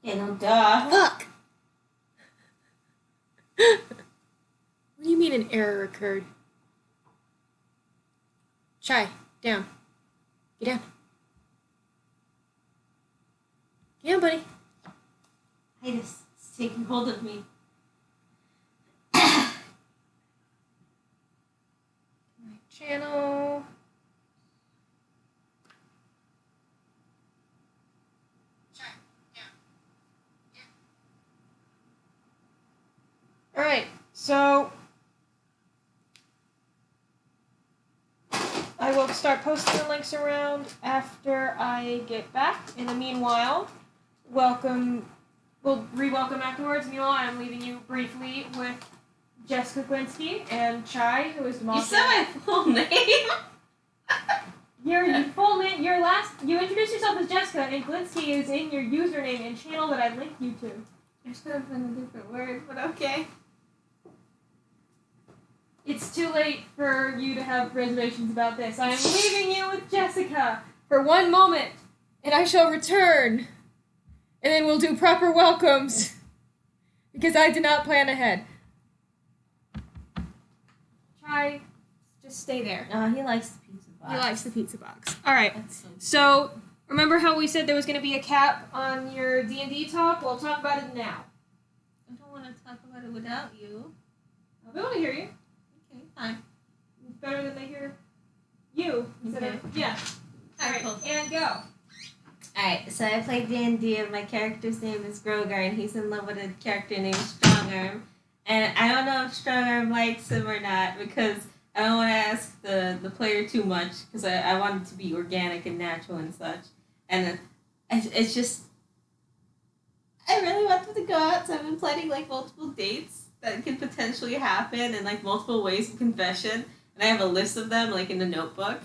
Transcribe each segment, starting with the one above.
Yeah, no, duh. Fuck! What do you mean an error occurred? Shy, down. Get down. Get down, buddy. It's taking hold of me. Channel. Alright, so I will start posting the links around after I get back. In the meanwhile, we'll re-welcome afterwards. Meanwhile, I'm leaving you briefly with JGlinski and Chai, who is the You said my full name? Your full name, you introduced yourself as Jessica, and Glinsky is in your username and channel that I linked you to. There should have been a different word, but okay. It's too late for you to have reservations about this. I am leaving you with Jessica for one moment, and I shall return. And then we'll do proper welcomes, because I did not plan ahead. Try, just stay there. He likes the pizza box. He likes the pizza box. All right. That's So, remember how we said there was going to be a cap on your D&D talk? We'll talk about it now. I don't want to talk about it without you. We want to hear you. Okay, fine. It's better than they hear you. Okay. Yeah. All right, Cool. and go. Alright, so I play D&D and my character's name is Grogar and he's in love with a character named Strongarm. And I don't know if Strongarm likes him or not because I don't want to ask the player too much because I want it to be organic and natural and such. And it's just... I really want them to go out, so I've been planning like multiple dates that could potentially happen and like multiple ways of confession. And I have a list of them like in the notebook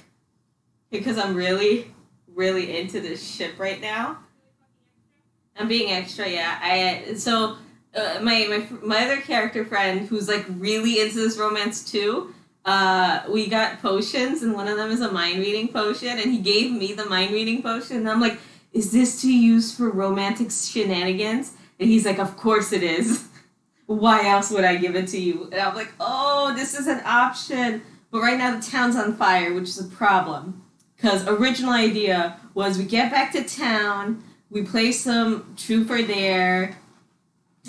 because I'm really into this ship right now. I'm being extra, yeah. My other character friend who's like really into this romance too. We got potions and one of them is a mind reading potion and he gave me the mind reading potion and I'm like, is this to use for romantic shenanigans? And he's like, of course it is. Why else would I give it to you? And I'm like, oh, this is an option. But right now the town's on fire, which is a problem. Because original idea was we get back to town, we play some Trooper there,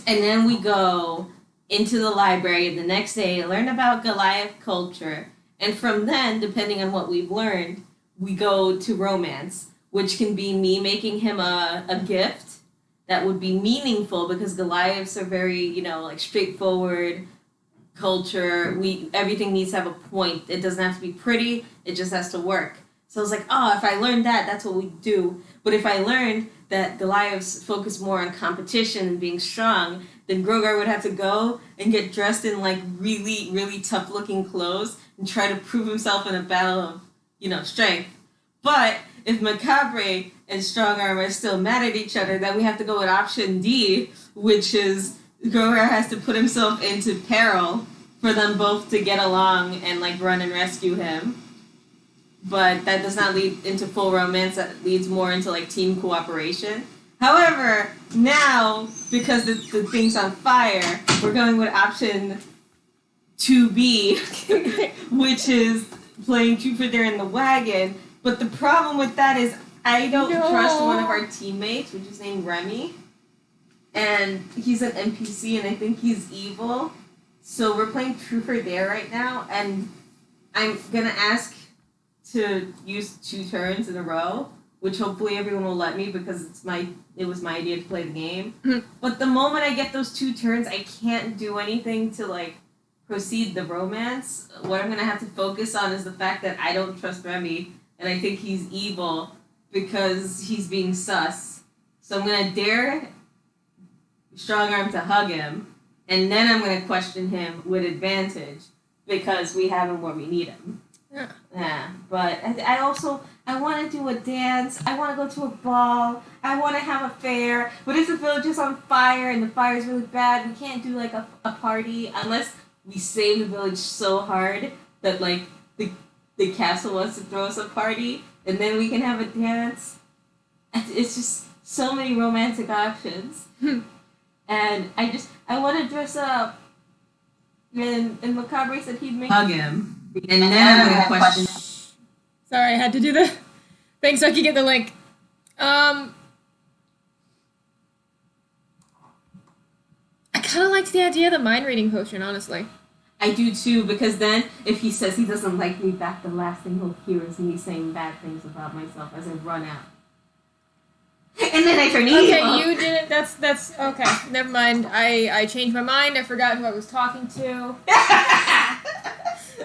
and then we go into the library the next day, learn about Goliath culture, and from then, depending on what we've learned, we go to romance, which can be me making him a gift that would be meaningful because Goliaths are very, like straightforward culture. Everything needs to have a point. It doesn't have to be pretty, it just has to work. So I was like, oh, if I learned that, that's what we do. But if I learned that Goliaths focus more on competition and being strong, then Grogar would have to go and get dressed in like really, really tough looking clothes and try to prove himself in a battle of, strength. But if Macabre and Strongarm are still mad at each other, then we have to go with option D, which is Grogar has to put himself into peril for them both to get along and like run and rescue him. But that does not lead into full romance. That leads more into like team cooperation. However, now because the thing's on fire, we're going with option 2B, which is playing Trooper there in the wagon. But the problem with that is I don't trust one of our teammates, which is named Remy, and he's an NPC, and I think he's evil. So we're playing Trooper there right now, and I'm gonna ask to use 2 turns in a row, which hopefully everyone will let me because it was my idea to play the game. But the moment I get those 2 turns, I can't do anything to like proceed the romance. What I'm gonna have to focus on is the fact that I don't trust Remy and I think he's evil because he's being sus. So I'm gonna dare Strongarm to hug him, and then I'm gonna question him with advantage because we have him where we need him. Yeah, but I want to do a dance. I want to go to a ball. I want to have a fair. But if the village is on fire and the fire is really bad, we can't do like a party unless we save the village so hard that like the castle wants to throw us a party and then we can have a dance. It's just so many romantic options. And I want to dress up. And Macabre said he'd make hug him. And then I'm going to question. Sorry, I had to do the thing so I could get the link. I kind of liked the idea of the mind reading potion, honestly. I do too, because then if he says he doesn't like me back, the last thing he'll hear is me saying bad things about myself as I run out. And then I turn evil. Okay, you didn't. That's okay. Never mind. I changed my mind. I forgot who I was talking to.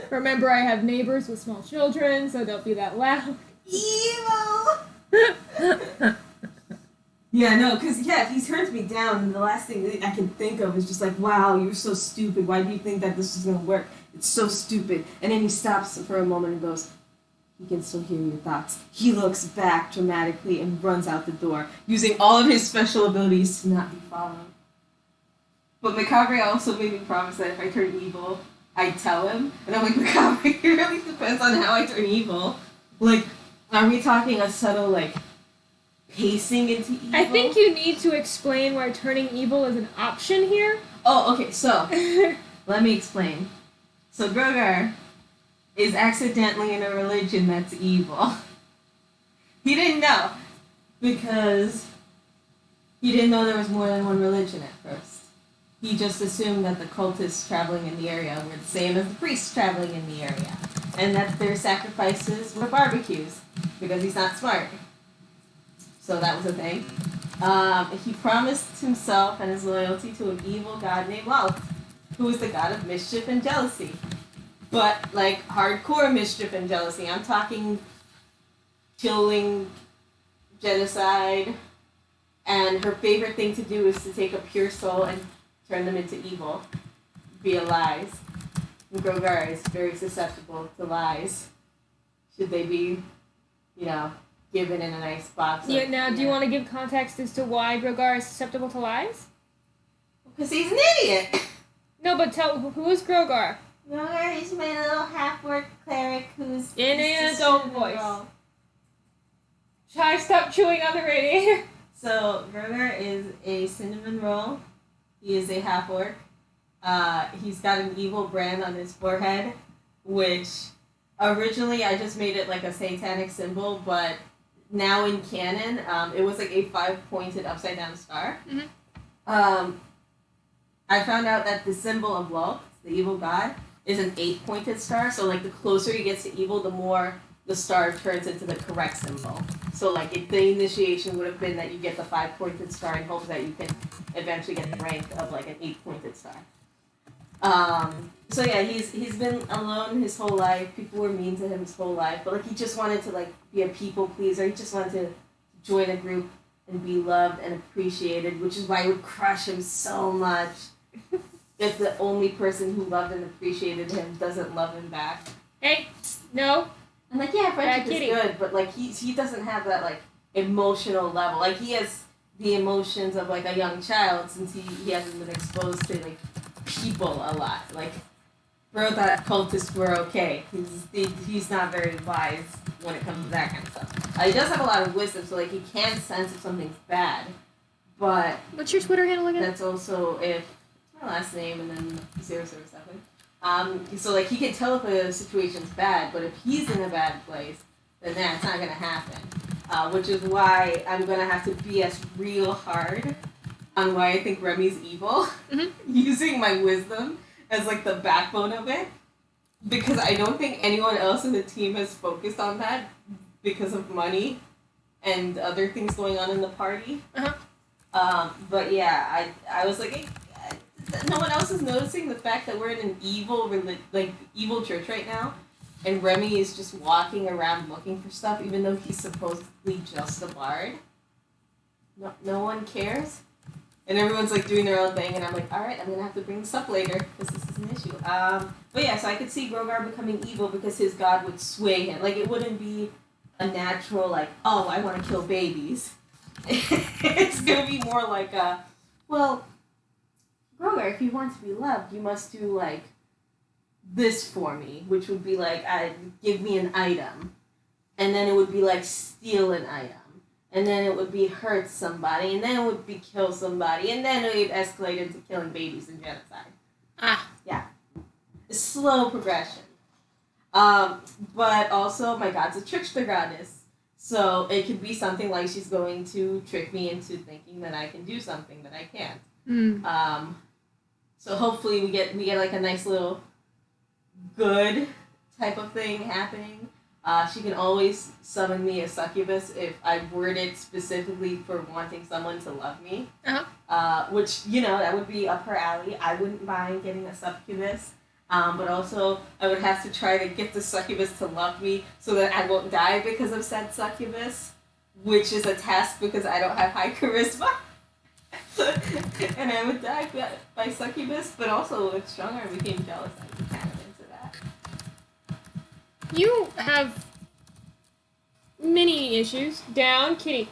Remember, I have neighbors with small children, so don't be that loud. Evil. Yeah, no, because, if he turns me down, the last thing I can think of is just like, wow, you're so stupid. Why do you think that this is going to work? It's so stupid. And then he stops for a moment and goes, he can still hear your thoughts. He looks back dramatically and runs out the door, using all of his special abilities to not be followed. But Macabre also made me promise that if I turn evil, I'd tell him. And I'm like, Macabre, it really depends on how I turn evil. Like, are we talking a subtle, like, pacing into evil? I think you need to explain why turning evil is an option here. Oh, okay, so, let me explain. So Grogar is accidentally in a religion that's evil. He didn't know, because he didn't know there was more than one religion at first. He just assumed that the cultists traveling in the area were the same as the priests traveling in the area, and that their sacrifices were barbecues, because he's not smart. So that was a thing. He promised himself and his loyalty to an evil god named Lolth, who is the god of mischief and jealousy. But, like, hardcore mischief and jealousy. I'm talking killing, genocide, and her favorite thing to do is to take a pure soul and turn them into evil via lies. And Grogar is very susceptible to lies. Should they be, given in a nice box. Yeah, now, do you want to give context as to why Grogar is susceptible to lies? Because he's an idiot! No, but who is Grogar? Grogar is my little half-orc cleric who's... In an adult voice. Try stop chewing on the radiator. So, Grogar is a cinnamon roll. He is a half-orc. He's got an evil brand on his forehead, which originally I just made it like a satanic symbol, but now in canon, it was like a 5-pointed upside-down star. Mm-hmm. I found out that the symbol of Lolth, the evil god, is an 8-pointed star, so like the closer he gets to evil, the more the star turns into the correct symbol. So like if the initiation would have been that you get the 5-pointed star in hopes that you can eventually get the rank of like an 8-pointed star. So yeah, he's been alone his whole life. People were mean to him his whole life, but like he just wanted to like be a people pleaser. He just wanted to join a group and be loved and appreciated, which is why it would crush him so much if the only person who loved and appreciated him doesn't love him back. Hey, no. I'm like, yeah, friendship is good, but like he doesn't have that like emotional level. Like he has the emotions of like a young child since he hasn't been exposed to like people a lot. Like Bro thought cultists were okay. He's not very wise when it comes to that kind of stuff. He does have a lot of wisdom, so like he can sense if something's bad. But what's your Twitter handle again? That's also if my last name and then 007. So like he can tell if a situation's bad, but if he's in a bad place, then that's not gonna happen. Which is why I'm gonna have to BS real hard on why I think Remy's evil, using my wisdom as like the backbone of it, because I don't think anyone else in the team has focused on that because of money and other things going on in the party. But yeah, I was like, no one else is noticing the fact that we're in an evil church right now, and Remy is just walking around looking for stuff, even though he's supposedly just a bard. No one cares. And everyone's like doing their own thing, and I'm like, alright, I'm gonna have to bring this up later, because this is an issue. But yeah, so I could see Grogar becoming evil because his god would sway him. Like, it wouldn't be a natural, like, oh, I want to kill babies. It's gonna be more like well, Grogar, if you want to be loved, you must do, like, this for me, which would be like, give me an item. And then it would be like, steal an item. and then it would be hurt somebody, and then it would be kill somebody, and then it would escalate into killing babies and genocide. Yeah. Slow progression. But also, my god's a trickster goddess. So it could be something like she's going to trick me into thinking that I can do something that I can't. So hopefully we get like a nice little good type of thing happening. She can always summon me a succubus if I word it specifically for wanting someone to love me. Which, that would be up her alley. I wouldn't mind getting a succubus. But also, I would have to try to get the succubus to love me so that I won't die because of said succubus, which is a task because I don't have high charisma. And I would die by succubus, but also if Stronger became jealous, I'd be kind of into that. You have many issues. Down, kitty.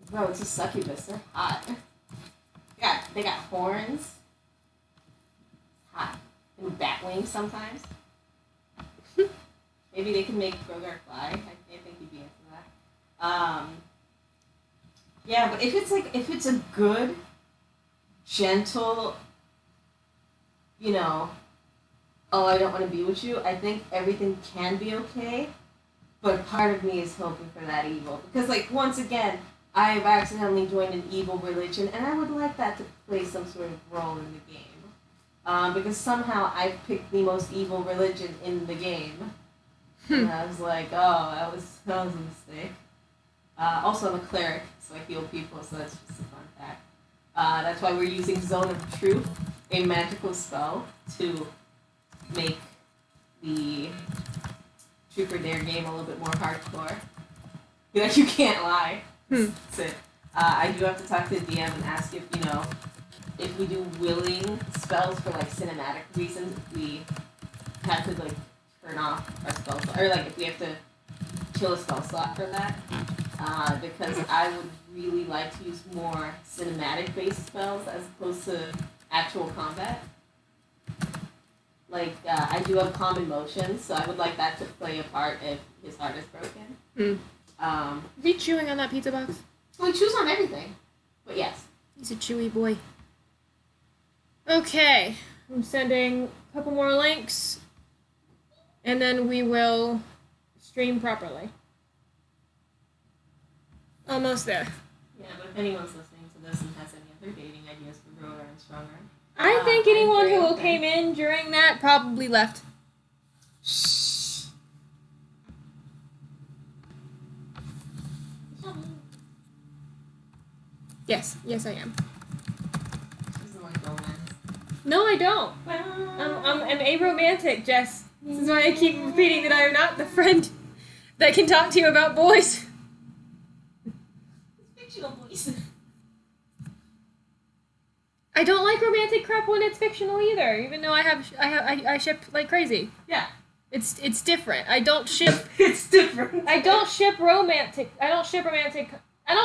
Bro, it's a succubus. They're hot. They got horns. Hot. And bat wings sometimes. Maybe they can make Krogar fly. I think he'd be into that. Yeah, but if it's a good, gentle, oh, I don't want to be with you, I think everything can be okay. But part of me is hoping for that evil. Because, once again, I've accidentally joined an evil religion, and I would like that to play some sort of role in the game. Because somehow I've picked the most evil religion in the game. And I was like, oh, that was a mistake. Also, I'm a cleric, so I heal people, so that's just a fun fact. That's why we're using Zone of Truth, a magical spell, to make the Truth or Dare game a little bit more hardcore. You can't lie. That's it. I do have to talk to the DM and ask if we do willing spells for cinematic reasons, if we have to turn off our spell slot, or if we have to kill a spell slot for that, because I would really like to use more cinematic based spells as opposed to actual combat. I do have common motion, so I would like that to play a part if his heart is broken. Are you chewing on that pizza box? Well, he chews on everything, but yes. He's a chewy boy. Okay, I'm sending a couple more links, and then we will stream properly. Almost there. Yeah, but if anyone's listening to this and has any other dating ideas for Grower and Stronger, I think anyone who came in during that probably left. Shh. Yes, I am. She doesn't like romance. No, I don't. I'm aromantic, Jess. This is why I keep repeating that I am not the friend that can talk to you about boys. It's fictional boys. I don't like romantic crap when it's fictional either, even though I ship like crazy. Yeah. It's different. I don't ship. It's different. I don't ship romantic. I don't ship romantic. I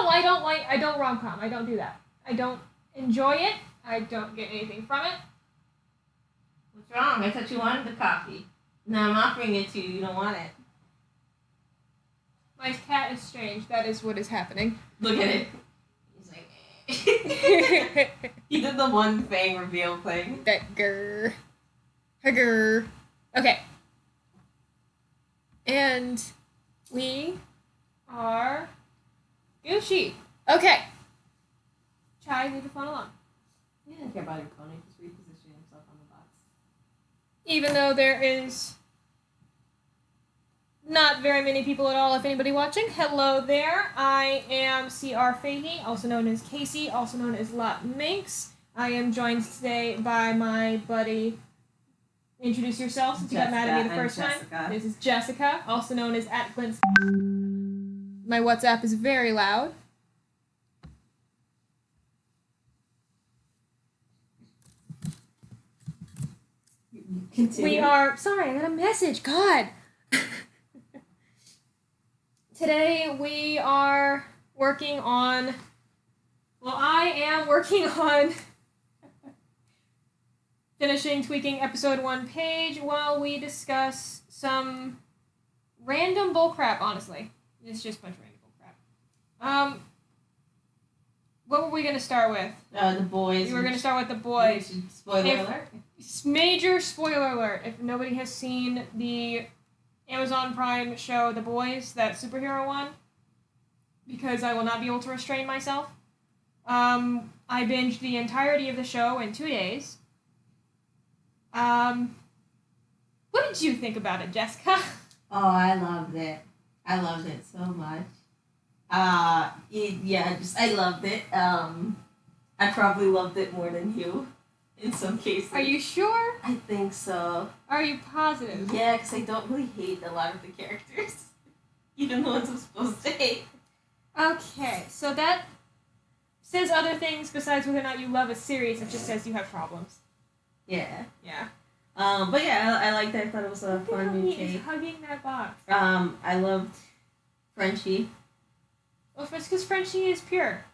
don't rom-com. I don't do that. I don't enjoy it. I don't get anything from it. What's wrong? I thought you wanted the coffee. Now I'm offering it to you. You don't want it. My cat is strange. That is what is happening. Look at it. He's like, he did the one fang reveal thing. That grr. Grr. Okay. And we are Gucci. Okay. Chai, leave the phone alone. You didn't care about your pony. Just reposition himself on the box. Even though there is not very many people at all, if anybody watching. Hello there. I am CR Fahey, also known as Casey, also known as Lot Minx. I am joined today by my buddy. Introduce yourself since you got mad at me the first time. This is Jessica, also known as @JGlinski. My WhatsApp is very loud. Continue. We are... Sorry, I got a message. God. Today we are working on... Well, I am working on... finishing tweaking episode 1 page while we discuss some random bullcrap, honestly. It's just a bunch of random What were we gonna start with? The boys. We were gonna start with the boys. Spoiler alert. Major spoiler alert. If nobody has seen the Amazon Prime show The Boys, that superhero one, because I will not be able to restrain myself. I binged the entirety of the show in 2 days. What did you think about it, Jessica? Oh, I loved it. I loved it so much. I loved it. I probably loved it more than you, in some cases. Are you sure? I think so. Are you positive? Yeah, because I don't really hate a lot of the characters, even the ones I'm supposed to hate. Okay, so that says other things besides whether or not you love a series. It just says you have problems. Yeah. Yeah. But yeah, I liked it. I thought it was a fun new He's take. hugging that box. I loved Frenchie. Well, it's because Frenchie is pure.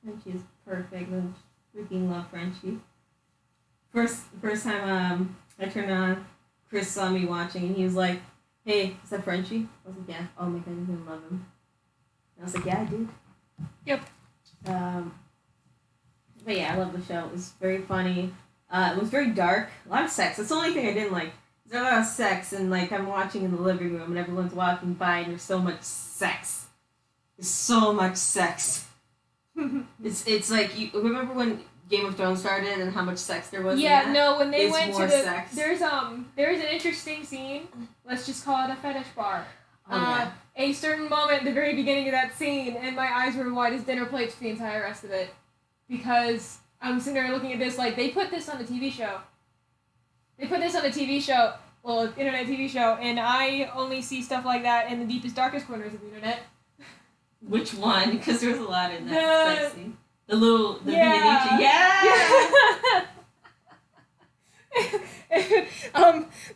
Frenchie is perfect. I freaking love Frenchie. First time I turned on, Chris saw me watching and he was like, "Hey, is that Frenchie?" I was like, "Yeah." "Oh my god, you love him." And I was like, "Yeah, I do." Yep. But yeah, I love the show. It was very funny. It was very dark. A lot of sex. That's the only thing I didn't like. There's a lot of sex, and like I'm watching in the living room, and everyone's walking by, and there's so much sex. There's so much sex. It's like you remember when Game of Thrones started and how much sex there was. Yeah, in that? no. When they It's went to more the sex. there's an interesting scene. Let's just call it a fetish bar. Oh, yeah. A certain moment at the very beginning of that scene, and my eyes were wide as dinner plates for the entire rest of it, because I'm sitting there looking at this like they put this on a TV show. They put this on a TV show, well, internet TV show, and I only see stuff like that in the deepest, darkest corners of the internet. Which one? Because there's a lot in that The- sex scene. The Yeah. Yeah.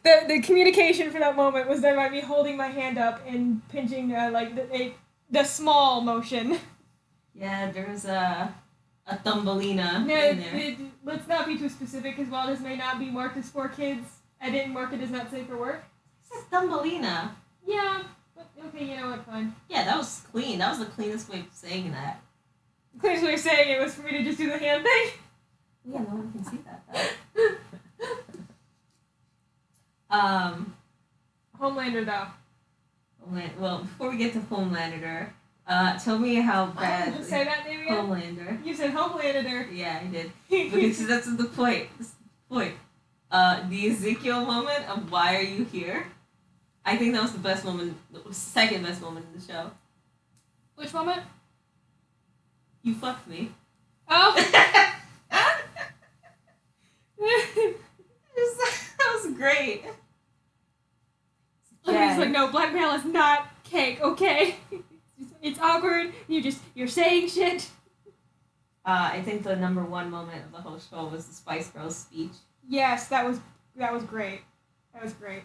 The communication for that moment was done by me holding my hand up and pinching the small motion. Yeah, there's a Thumbelina in No, there. let's not be too specific, because while this may not be marked as for kids, I didn't mark it as not safe for work. It's a Thumbelina. Yeah, but okay, you know what, fine. Yeah, that was clean. That was the cleanest way of saying that. The clearest way of saying it was for me to just do the hand thing. Yeah, no one can see that though. Homelander, though. Well, before we get to Homelander, tell me how bad Say that name again? Homelander. You said Homelander. Yeah, I did. Because that's the point. That's the point. The Ezekiel moment of why are you here? I think that was the best moment, the second best moment in the show. Which moment? You fucked me. Oh! That was great. He's like, no, blackmail is not cake, okay? It's awkward. You're saying shit. I think the number one moment of the whole show was the Spice Girls speech. Yes, that was great. That was great.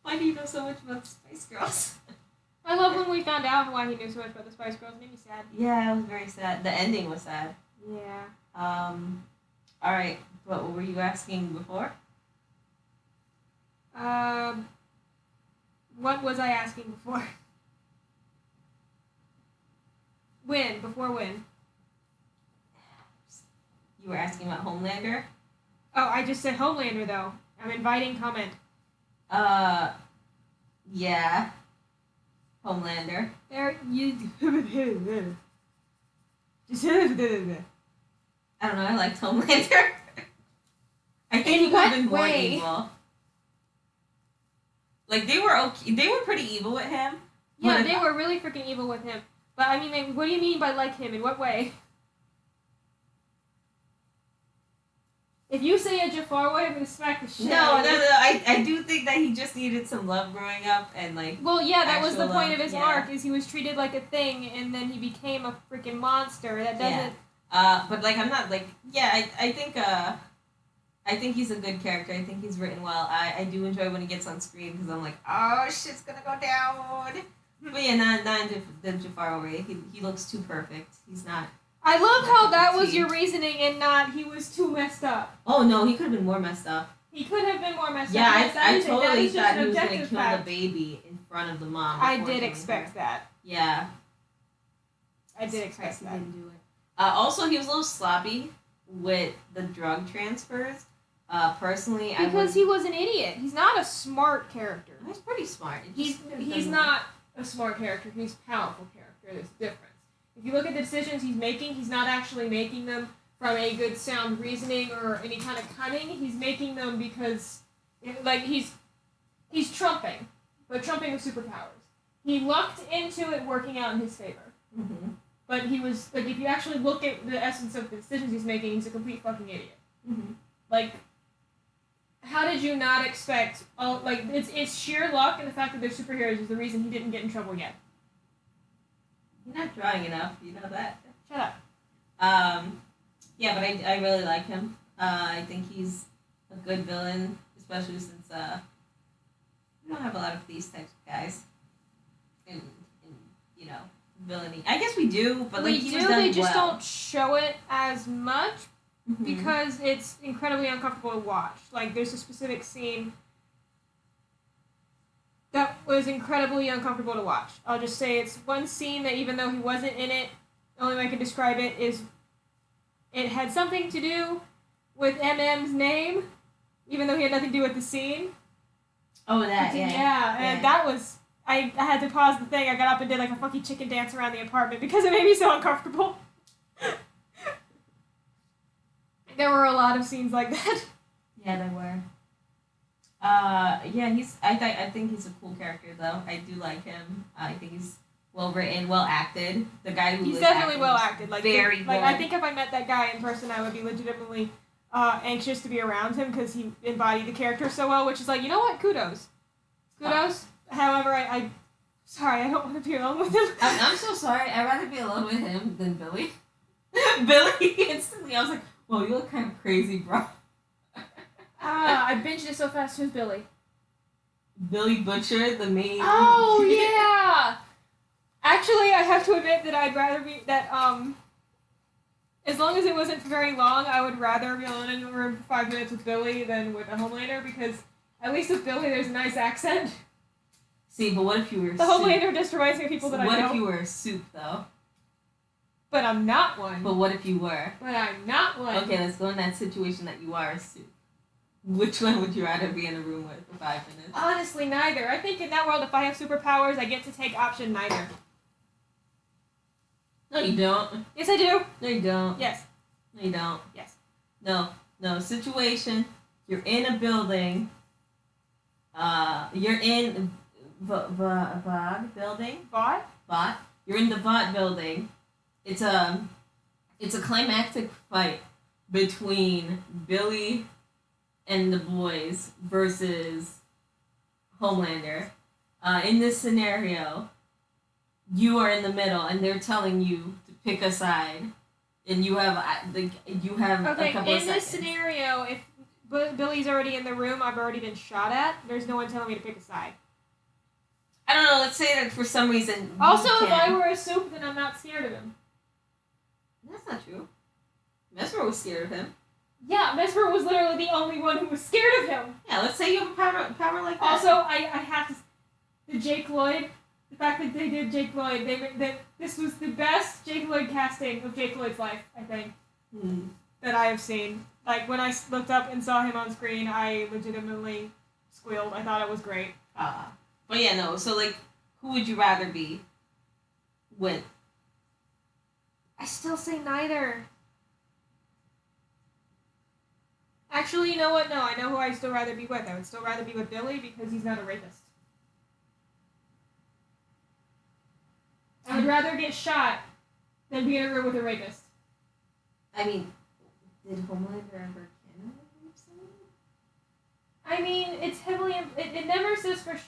Why do you know so much about the Spice Girls? I love when we found out why he knew so much about the Spice Girls. It made me sad. Yeah, it was very sad. The ending was sad. Yeah. Alright, what were you asking before? What was I asking before? When? Before when? You were asking about Homelander? Oh, I just said Homelander, though. I'm inviting comment. Yeah. Homelander. There, you... Just... I don't know, I liked Homelander. I think he could have been more evil. Like, they were okay. They were pretty evil with him. Yeah, they were really freaking evil with him. But, I mean, like, what do you mean by like him? In what way? If you say a Jafar way, I'm gonna smack the shit out of you. No. I do think that he just needed some love growing up and, like... Well, yeah, that was the point of his yeah. arc, is he was treated like a thing, and then he became a freaking monster. That doesn't... But, like, I'm not, like... Yeah, I think he's a good character. I think he's written well. I do enjoy when he gets on screen, because I'm like, oh, shit's gonna go down. But yeah, not in the Jafar way. He looks too perfect. He's not... I love how that was your reasoning and not he was too messed up. Oh, no, he could have been more messed up. He could have been more messed up. Yeah, Yes, I totally that thought he was going to kill fact. the baby in front of the mom. I did expect that. Yeah. I did expect He that. didn't do it. Also, he was a little sloppy with the drug transfers. Personally, Because he was an idiot. He's not a smart character. He's pretty smart. He's not a smart character. He's a powerful character. There's a difference. If you look at the decisions he's making, he's not actually making them from a good sound reasoning or any kind of cunning. He's making them because, like, he's trumping, but trumping with superpowers. He lucked into it working out in his favor. Mm-hmm. But he was, like, if you actually look at the essence of the decisions he's making, he's a complete fucking idiot. Mm-hmm. Like, how did you not expect, it's sheer luck, and the fact that they're superheroes is the reason he didn't get in trouble yet. You're not drawing enough, you know that? Shut up. Yeah, but I really like him. I think he's a good villain, especially since we don't have a lot of these types of guys in you know, villainy. I guess we do, but like they just don't show it as much mm-hmm. because it's incredibly uncomfortable to watch. Like, there's a specific scene that was incredibly uncomfortable to watch. I'll just say it's one scene that, even though he wasn't in it, the only way I can describe it is it had something to do with MM's name, even though he had nothing to do with the scene. Oh, that, yeah. And that was... I had to pause the thing. I got up and did like a funky chicken dance around the apartment because it made me so uncomfortable. There were a lot of scenes like that. Yeah, there were. Yeah, I think he's a cool character though. I do like him. I think he's well written, well acted. The guy who he's definitely well acted. Like very good. Like, I think if I met that guy in person, I would be legitimately anxious to be around him because he embodied the character so well. Which is like, you know what? Kudos. However, sorry, I don't want to be alone with him. I'm so sorry. I'd rather be alone with him than Billy. Billy, instantly, I was like, well, you look kind of crazy, bro. I binged it so fast. Who's Billy? Billy Butcher, the main... Oh, yeah! Actually, I have to admit that I'd rather be... as long as it wasn't very long, I would rather be alone in the room for 5 minutes with Billy than with a Homelander, because at least with Billy, there's a nice accent. See, but what if you were The Homelander just reminds me of people that I know. What if you were a soup, though? But I'm not one. But what if you were? But I'm not one. Okay, let's go in that situation that you are a soup. Which one would you rather be in a room with for 5 minutes? Honestly, neither. I think in that world, if I have superpowers, I get to take option neither. No, you don't. Yes, I do. No, you don't. Yes. No, you don't. Yes. No. Situation. You're in a building. You're in VOD building. VOD? VOD. You're in the VOD building. It's a climactic fight between Billy and the boys versus Homelander. In this scenario, you are in the middle, and they're telling you to pick a side, and you have a couple of seconds. In this scenario, if Billy's already in the room, I've already been shot at. There's no one telling me to pick a side. I don't know. Let's say that for some reason. Also, if I were a soup, then I'm not scared of him. That's not true. Mesmer was scared of him. Yeah, Mesmer was literally the only one who was scared of him. Yeah, let's say you have a power like that. Also, I have to... The Jake Lloyd... The fact that they did Jake Lloyd, this was the best Jake Lloyd casting of Jake Lloyd's life, I think, that I have seen. Like, when I looked up and saw him on screen, I legitimately squealed. I thought it was great. But yeah, no, so, like, who would you rather be with? I still say neither. Actually, you know what? No, I know who I'd still rather be with. I would still rather be with Billy because he's not a rapist. I would rather get shot than be in a room with a rapist. I mean, did Homelander ever kill someone? I mean, it's heavily... It never says for...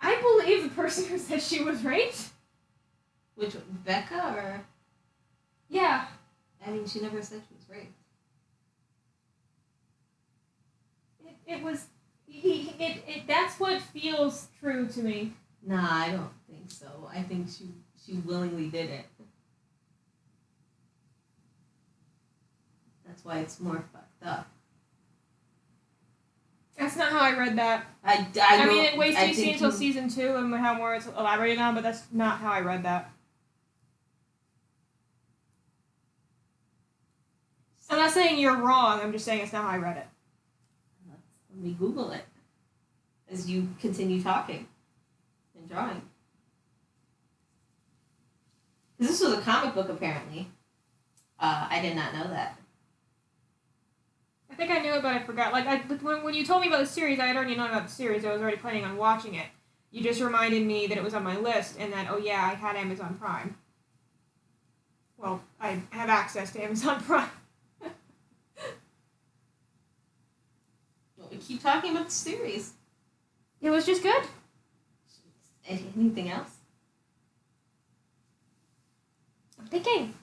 I believe the person who said she was raped. Which one? Becca, or...? Yeah. I mean, she never said she was raped. It was... That's what feels true to me. Nah, I don't think so. I think she willingly did it. That's why it's more fucked up. That's not how I read that. I mean, it waits to be seen until season 2 and how more it's elaborated on, but that's not how I read that. saying you're wrong. I'm just saying it's not how I read it. Let me Google it as you continue talking and drawing. Because this was a comic book, apparently. I did not know that. I think I knew it, but I forgot. Like, when you told me about the series, I had already known about the series. I was already planning on watching it. You just reminded me that it was on my list, and that, oh yeah, I had Amazon Prime. Well, I have access to Amazon Prime. Well, we keep talking about the series. It was just good. Anything else? I'm thinking.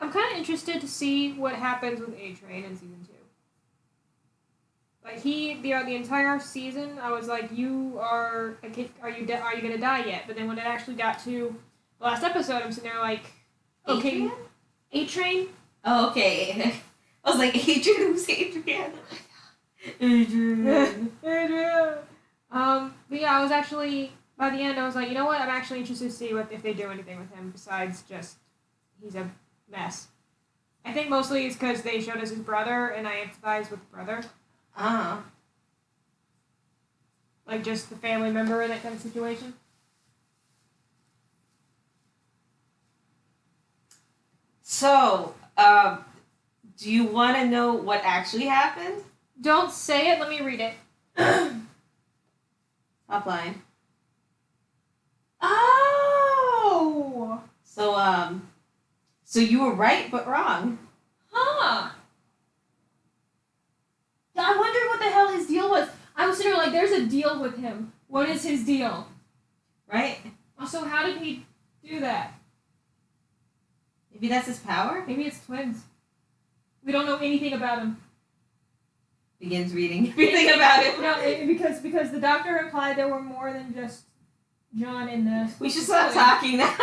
I'm kind of interested to see what happens with A-Train in season 2. Like the entire season, I was like, are you gonna die yet? But then when it actually got to the last episode, I'm sitting there like, okay, A-Train. Oh, okay. I was like, Adrian, who's Adrian? Adrian. But yeah, I was actually by the end, I was like, you know what? I'm actually interested to see if they do anything with him besides just he's a mess. I think mostly it's because they showed us his brother, and I empathize with the brother. Like just the family member in that kind of situation. So, do you want to know what actually happened? Don't say it. Let me read it. Top line. Oh. So you were right but wrong. Huh. I wondered what the hell his deal was. I was sitting there like, there's a deal with him. What is his deal? Right? Also, how did he do that? Maybe that's his power? Maybe it's twins. We don't know anything about him. Begins reading everything about him. No, because the doctor implied there were more than just John in this. We should stop talking now.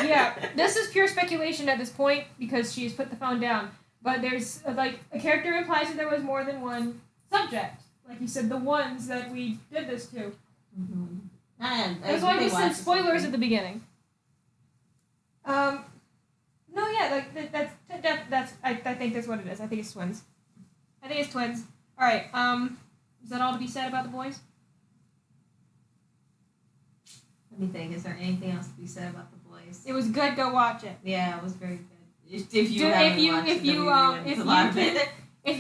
Yeah, this is pure speculation at this point because she's put the phone down. But there's, like, a character implies that there was more than one subject. Like you said, the ones that we did this to. Mm-hmm. That's why we said spoilers at the beginning. No, yeah, like, that's I think that's what it is. I think it's twins. Alright, is that all to be said about the boys? Let me think. Is there anything else to be said about the boys? It was good. Go watch it. Yeah, it was very good. If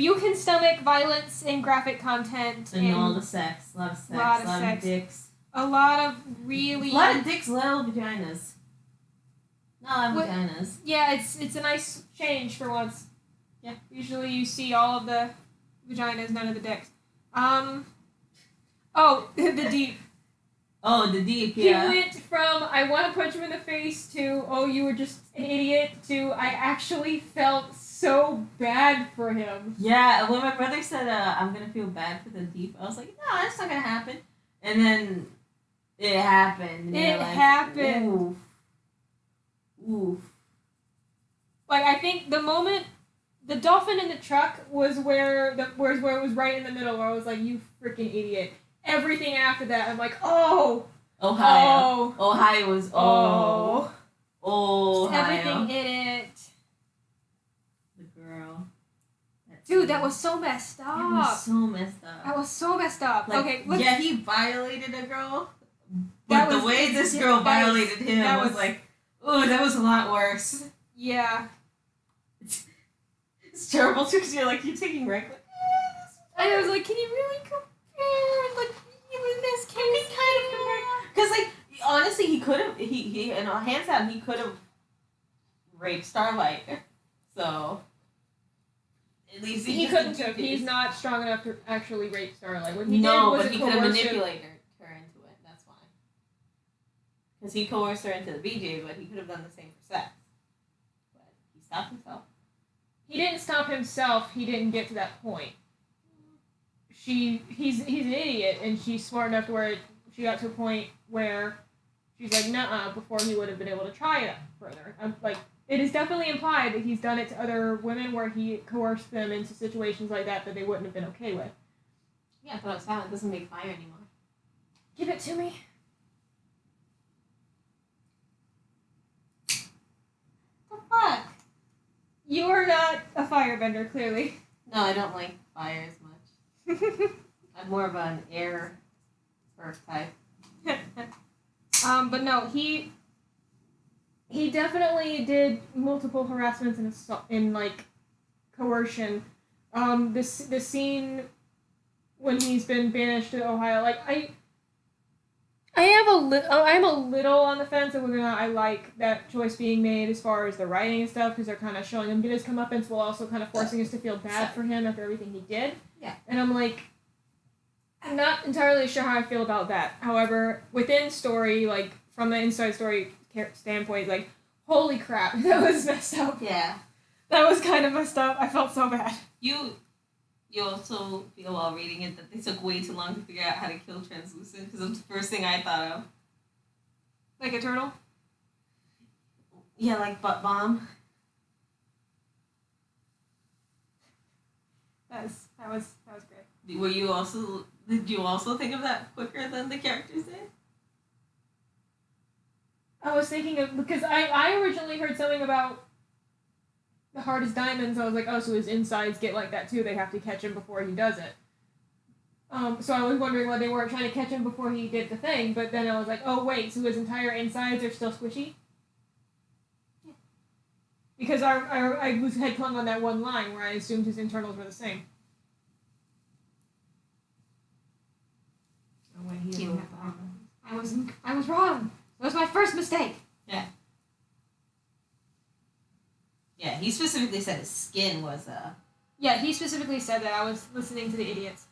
you can stomach violence and graphic content and all the sex, a lot of sex, a lot of dicks, a lot of dicks, little vaginas. Not a lot of vaginas. Yeah, it's a nice change for once. Yeah, usually you see all of the vaginas, none of the dicks. The deep. Oh, the deep, yeah. He went from, I want to punch him in the face, to, oh, you were just an idiot, to, I actually felt so bad for him. Yeah, when my brother said, I'm going to feel bad for the deep, I was like, no, that's not going to happen. And then it happened. It happened. Oof. Like, I think the moment, the dolphin in the truck was where it was right in the middle, where I was like, you freaking idiot. Everything after that, I'm like, oh! Ohio. Oh. Ohio was, oh. Ohio. Everything in it. The girl. Dude, that was so messed up. That was so messed up. Like, okay, yeah, he violated a girl, but the way this girl violated him was like, ooh, that was a lot worse. Yeah. It's terrible too, because you're taking rank. I was like, can you really compare? Like, in this case, kind of compare. Because, like, honestly, he could have, he hands down, he could have raped Starlight. So, at least he couldn't have. He's not strong enough to actually rape Starlight. What he did was but he could have manipulated her into it. That's why. Because he coerced her into the BJ, but he could have done the same for sex. But he stopped himself. He didn't stop himself. He didn't get to that point. He's an idiot, and she's smart enough to where she got to a point where she's like, nuh-uh, before he would have been able to try it further. Like, it is definitely implied that he's done it to other women where he coerced them into situations like that they wouldn't have been okay with. Yeah, but silent doesn't make fire anymore. Give it to me. What the fuck? You are not a firebender, clearly. No, I don't like fire as much. I'm more of an air earth type. But no, he definitely did multiple harassments and in like coercion. The scene when he's been banished to Ohio, like I'm a little on the fence of whether or not I like that choice being made as far as the writing and stuff, because they're kind of showing him get his comeuppance while also kind of forcing us to feel bad for him after everything he did. Yeah. And I'm like, I'm not entirely sure how I feel about that. However, within story, like from the inside story standpoint, like, holy crap, that was messed up. Yeah. That was kind of messed up. I felt so bad. You also feel while reading it that they took way too long to figure out how to kill Translucent, because it's the first thing I thought of. Like a turtle? Yeah, like butt bomb. That was great. Did you also think of that quicker than the characters did? I was thinking of, because I originally heard something about the heart is diamonds. I was like, oh, so his insides get like that too. They have to catch him before he does it. So I was wondering why they weren't trying to catch him before he did the thing, but then I was like, oh wait, so his entire insides are still squishy? Yeah. Because I had clung on that one line where I assumed his internals were the same. Oh, wait, I was wrong. That was my first mistake. Yeah. Yeah, he specifically said his skin was Yeah, he specifically said that. I was listening to the idiots.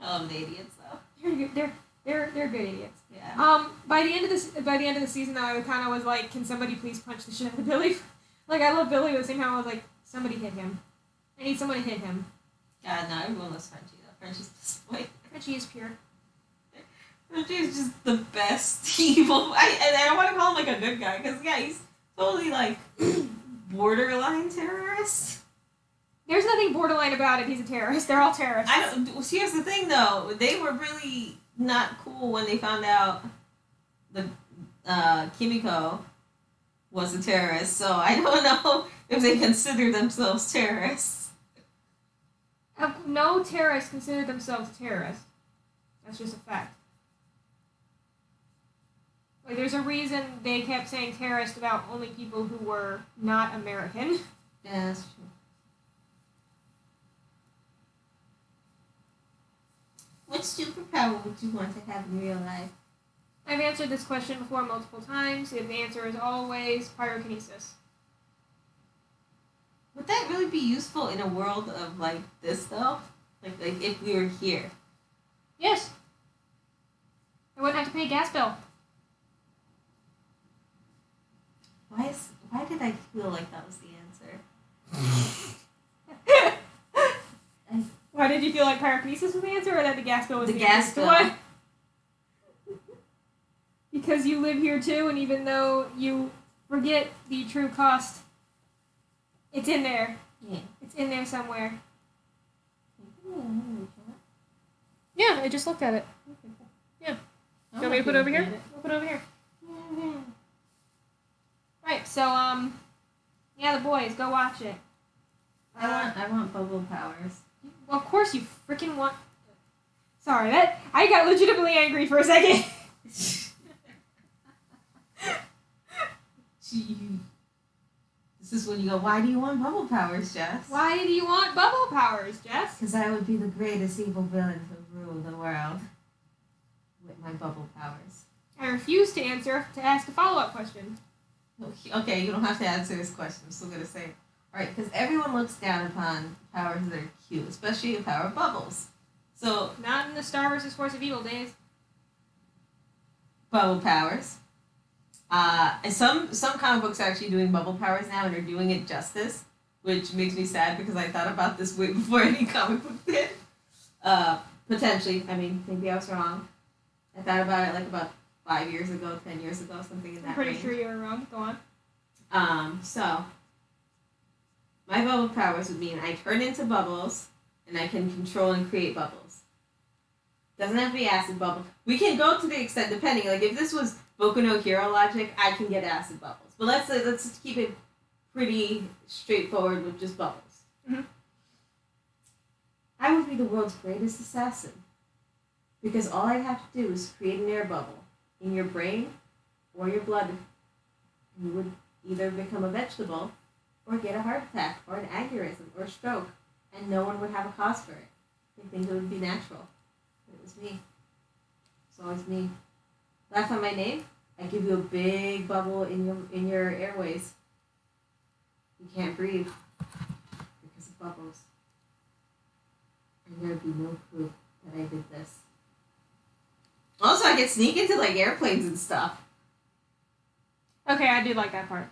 I love the idiots though. They're good idiots. Yeah. By the end of the season, though, I kind of was like, can somebody please punch the shit out of Billy? Like, I love Billy, but at the same time, I was like, somebody hit him. I need someone to hit him. God, no, everyone loves Frenchie though. Frenchie's disappointing. Frenchie is pure. Frenchie's just the best evil. I don't want to call him like a good guy, because yeah, he's totally like borderline terrorist. There's nothing borderline about it. He's a terrorist. They're all terrorists. See, here's the thing, though. They were really not cool when they found out the Kimiko was a terrorist. So I don't know if they consider themselves terrorists. No terrorists consider themselves terrorists. That's just a fact. Like, there's a reason they kept saying terrorist about only people who were not American. Yeah, that's true. What superpower would you want to have in real life? I've answered this question before multiple times, and the answer is always pyrokinesis. Would that really be useful in a world of like this though? Like if we were here? Yes. I wouldn't have to pay a gas bill. Why did I feel like that was the answer? Why did you feel like pyrokinesis was the answer, or that the gas bill was the gas answer? bill. What? Because you live here too, and even though you forget the true cost, it's in there. Yeah. It's in there somewhere. Yeah, I just looked at it. Yeah. You want me to put it over here? I'll put it over here. Yeah. Right, so, yeah, the boys, go watch it. I want bubble powers. Well, of course you freaking want... Sorry, I got legitimately angry for a second. This is when you go, why do you want bubble powers, Jess? Why do you want bubble powers, Jess? Because I would be the greatest evil villain to rule the world with my bubble powers. I refuse to ask a follow-up question. Okay, you don't have to answer this question. I'm still going to say it. Alright, because everyone looks down upon powers that are cute, especially the power of bubbles. So, Not in the Star vs. Force of Evil days. bubble powers. And some comic books are actually doing bubble powers now, and they're doing it justice, which makes me sad because I thought about this way before any comic book did. Potentially, I mean, maybe I was wrong. I thought about it like about 5 years ago, 10 years ago, something in that I'm pretty range. sure you were wrong. Go on. So my bubble powers would mean I turn into bubbles, and I can control and create bubbles. Doesn't have to be acid bubble. We can go to the extent, depending. Like, if this was Boku no Hero logic, I can get acid bubbles. But let's just keep it pretty straightforward with just bubbles. Mm-hmm. I would be the world's greatest assassin. Because all I'd have to do is create an air bubble in your brain or your blood. You would either become a vegetable or get a heart attack or an aneurysm or a stroke. And no one would have a cause for it. They think it would be natural. But it was me. It's always me. Last time I named, I give you a big bubble in your airways. You can't breathe because of bubbles. And there would be no proof that I did this. Also, I could sneak into like airplanes and stuff. Okay, I do like that part.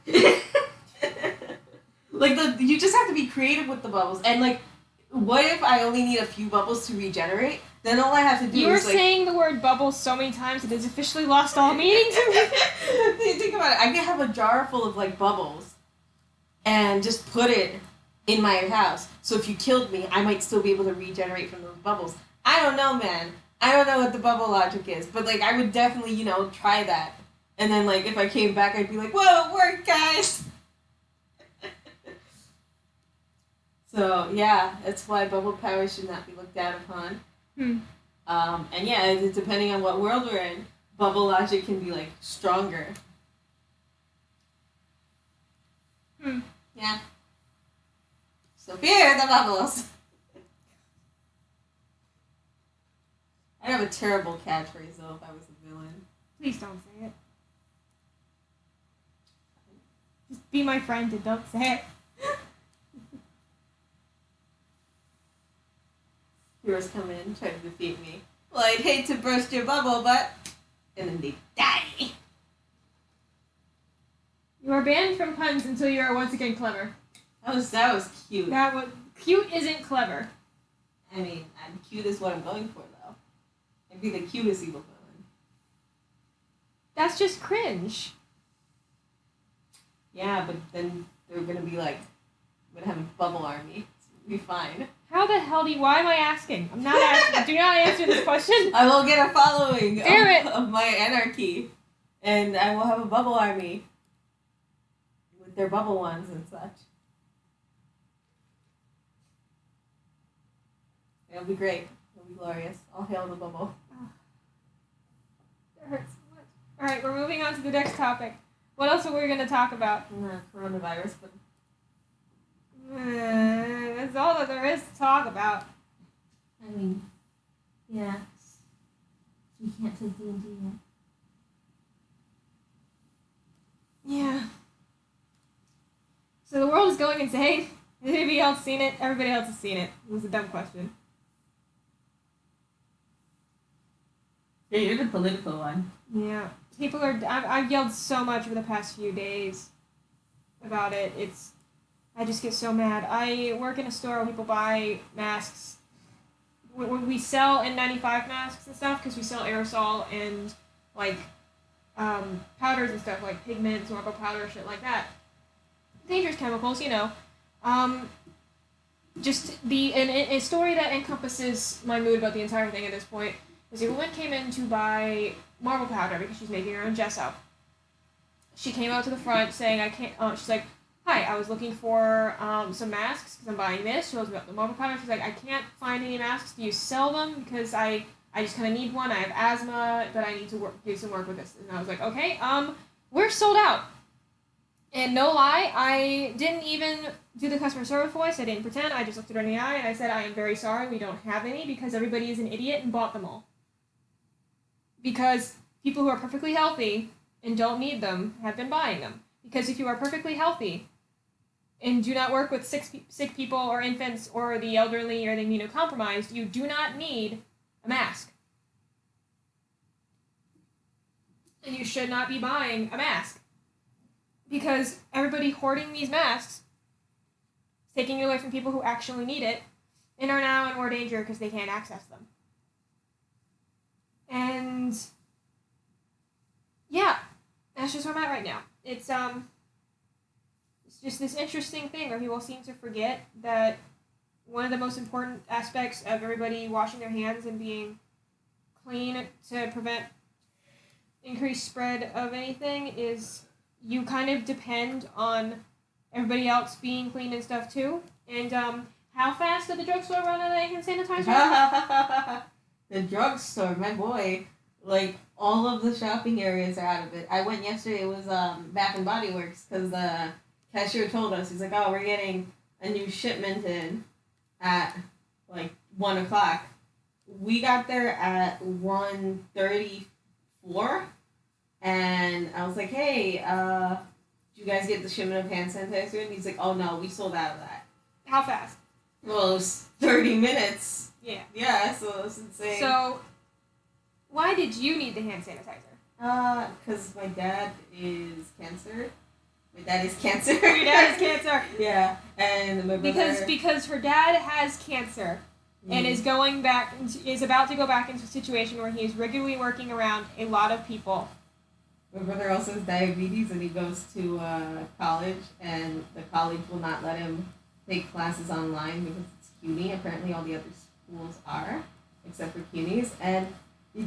Like you just have to be creative with the bubbles. And like, what if I only need a few bubbles to regenerate? Then all I have to do You were is like... saying the word bubbles so many times it has officially lost all meaning to me. Think about it. I could have a jar full of like bubbles and just put it in my house. So if you killed me, I might still be able to regenerate from those bubbles. I don't know, man. I don't know what the bubble logic is, but like I would definitely, try that. And then like if I came back, I'd be like, "Whoa, it worked, guys!" So yeah, that's why bubble power should not be looked down upon. And yeah, depending on what world we're in, bubble logic can be like stronger. Yeah. So fear the bubbles. I'd have a terrible catchphrase though if I was a villain. Please don't say it. Just be my friend and don't say it. Heroes come in, try to defeat me. Well, I'd hate to burst your bubble, but... And then they die. You are banned from puns until you are once again clever. That was cute. Cute isn't clever. I mean, cute is what I'm going for, though. I'd be the cutest evil villain. That's just cringe. Yeah, but then they're gonna be like... I'm gonna have a bubble army. It's gonna be fine. How the hell why am I asking? I'm not asking. Do not answer this question. I will get a following Damn of my anarchy. And I will have a bubble army. With their bubble wands and such. It'll be great. It'll be glorious. All hail the bubble. That hurts so much. Alright, we're moving on to the next topic. What else are we going to talk about? Coronavirus, but... That's all that there is to talk about. I mean, yeah. We can't play D&D yet. Yeah. So the world is going insane. Has anybody else seen it? Everybody else has seen it. It was a dumb question. Yeah, you're the political one. Yeah. People are... I've yelled so much over the past few days about it. I just get so mad. I work in a store where people buy masks. We sell N95 masks and stuff because we sell aerosol and like powders and stuff like pigments, Norco powder, shit like that. Dangerous chemicals, Just a story that encompasses my mood about the entire thing at this point is a woman came in to buy marble powder because she's making her own gesso. She came out to the front saying, "I can't." She's like, "Hi, I was looking for some masks because I'm buying this." She was about the marble powder. She's like, "I can't find any masks. Do you sell them? Because I just kind of need one. I have asthma, but I need to do some work with this." And I was like, "Okay, we're sold out." And no lie, I didn't even do the customer service voice. I didn't pretend. I just looked at her in the eye and I said, "I am very sorry. We don't have any because everybody is an idiot and bought them all." Because people who are perfectly healthy and don't need them have been buying them. Because if you are perfectly healthy and do not work with sick people or infants or the elderly or the immunocompromised, you do not need a mask. And you should not be buying a mask. Because everybody hoarding these masks is taking it away from people who actually need it and are now in more danger because they can't access them. And Yeah, that's just where I'm at right now. It's just this interesting thing where people seem to forget that one of the most important aspects of everybody washing their hands and being clean to prevent increased spread of anything is you kind of depend on everybody else being clean and stuff too. And how fast did the drugstore run out of hand sanitizer? The drugstore, my boy. Like, all of the shopping areas are out of it. I went yesterday, it was Bath and Body Works, because the cashier told us, he's like, oh, we're getting a new shipment in at, like, 1 o'clock. We got there at 1:34, and I was like, hey, did you guys get the shipment of hand sanitizer? And he's like, oh, no, we sold out of that. How fast? Well, it was 30 minutes. Yeah. Yeah, so it's insane. So, why did you need the hand sanitizer? Because my dad is cancer. My dad is cancer. Your dad is cancer. Yeah, and my brother... Because her dad has cancer and is about to go back into a situation where he is regularly working around a lot of people. My brother also has diabetes, and he goes to college, and the college will not let him take classes online because it's CUNY. Apparently all the other schools are, except for CUNY's. And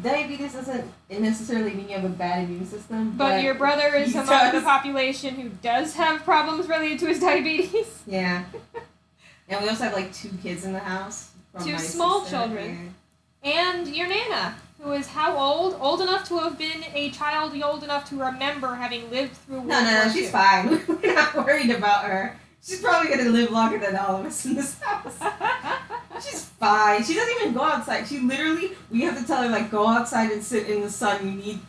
diabetes doesn't necessarily mean you have a bad immune system. But your brother is among the population who does have problems related to his diabetes. Yeah. And we also have, like, 2 kids in the house. Two small children. Yeah. And your Nana, who is how old? Old enough to have been a child, old enough to remember having lived through World War No, II. she's fine. We're not worried about her. She's probably going to live longer than all of us in this house. She's fine. She doesn't even go outside. She literally, we have to tell her, like, go outside and sit in the sun. You need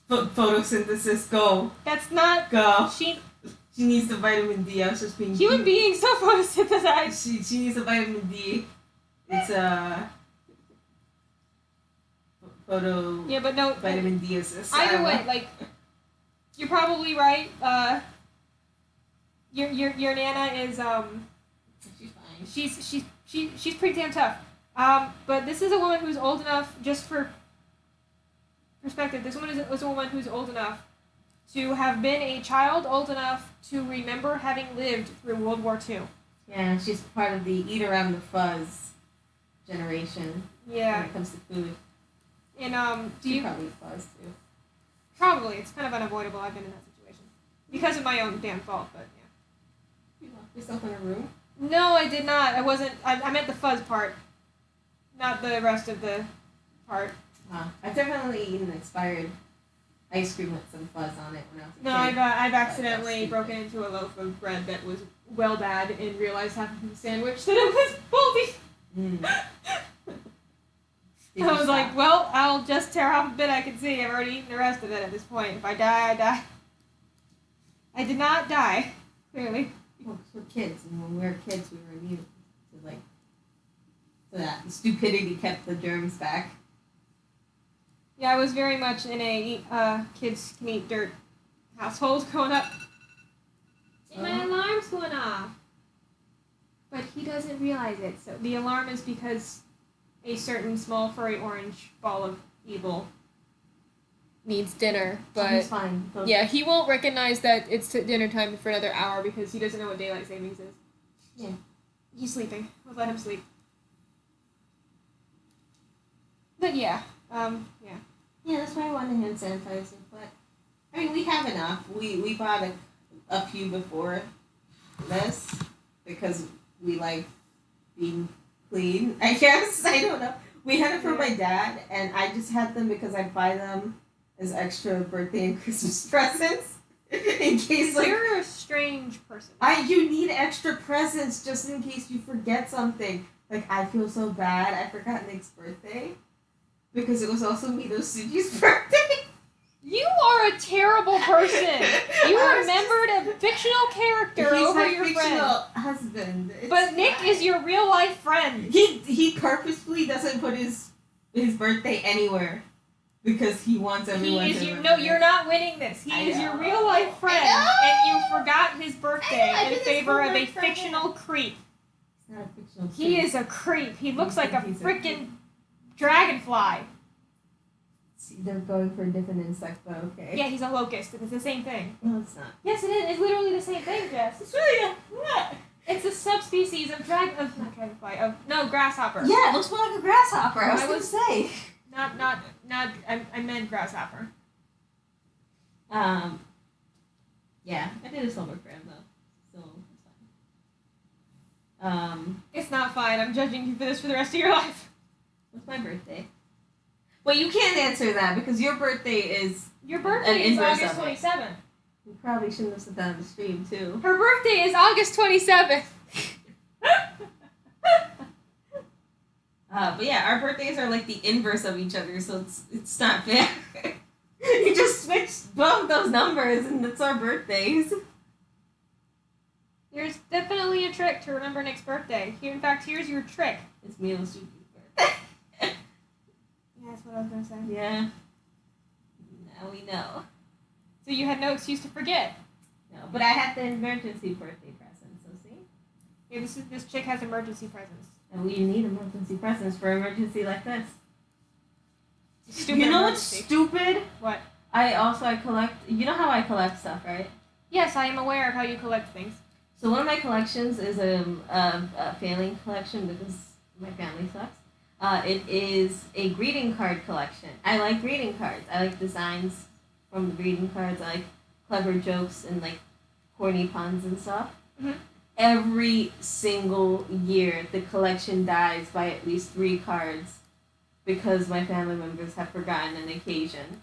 photosynthesis. Go. That's not... Go. She needs the vitamin D. I was just being... Human beings don't photosynthesize. She needs the vitamin D. It's photo... Yeah, but no... Vitamin D assist. Either way, like, you're probably right. Your Nana is, She's fine. She's pretty damn tough. But this is a woman who's old enough, just for perspective, this woman is a woman who's old enough to have been a child old enough to remember having lived through World War II. Yeah, she's part of the eat around the fuzz generation. Yeah. When it comes to food. And, She probably fuzz, too. Probably. It's kind of unavoidable. I've been in that situation. Because of my own damn fault, but yeah. You locked yourself in a room? No, I did not. I meant the fuzz part. Not the rest of the part. I've definitely eaten expired ice cream with some fuzz on it when I was a No, kid. I've accidentally broken into a loaf of bread that was well bad and realized half of the sandwich that it was moldy. I was like, well, I'll just tear off a bit I can see. I've already eaten the rest of it at this point. If I die, I die. I did not die, clearly. Well, we're kids, and when we were kids, we were immune to, like, so that stupidity kept the germs back. Yeah, I was very much in a kids can eat dirt household growing up. And my alarm's going off. But he doesn't realize it. So the alarm is because a certain small furry orange ball of evil needs dinner. But He's fine. yeah, he won't recognize that it's dinner time for another hour because he doesn't know what daylight savings is. Yeah. He's sleeping. We'll let him sleep. But yeah, yeah. Yeah, that's why I wanted hand sanitizer. But I mean, we have enough. We bought a few before this because we like being clean. I guess I don't know. We had it for my dad, and I just had them because I buy them as extra birthday and Christmas presents in case like You're a strange person. you need extra presents just in case you forget something. Like I feel so bad. I forgot Nick's birthday. Because it was also Mito Suji's birthday. You are a terrible person. You remembered a fictional character over your friend. He's my fictional husband. But Nick is your real life friend. He purposefully doesn't put his birthday anywhere because he wants everyone to remember. No, you're not winning this. He is your real life friend, and you forgot his birthday in favor of a fictional creep. He's not a fictional creep. He is a creep. He looks like a freaking dragonfly. See, they're going for a different insect, but okay. Yeah, he's a locust, and it's the same thing. No, it's not. Yes, it is. It's literally the same thing, Jess. It's really what? It's a subspecies of not dragonfly. Of grasshopper. Yeah, it looks more like a grasshopper. I was gonna say. Not. I meant grasshopper. Yeah, I did his homework for him though, so it's fine. It's not fine. I'm judging you for this for the rest of your life. What's my birthday? Wait, you can't answer that because your birthday is. Your birthday is inverse August of it. 27th. You probably shouldn't have said that on the stream too. Her birthday is August 27th. But yeah, our birthdays are like the inverse of each other, so it's not fair. You just switched both those numbers, and it's our birthdays. There's definitely a trick to remember Nick's birthday. Here, in fact, here's your trick. It's Milo Suki's birthday. Yeah, that's what I was gonna say. Yeah. Now we know. So you had no excuse to forget. No, but I had the emergency birthday present, so see? Yeah, this chick has emergency presents. And we need emergency presents for an emergency like this. Stupid you know emergency. what's stupid? What? I collect. You know how I collect stuff, right? Yes, I am aware of how you collect things. So one of my collections is a failing collection because my family sucks. It is a greeting card collection. I like greeting cards. I like designs from the greeting cards. I like clever jokes and like corny puns and stuff. Mm-hmm. Every single year, the collection dies by at least 3 cards because my family members have forgotten an occasion.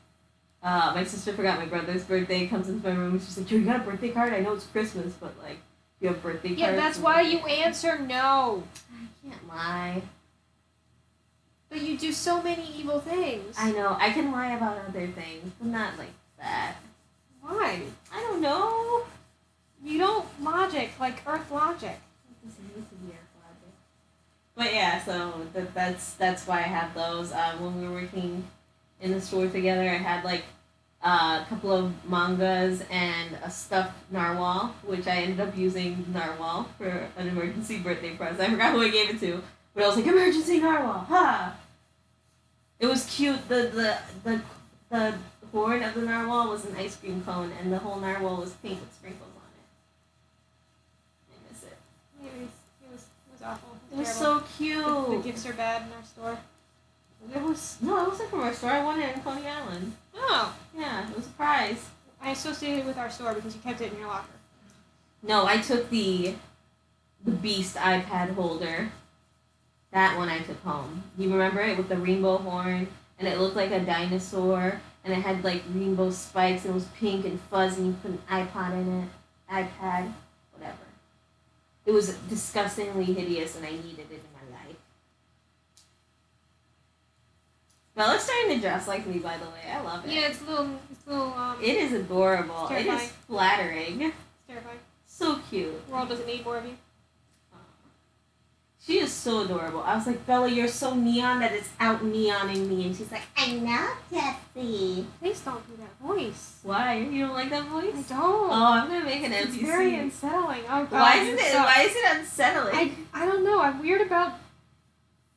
My sister forgot my brother's birthday, comes into my room, and she's like, "Yo, you got a birthday card? I know it's Christmas, but like, you have birthday cards?" Yeah, that's why you answer no. I can't lie. But you do so many evil things. I know, I can lie about other things, but not like that. Why? I don't know. You don't logic like Earth logic. This needs to be our logic. But yeah, so that's why I have those. When we were working in the store together, I had like a couple of mangas and a stuffed narwhal, which I ended up using narwhal for an emergency birthday present. I forgot who I gave it to, but I was like, "Emergency narwhal, ha!" It was cute. The horn of the narwhal was an ice cream cone, and the whole narwhal was pink with sprinkles on it. I miss it. It was awful. It was terrible. so cute. The gifts are bad in our store. It wasn't from our store. I won it in Coney Island. Oh. Yeah, it was a prize. I associated it with our store because you kept it in your locker. No, I took the Beast iPad holder. That one I took home. You remember it with the rainbow horn, and it looked like a dinosaur, and it had like rainbow spikes, and it was pink and fuzzy, and you put an iPod in it. iPad, whatever. It was disgustingly hideous, and I needed it in my life. Bella's starting to dress like me, by the way. I love it. Yeah, it's a little. It is adorable. It's it is flattering. It's terrifying. So cute. The world doesn't need more of you. She is so adorable. I was like, "Bella, you're so neon that it's out neoning me." And she's like, "I know, Jessie." Please don't do that voice. Why? You don't like that voice? I don't. Oh, I'm gonna make an It's NPC. very unsettling. Oh God. Why is it unsettling? I don't know. I'm weird about.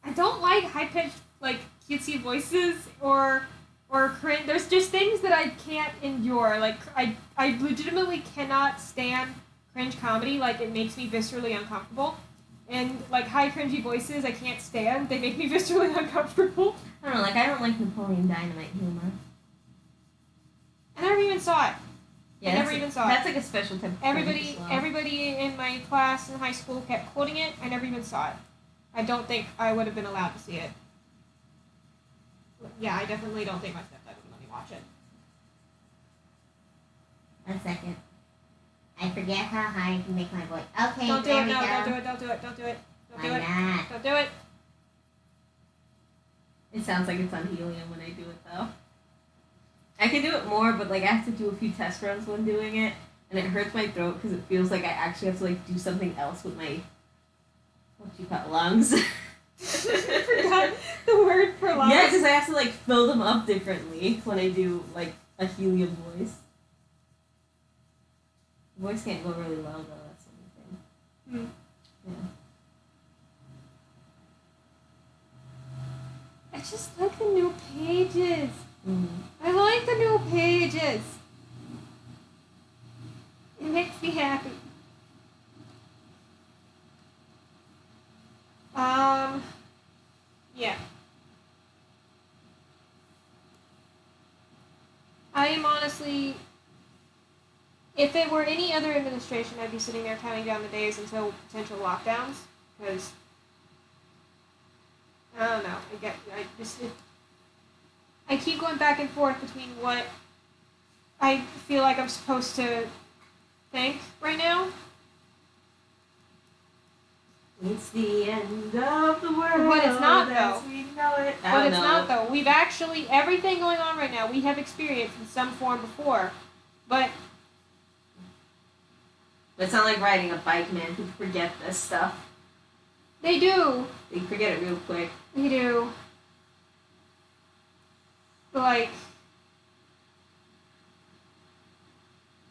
I don't like high pitched like cutesy voices or cringe. There's just things that I can't endure. Like I legitimately cannot stand cringe comedy. Like it makes me viscerally uncomfortable. And like high cringy voices I can't stand. They make me viscerally uncomfortable. I don't know. Like I don't like Napoleon Dynamite humor. I never even saw it. Yeah, I never even saw it. That's like a special type of cringe as well. Everybody in my class in high school kept quoting it. I never even saw it. I don't think I would have been allowed to see it. Yeah, I definitely don't think my stepdad would let me watch it. 1 second. I forget how high I can make my voice. Okay, Don't do there it. we No, go. don't do it. Don't do it. Don't do it. Don't do Why it. not? Don't do it. It sounds like it's on helium when I do it though. I can do it more, but like I have to do a few test runs when doing it, and it hurts my throat because it feels like I actually have to like do something else with my lungs. I forgot the word for lungs. Yeah, because I have to like fill them up differently when I do like a helium voice. Voice can't go really low though. That's the only thing. Yeah. I just like the new pages. I like the new pages. It makes me happy. Yeah. I am honestly, if it were any other administration, I'd be sitting there counting down the days until potential lockdowns, because, I don't know, I keep going back and forth between what I feel like I'm supposed to think right now. It's the end of the world. But it's not, though. We know it. But it's not, though. We've actually, everything going on right now, we have experienced in some form before. But it's not like riding a bike, man, who forget this stuff. They do. They forget it real quick. They do. But, like,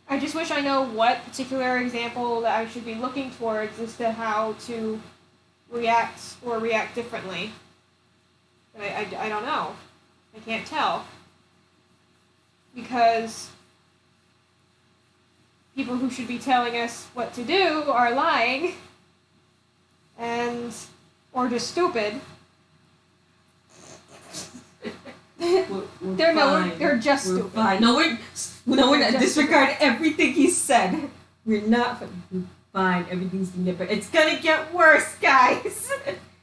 I just wish I know what particular example that I should be looking towards as to how to react or react differently. But I don't know. I can't tell. Because people who should be telling us what to do are lying or just stupid. They're just stupid. Fine. No, we're not. Disregard everything he said. We're not fine. Everything's gonna get better. It's gonna get worse, guys.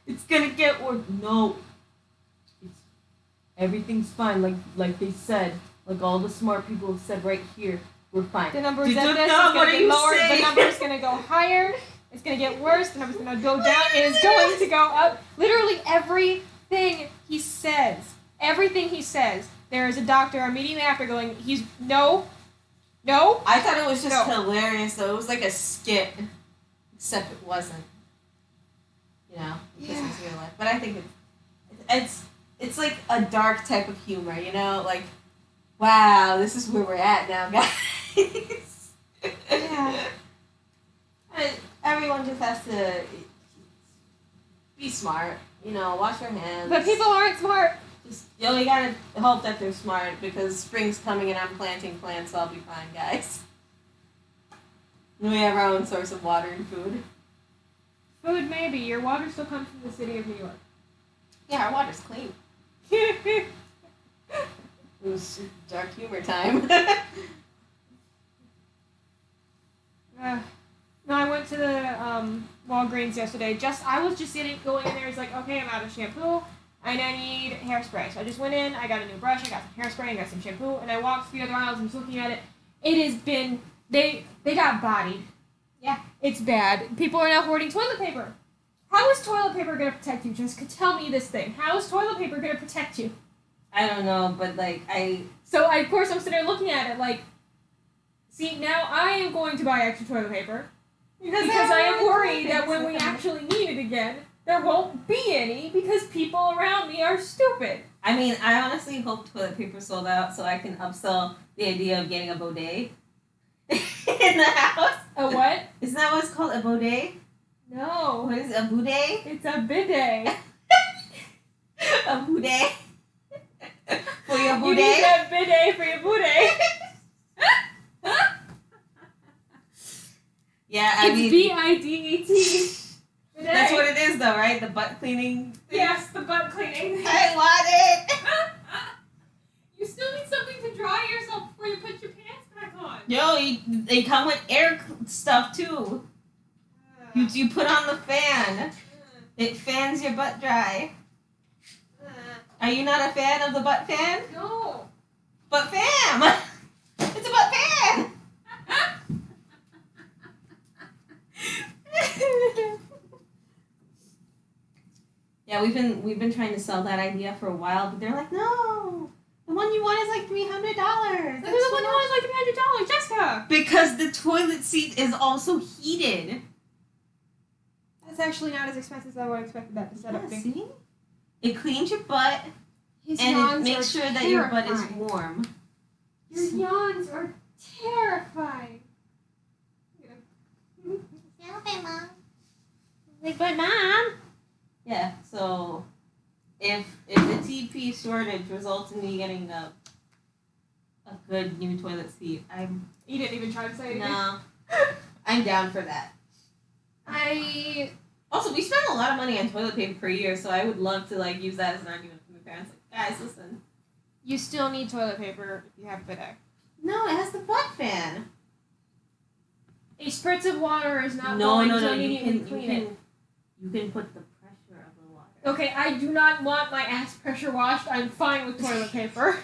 It's gonna get worse. No. Everything's fine. Like they said. Like all the smart people have said right here. We're fine. The number is gonna get lower. The number is gonna go higher. It's gonna get worse. The number's gonna go down. It is going to go up. Literally everything he says. Everything he says, there is a doctor immediately after going, no. I thought it was just hilarious, though. It was like a skit, except it wasn't. You know, because it's real life. But I think it's like a dark type of humor, you know? Like, wow, this is where we're at now, guys. Yeah. Everyone just has to be smart, you know, wash their hands. But people aren't smart. You only gotta hope that they're smart, because spring's coming and I'm planting plants, so I'll be fine, guys. We have our own source of water and food. Food, maybe. Your water still comes from the city of New York. Yeah, our water's clean. It was dark humor time. No, I went to the Walgreens yesterday. I was just going in there. It's like, okay, I'm out of shampoo. And I need hairspray. So I just went in, I got a new brush, I got some hairspray, I got some shampoo, and I walked through the other aisles and was looking at it. It has been, they got bodied. Yeah, it's bad. People are now hoarding toilet paper. How is toilet paper going to protect you, Jessica? Tell me this thing. How is toilet paper going to protect you? I don't know, but So, of course, I'm sitting there looking at it like, see, now I am going to buy extra toilet paper. Because I am worried that when we actually need it again, there won't be any because people around me are stupid. I mean, I honestly hope toilet paper sold out so I can upsell the idea of getting a bidet in the house. A what? Isn't that what it's called? A bidet? No. What is it? A bidet? It's a bidet. A bidet? For your bidet? You need that bidet for your bidet. Yeah, I mean... It's BIDET. That's what it is, though, right? The butt cleaning thing? Yes, the butt cleaning. I want it! You still need something to dry yourself before you put your pants back on. Yo, they come with air stuff, too. You put on the fan. It fans your butt dry. Are you not a fan of the butt fan? No. Butt fam! It's a butt fan! Yeah, we've been trying to sell that idea for a while, but they're like, no, the one you want is like $300. The one you want is like $300, Jessica. Because the toilet seat is also heated. That's actually not as expensive as I would have expected that to set up. See, it cleans your butt and it makes sure that your butt is warm. Your yawns are terrifying. Okay, Mom. Like, but Mom. Yeah, so if the TP shortage results in me getting good new toilet seat, You didn't even try to say anything. no. I'm down for that. Also, we spend a lot of money on toilet paper per year, so I would love to like use that as an argument for my parents. Like, guys, listen. You still need toilet paper if you have a bidet. No, it has the butt fan. A spritz of water is not No, going no, to no. immediately clean it. You can put the pressure of the water. Okay, I do not want my ass pressure washed. I'm fine with toilet paper.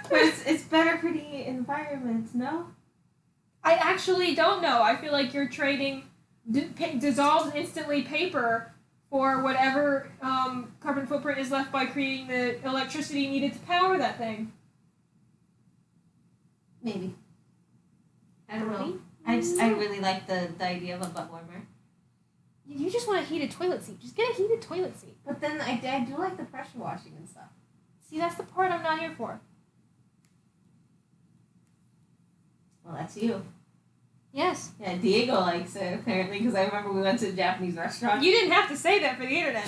But it's better for the environment, no? I actually don't know. I feel like you're trading dissolved instantly paper for whatever carbon footprint is left by creating the electricity needed to power that thing. Maybe. I don't know. I really like the idea of a butt warmer. You just want a heated toilet seat. Just get a heated toilet seat. But then I do like the pressure washing and stuff. See, that's the part I'm not here for. Well, that's you. Yes. Yeah, Diego likes it, apparently, because I remember we went to a Japanese restaurant. You didn't have to say that for the internet.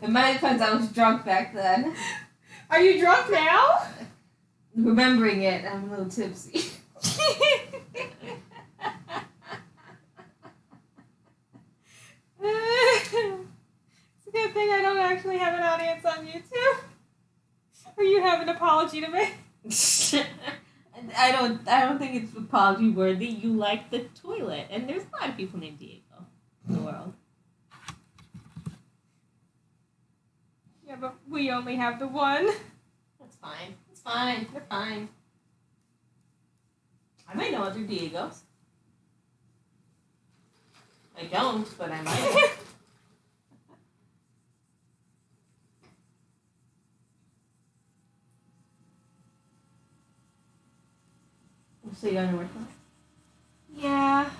In my defense, I was drunk back then. Are you drunk now? Remembering it, I'm a little tipsy. It's a good thing I don't actually have an audience on YouTube. Or you have an apology to make. I don't think it's apology worthy. You like the toilet, and there's a lot of people named Diego in the world. Yeah, but we only have the one. That's fine. It's fine. They're fine. I might know other Diegos. I don't, but I might. So you don't know where to? Yeah.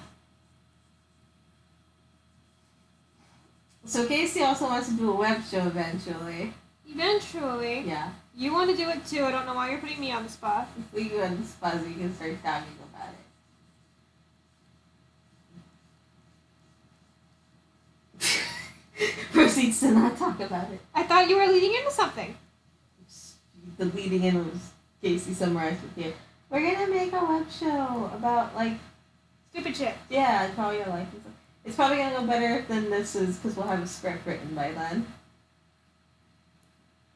So Casey also wants to do a web show eventually. Eventually. Yeah. You want to do it too. I don't know why you're putting me on the spot. If we go on the spot, you can start talking about it. Proceeds to not talk about it. I thought you were leading into something. The leading in was Casey summarized with you. We're gonna make a web show about like Stupid shit. yeah, it's probably your life and stuff. It's probably gonna go better than this is because we'll have a script written by then.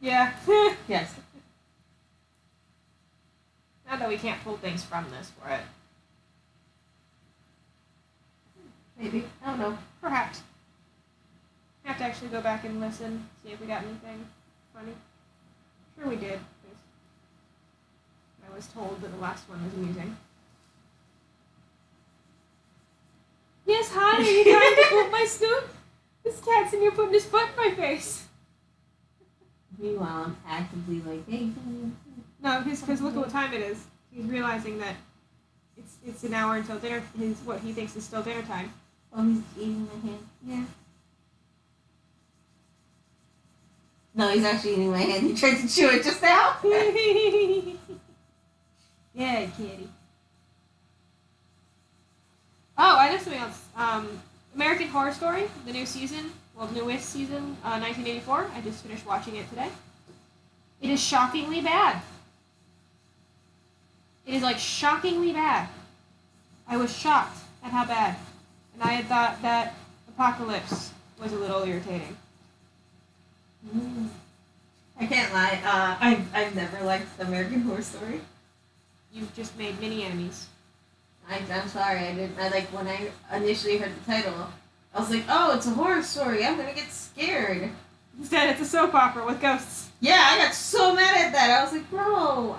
Yeah. Yes. Not that we can't pull things from this for it. Maybe. I don't know. Perhaps. I have to actually go back and listen, see if we got anything funny. Sure we did. I was told that the last one was amusing. Yes, hi, are you trying to pull my snoot? This cat's in here putting his foot in my face. Meanwhile, I'm actively like, hey. No, because look at what time it is. He's realizing that it's an hour until dinner. What he thinks is still dinner time. Oh, he's eating my hand. Yeah. No, he's actually eating my hand. He tried to chew it just now. Yeah, kitty. Oh, I know something else. American Horror Story, the new season, well, newest season, 1984. I just finished watching it today. It is shockingly bad. It is, like, shockingly bad. I was shocked at how bad. And I had thought that Apocalypse was a little irritating. I can't lie. I've never liked American Horror Story. You've just made many enemies. I'm sorry. I didn't. When I initially heard the title, I was like, oh, it's a horror story. I'm gonna get scared. Instead, it's a soap opera with ghosts. Yeah, I got so mad at that. I was like, bro,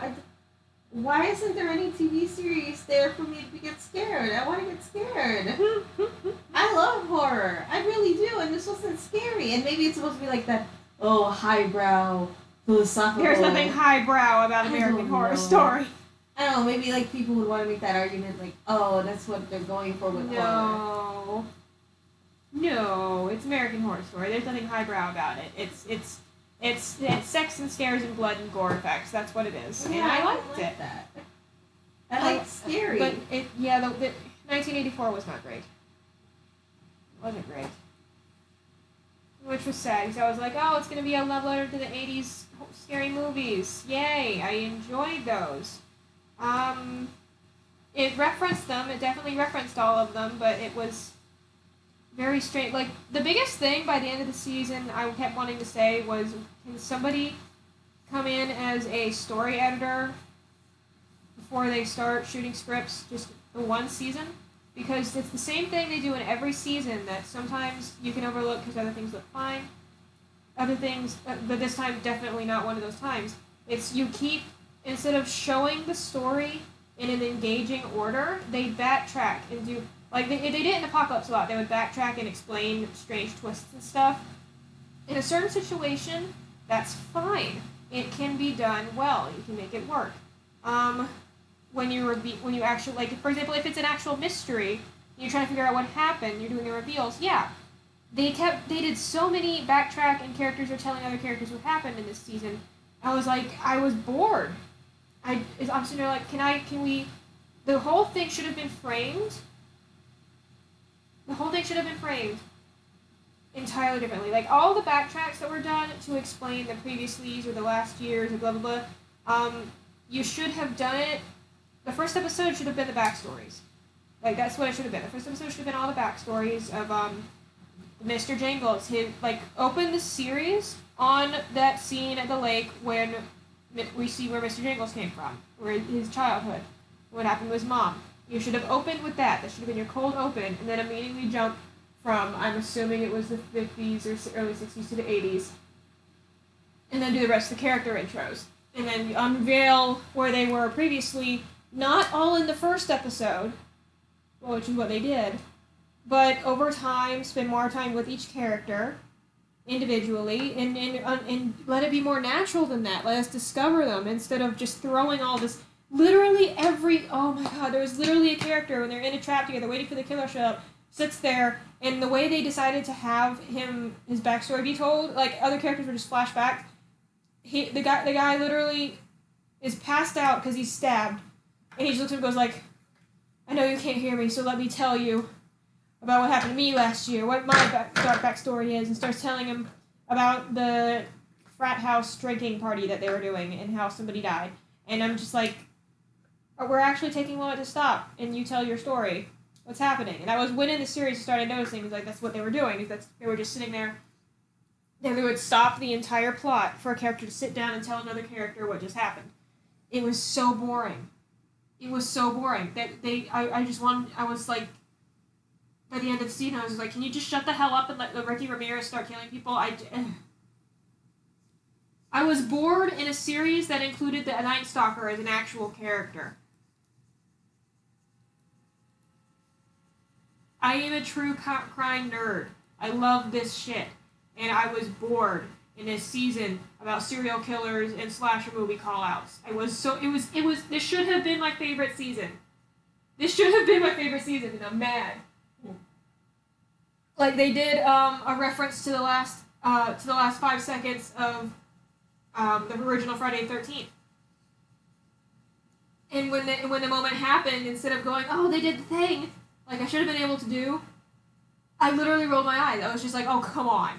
why isn't there any TV series there for me to get scared? I want to get scared. I love horror. I really do. And this wasn't scary. And maybe it's supposed to be like that, highbrow, philosophical. There's nothing highbrow about American Horror Story. I don't know, maybe like people would want to make that argument like, oh, that's what they're going for with horror. No, it's American Horror Story. There's nothing highbrow about it. It's sex and scares and blood and gore effects. That's what it is. Yeah, and I liked liked it. That. I like scary. But the 1984 was not great. It wasn't great. It which was sad because I was like, oh, it's going to be a love letter to the 80s scary movies. Yay, I enjoyed those. It referenced them, it definitely referenced all of them, but it was very strange. Like, the biggest thing by the end of the season I kept wanting to say was, can somebody come in as a story editor before they start shooting scripts just the one season? Because it's the same thing they do in every season that sometimes you can overlook because other things look fine. Other things, but this time definitely not one of those times. It's you keep, instead of showing the story in an engaging order, they backtrack and do, like they did in Apocalypse a lot. They would backtrack and explain strange twists and stuff. In a certain situation, that's fine. It can be done well. You can make it work. When you actually, like, for example, if it's an actual mystery, and you're trying to figure out what happened, you're doing the reveals, yeah. They did so many backtrack and characters are telling other characters what happened in this season. I was bored. I'm sitting there like, the whole thing should have been framed. The whole thing should have been framed entirely differently. Like, all the backtracks that were done to explain the previous leads or the last years or blah, blah, blah, you should have done it. The first episode should have been the backstories. Like, that's what it should have been. The first episode should have been all the backstories of, Mr. Jingles. Open the series on that scene at the lake when we see where Mr. Jingles came from, where his childhood, what happened to his mom. You should have opened with that. That should have been your cold open, and then immediately jump from, I'm assuming it was the 50s or early 60s to the 80s, and then do the rest of the character intros. And then unveil where they were previously, not all in the first episode, which is what they did, but over time, spend more time with each character individually, and let it be more natural than that. Let us discover them instead of just throwing all this. Literally oh my god, there was literally a character when they're in a trap together waiting for the killer to show up, sits there, and the way they decided to have his backstory be told, like, other characters were just flashbacks. The guy literally is passed out because he's stabbed, and he just looks at him and goes like, I know you can't hear me, so let me tell you about what happened to me last year, what my dark backstory is, and starts telling him about the frat house drinking party that they were doing and how somebody died. And I'm just like, we're actually taking a moment to stop, and you tell your story. What's happening? And I was, when in the series started noticing, like, that's what they were doing. They were just sitting there. They would stop the entire plot for a character to sit down and tell another character what just happened. It was so boring. It was so boring that I was like, by the end of the season, I was like, can you just shut the hell up and let Ricky Ramirez start killing people? I was bored in a series that included the Night Stalker as an actual character. I am a true crime nerd. I love this shit. And I was bored in this season about serial killers and slasher movie call-outs. This should have been my favorite season. This should have been my favorite season, and I'm mad. Like, they did a reference to the last 5 seconds of the original Friday the 13th. And when the moment happened, instead of going, oh, they did the thing, like I should have been able to do, I literally rolled my eyes. I was just like, oh, come on.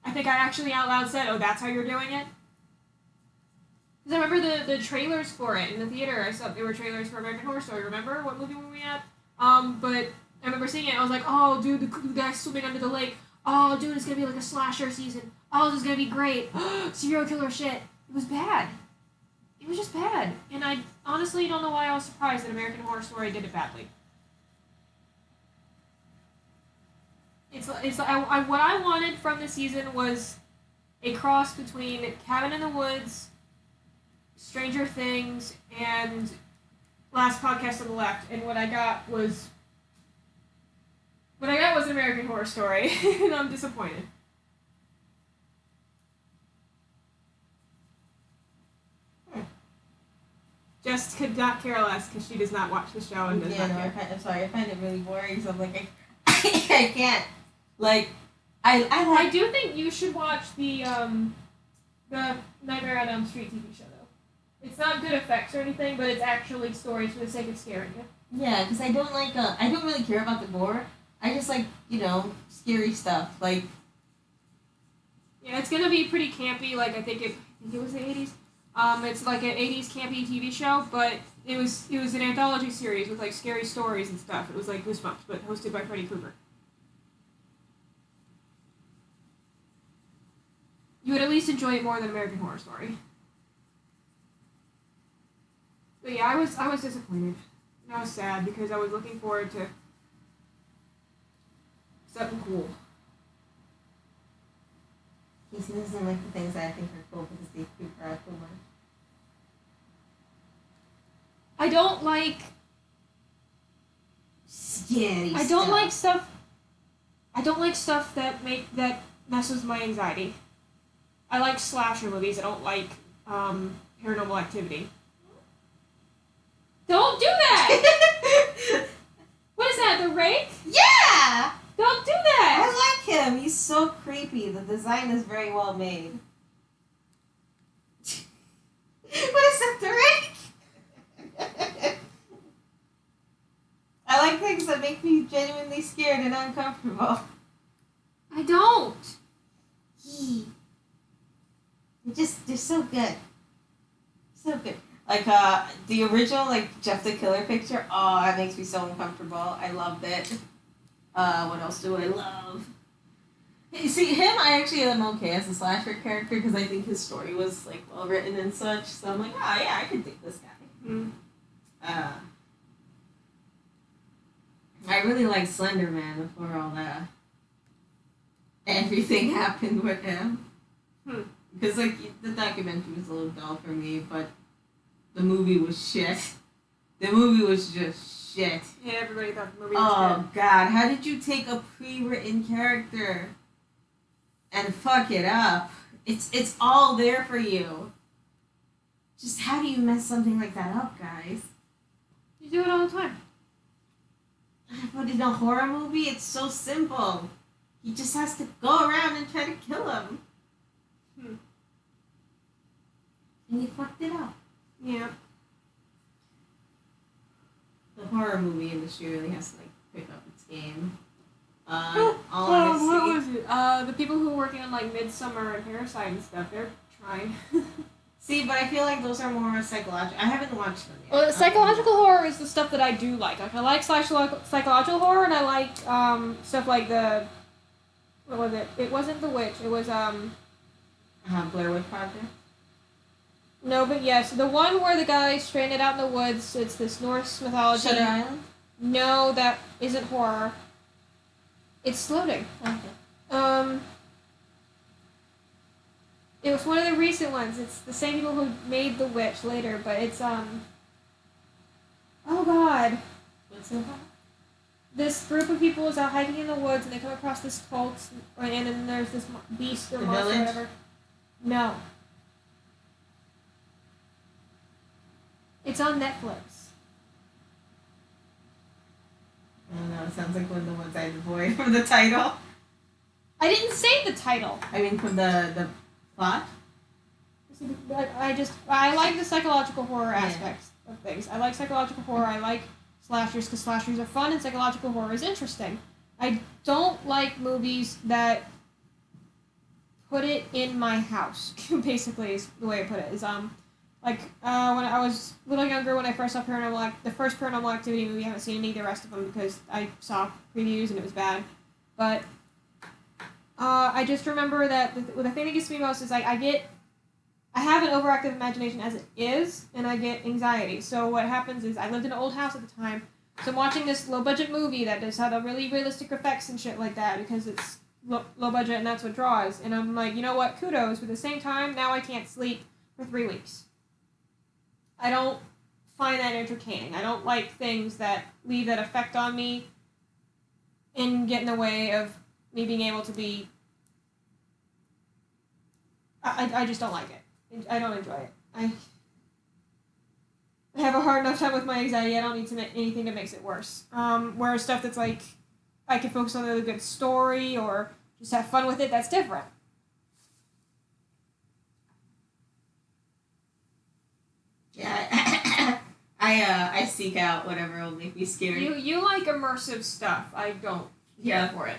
I think I actually out loud said, oh, that's how you're doing it? Because I remember the trailers for it in the theater. I saw there were trailers for American Horror Story. Remember? What movie were we at? But I remember seeing it. I was like, oh, dude, the guy swimming under the lake. Oh, dude, it's going to be like a slasher season. Oh, this is going to be great. Serial killer shit. It was bad. It was just bad. And I honestly don't know why I was surprised that American Horror Story did it badly. What I wanted from the season was a cross between Cabin in the Woods, Stranger Things, and Last Podcast on the Left. And what I got was an American Horror Story, and I'm disappointed. Jess could not care less because she does not watch the show and does not care. I'm sorry, I find it really boring, so I'm like, I can't. Like, I do think you should watch the Nightmare on Elm Street TV show, though. It's not good effects or anything, but it's actually stories for the sake of scaring you. Yeah, because I don't really care about the gore. I just like, scary stuff. Like, Yeah, it's gonna be pretty campy. Like I think it was the 80s. It's like an 80s campy TV show, but it was an anthology series with like scary stories and stuff. It was like Goosebumps, but hosted by Freddy Krueger. You would at least enjoy it more than American Horror Story. But yeah, I was disappointed. And I was sad because I was looking forward to something cool. Casey doesn't like the things that I think are cool because they creep her out too much. I don't like Scary I don't like stuff. I don't like stuff that messes with my anxiety. I like slasher movies. I don't like Paranormal Activity. Don't do that! What is that? The rake? Yeah! Don't do that! I like him. He's so creepy. The design is very well made. What is that, the rake? I like things that make me genuinely scared and uncomfortable. I don't. They're so good. So good. Like, the original, like, Jeff the Killer picture, oh, that makes me so uncomfortable. I loved it. What else do I love? You see, him, I actually am okay as a slasher character because I think his story was, like, well written and such. So I'm like, oh, yeah, I could dig this guy. Mm. I really liked Slender Man before all that. Everything happened with him. Because, like, the documentary was a little dull for me, but the movie was shit. The movie was just shit. Yeah, everybody thought the movie was Oh, God. How did you take a pre-written character and fuck it up? It's all there for you. Just how do you mess something like that up, guys? You do it all the time. But in a horror movie, it's so simple. He just has to go around and try to kill him. And he fucked it up. Yeah. The horror movie industry really has to, like, pick up its game. What Honesty. was it? The people who are working on, like, Midsummer and Parasite and stuff, they're trying. See, but I feel like those are more psychological. I haven't watched them yet. Well, psychological horror is the stuff that I do like. Like, I like psychological horror, and I like stuff like the... What was it? It wasn't The Witch. It was, Blair Witch Project? No, but yes. The one where the guy's stranded out in the woods, it's this Norse mythology. Shutter Island? No, that isn't horror. It's floating. Okay. It was one of the recent ones. It's the same people who made The Witch later, but it's, oh god. What's it about? This group of people is out hiking in the woods, and they come across this cult, and then there's this beast or The monster Village? or whatever. No. It's on Netflix. I don't know, it sounds like one of the ones I avoid from the title. I didn't say the title. I mean, from the plot? I like the psychological horror aspects of things. I like psychological horror. I like slashers because slashers are fun and psychological horror is interesting. I don't like movies that put it in my house. Basically, is the way I put it. Is when I was a little younger, when I first saw the first Paranormal Activity movie, I haven't seen any of the rest of them because I saw previews and it was bad. But I just remember that the thing that gets me most is I have an overactive imagination as it is, and I get anxiety. So what happens is I lived in an old house at the time, so I'm watching this low-budget movie that just had a really realistic effects and shit like that because it's low budget and that's what draws. And I'm like, you know what, kudos, but at the same time, now I can't sleep for 3 weeks. I don't find that entertaining. I don't like things that leave that effect on me and get in the way of me being able to be... I just don't like it. I don't enjoy it. I have a hard enough time with my anxiety. I don't need to make anything that makes it worse. Whereas stuff that's like, I can focus on a really good story or just have fun with it, that's different. Yeah, I seek out whatever will make me scared. You like immersive stuff. I don't. Yeah. for it.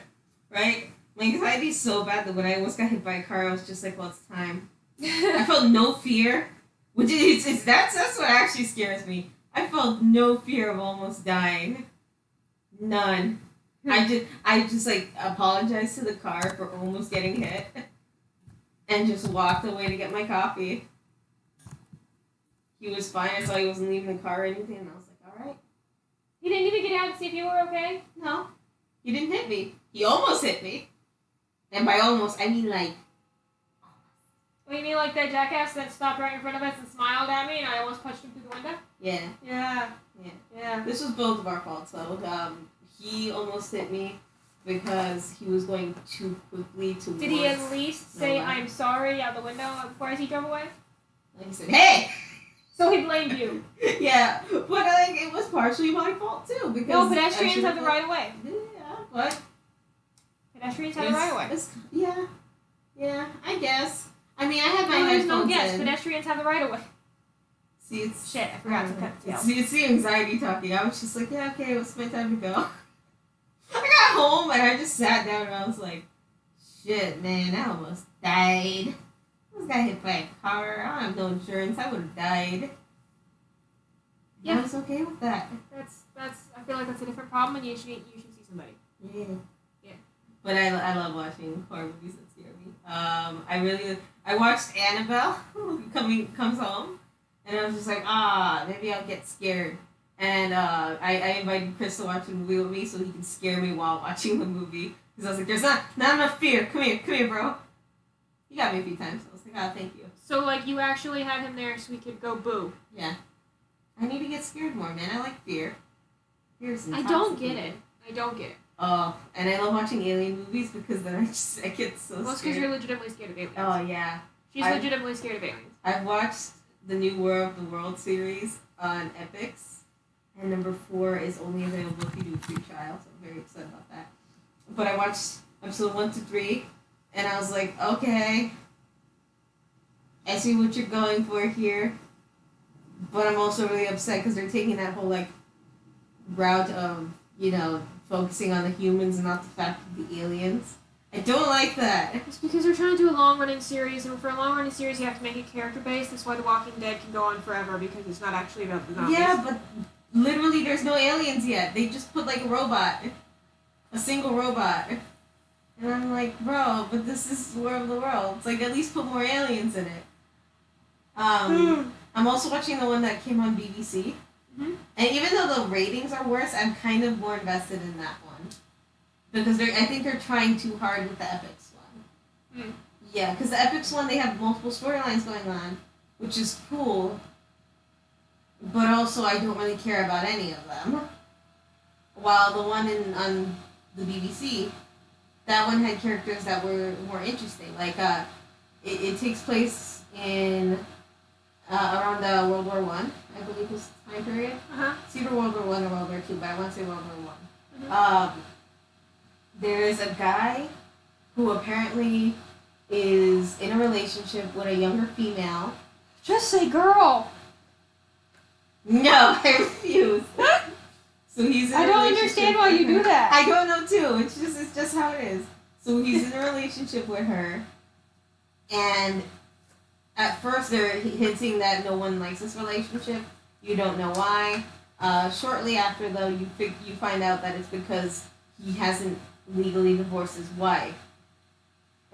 Right? My anxiety is so bad that when I almost got hit by a car, I was just like, well, it's time. I felt no fear, which is that's what actually scares me. I felt no fear of almost dying. None. I just like apologized to the car for almost getting hit, and just walked away to get my coffee. He was fine. I saw he wasn't leaving the car or anything, and I was like, all right. He didn't even get out to see if you were okay? No, he didn't hit me. He almost hit me, and by almost I mean like. Oh, you mean like that jackass that stopped right in front of us and smiled at me and I almost punched him through the window? Yeah. Yeah. Yeah. Yeah. This was both of our faults, though. He almost hit me because he was going too quickly towards. Did he at least say, way. I'm sorry, out the window before as he drove away? Like he said, hey! So he blamed you. Yeah, but like it was partially my fault, too. Because No, pedestrians have the right of way. Yeah, but. Pedestrians have the right of way. Yeah. Yeah, I guess. I mean, I had my No, there's headphones no guess. in. Pedestrians have the right of way. See, it's. Shit, I forgot to cut the tail. See, it's the anxiety talking. I was just like, yeah, okay, it's my time to go. I got home and I just sat down and I was like, shit, man, I almost died. I almost got hit by a car. I don't have no insurance. I would have died. Yeah. I was okay with that. That's. I feel like that's a different problem, and you should see somebody. Yeah. Yeah. But I love watching horror movies that scare me. I watched Annabelle comes home, and I was just like, maybe I'll get scared. And I invited Chris to watch a movie with me so he can scare me while watching the movie. Because I was like, there's not enough fear. Come here, bro. He got me a few times. So I was like, thank you. So, like, you actually had him there so we could go boo. Yeah. I need to get scared more, man. I like fear. Fear's I don't get it. I don't get it. Oh, and I love watching alien movies because then I get so Well, it's because scared. you're legitimately scared of aliens. Oh, yeah. She's legitimately scared of aliens. I've watched the new War of the World series on Epix, and number 4 is only available if you do a free trial, so I'm very excited about that. But I watched episode 1 to 3, and I was like, okay, I see what you're going for here, but I'm also really upset because they're taking that whole, like, route of, focusing on the humans and not the fact of the aliens. I don't like that. It's because they're trying to do a long-running series, and for a long-running series, you have to make it character-based. That's why The Walking Dead can go on forever, because it's not actually about the zombies. Yeah, but literally there's no aliens yet. They just put, like, a robot. A single robot. And I'm like, bro, but this is War of the World. It's like, at least put more aliens in it. I'm also watching the one that came on BBC. Mm-hmm. And even though the ratings are worse, I'm kind of more invested in that one. Because I think they're trying too hard with the Epix one. Mm. Yeah, because the Epix one, they have multiple storylines going on, which is cool. But also, I don't really care about any of them. While the one on the BBC, that one had characters that were more interesting. Like, it takes place in around World War One, I believe was the time period. Uh-huh. It's either World War One or World War Two, but I want to say World War One. Mm-hmm. There is a guy who apparently is in a relationship with a younger female. Just say girl! No, I refuse. So he's in I a don't relationship understand why with you do her. that. I don't know too. It's just how it is. So he's in a relationship with her, and at first they're hinting that no one likes this relationship. You don't know why. Shortly after, though, you find out that it's because he hasn't legally divorced his wife,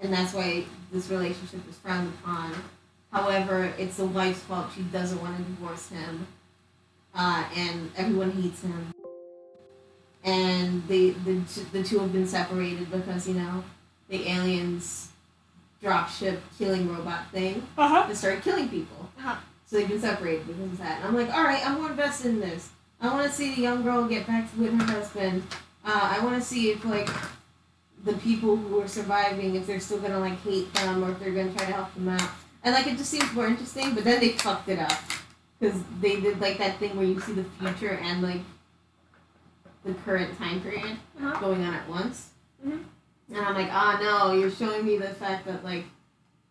and that's why this relationship is frowned upon. However, it's the wife's fault. She doesn't want to divorce him, and everyone hates him. And the two have been separated because, the aliens dropship killing robot thing that started killing people. So they've been separated because of that. And I'm like, alright, I'm more invested in this. I want to see the young girl get back with her husband. I want to see if, like, the people who are surviving, if they're still going to, like, hate them or if they're going to try to help them out. And, like, it just seems more interesting, but then they fucked it up. Because they did, like, that thing where you see the future and, like, the current time period going on at once. Mm-hmm. And I'm like, no, you're showing me the fact that, like,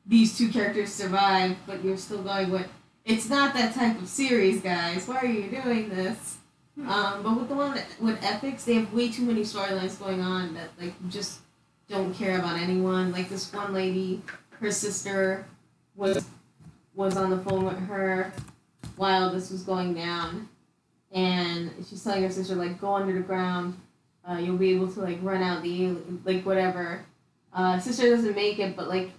these two characters survived, but you're still going with, it's not that type of series, guys. Why are you doing this? But with the one with Epics, they have way too many storylines going on that like you just don't care about anyone. Like this one lady, her sister was on the phone with her while this was going down, and she's telling her sister like go under the ground, you'll be able to like run out the alien, like whatever. Sister doesn't make it, but like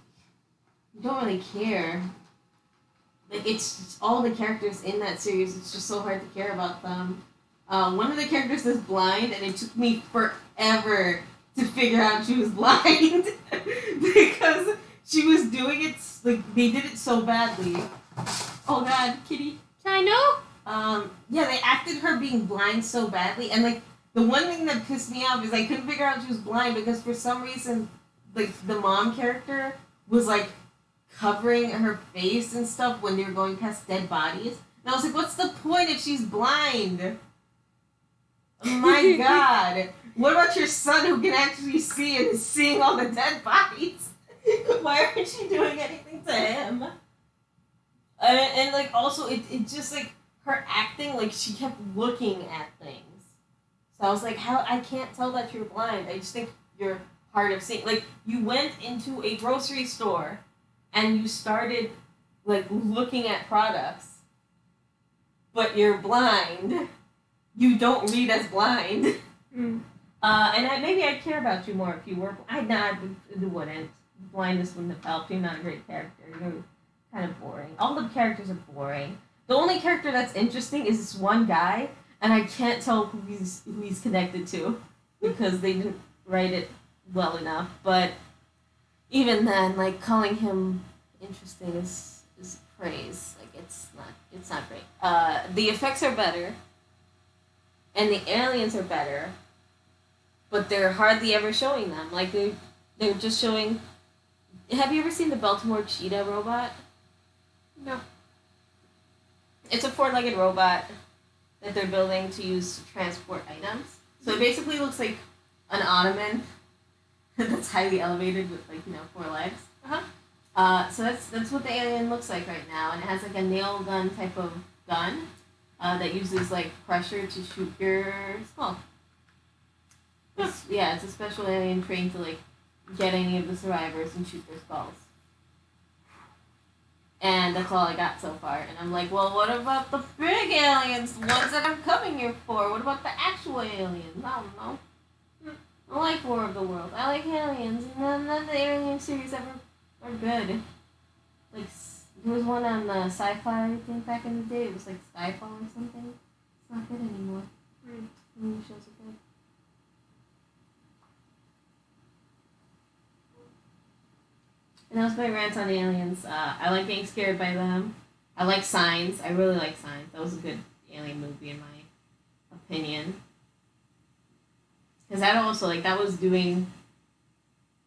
you don't really care. Like it's all the characters in that series. It's just so hard to care about them. One of the characters is blind, and it took me forever to figure out she was blind because she was doing it like they did it so badly. Oh God, kitty! I know. Yeah, they acted her being blind so badly, and like the one thing that pissed me off is I couldn't figure out she was blind because for some reason, like the mom character was like covering her face and stuff when they were going past dead bodies, and I was like, what's the point if she's blind? My God. What about your son who can actually see and is seeing all the dead bodies? Why aren't you doing anything to him? And like also it just like her acting, like she kept looking at things. So I was like, how I can't tell that you're blind. I just think you're hard of seeing. Like you went into a grocery store and you started like looking at products, but you're blind. You don't read as blind. Mm. And maybe I'd care about you more if you were. It wouldn't. Blindness wouldn't have helped. You're not a great character. You're kind of boring. All the characters are boring. The only character that's interesting is this one guy, and I can't tell who he's connected to because they didn't write it well enough. But even then, like calling him interesting is praise. Like it's not great. The effects are better. And the aliens are better, but they're hardly ever showing them. Like they're just showing. Have you ever seen the Baltimore cheetah robot? No. It's a four-legged robot that they're building to use to transport items. So it basically looks like an ottoman that's highly elevated with like 4 legs. So that's what the alien looks like right now, and it has like a nail gun type of gun. That uses like pressure to shoot your skull. It's a special alien trained to like get any of the survivors and shoot their skulls. And that's all I got so far. And I'm like, well, what about the big aliens, the ones that I'm coming here for? What about the actual aliens? I don't know. I like War of the World. I like aliens, and none of the alien series ever are good. Like. There was one on the sci-fi, I think, back in the day. It was like Skyfall or something. It's not good anymore. New shows are good. And that was my rant on aliens. I like getting scared by them. I like Signs. I really like Signs. That was a good alien movie in my opinion. Because that also, like, that was doing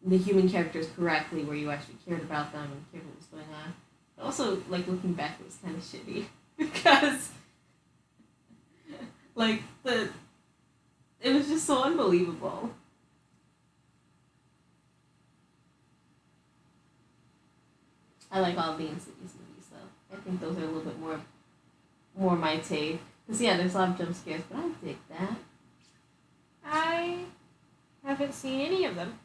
the human characters correctly, where you actually cared about them and cared what was going on. Also, like, looking back, it was kind of shitty because, like, it was just so unbelievable. I like all the Insidious movies, though. I think those are a little bit more my take. Because, yeah, there's a lot of jump scares, but I dig that. I haven't seen any of them.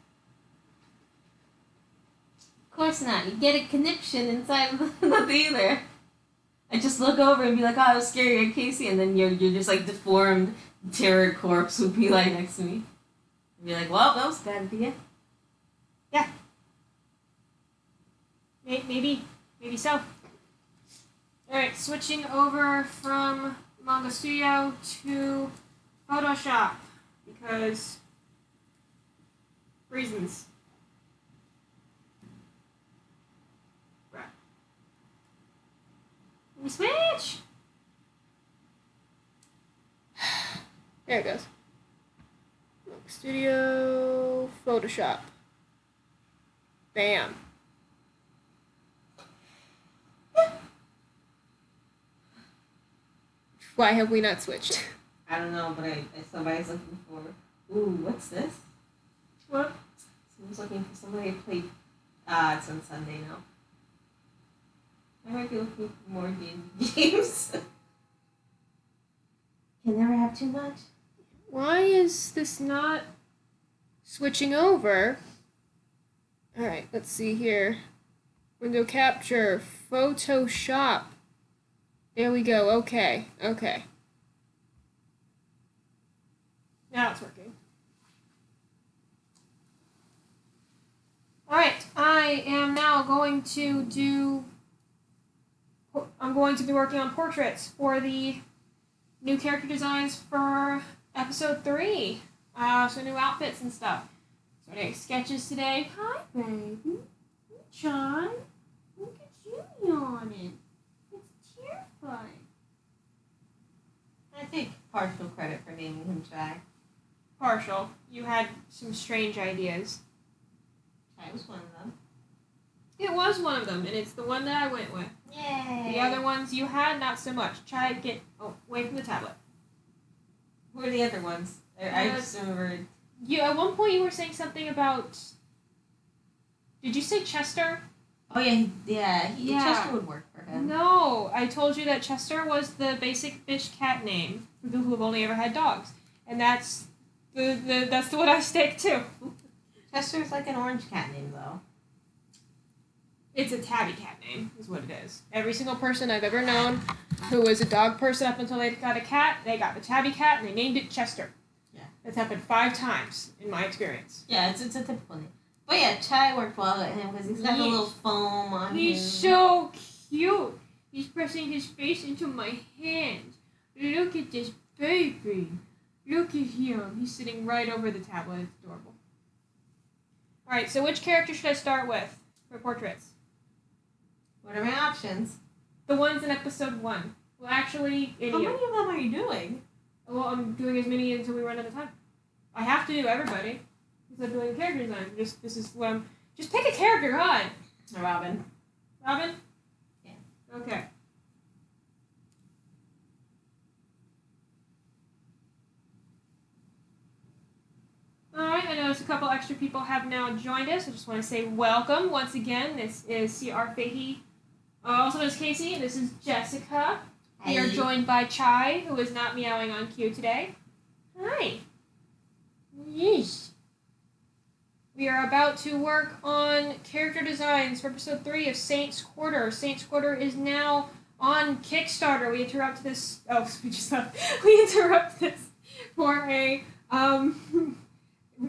Of course not. You get a conniption inside of the theater. I just look over and be like, oh, I was scary, Casey, and then you're just like deformed terror corpse would be like next to me. And be like, well, that was a bad idea. Yeah. Maybe so. Alright, switching over from Manga Studio to Photoshop because reasons. We switch! There it goes. Manga Studio, Photoshop. Bam. Why have we not switched? I don't know, but somebody's looking for. Ooh, what's this? What? Someone's looking for somebody to play. It's on Sunday now. I might be looking for more D&D games. Can never have that too much? Why is this not switching over? Alright, let's see here. Window capture, Photoshop. There we go, okay. Now it's working. Alright, I am now going to I'm going to be working on portraits for the new character designs for episode 3. So new outfits and stuff. So I did sketches today. Hi, baby. John. Look at you yawning. It's terrifying. I take partial credit for naming him Chai. Partial. You had some strange ideas. Chai was one of them. It was one of them, and it's the one that I went with. Yay! The other ones you had, not so much. Try to get away from the tablet. Who are the other ones? I just remembered. You at one point you were saying something about. Did you say Chester? Oh yeah. Chester would work for him. No, I told you that Chester was the basic fish cat name for people who have only ever had dogs, and that's the what I stick to. Chester's like an orange cat name though. It's a tabby cat name, is what it is. Every single person I've ever known who was a dog person up until they got a cat, they got the tabby cat and they named it Chester. Yeah. That's happened 5 times in my experience. Yeah, it's a typical name. But yeah, Chai worked well with him because he's got the little foam on him. He's so cute. He's pressing his face into my hand. Look at this baby. Look at him. He's sitting right over the tablet. It's adorable. Alright, so which character should I start with for portraits? What are my options? The ones in episode 1. Well, actually, How many of them are you doing? Well, I'm doing as many until we run out of time. I have to do everybody. Because I'm doing character design. This is what I'm... Just pick a character, God! Robin. Robin? Yeah. Okay. Alright, I noticed a couple extra people have now joined us. I just want to say welcome once again. This is C.R. Fahey. Also known as Casey, and this is Jessica. We are joined by Chai, who is not meowing on cue today. Hi. Yeesh. We are about to work on character designs for episode 3 of Saints Quarter. Saints Quarter is now on Kickstarter. We interrupt this. Oh, we interrupt this for a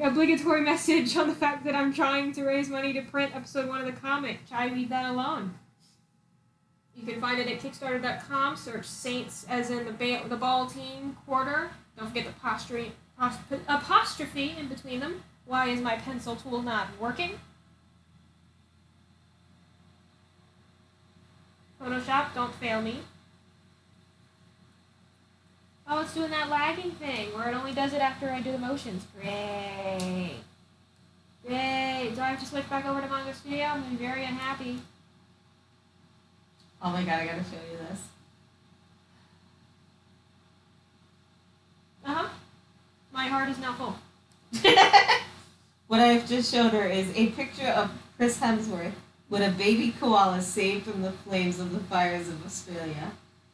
obligatory message on the fact that I'm trying to raise money to print episode 1 of the comic. Chai, leave that alone. You can find it at Kickstarter.com. Search Saints as in the ball team quarter. Don't forget the apostrophe in between them. Why is my pencil tool not working? Photoshop, don't fail me. Oh, it's doing that lagging thing where it only does it after I do the motions. Great. Great. Do I have to switch back over to Manga Studio? I'm going to be very unhappy. Oh my god, I gotta show you this. Uh-huh. My heart is now full. What I've just shown her is a picture of Chris Hemsworth with a baby koala saved from the flames of the fires of Australia.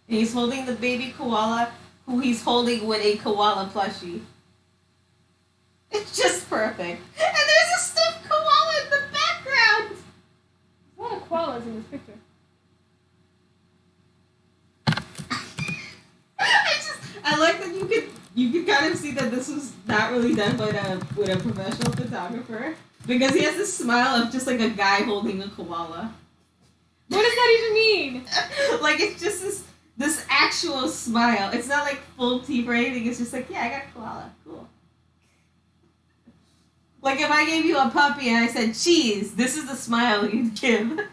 And he's holding the baby koala, who he's holding with a koala plushie. It's just perfect. And there's a stuffed koala in the background! There's a lot of koalas in this picture. I like that you could kind of see that this was not really done by with a professional photographer, because he has this smile of just like a guy holding a koala. What does that even mean? Like, it's just this actual smile. It's not like full teeth or anything. It's just like, yeah, I got a koala. Cool. Like if I gave you a puppy and I said cheese, this is the smile you'd give.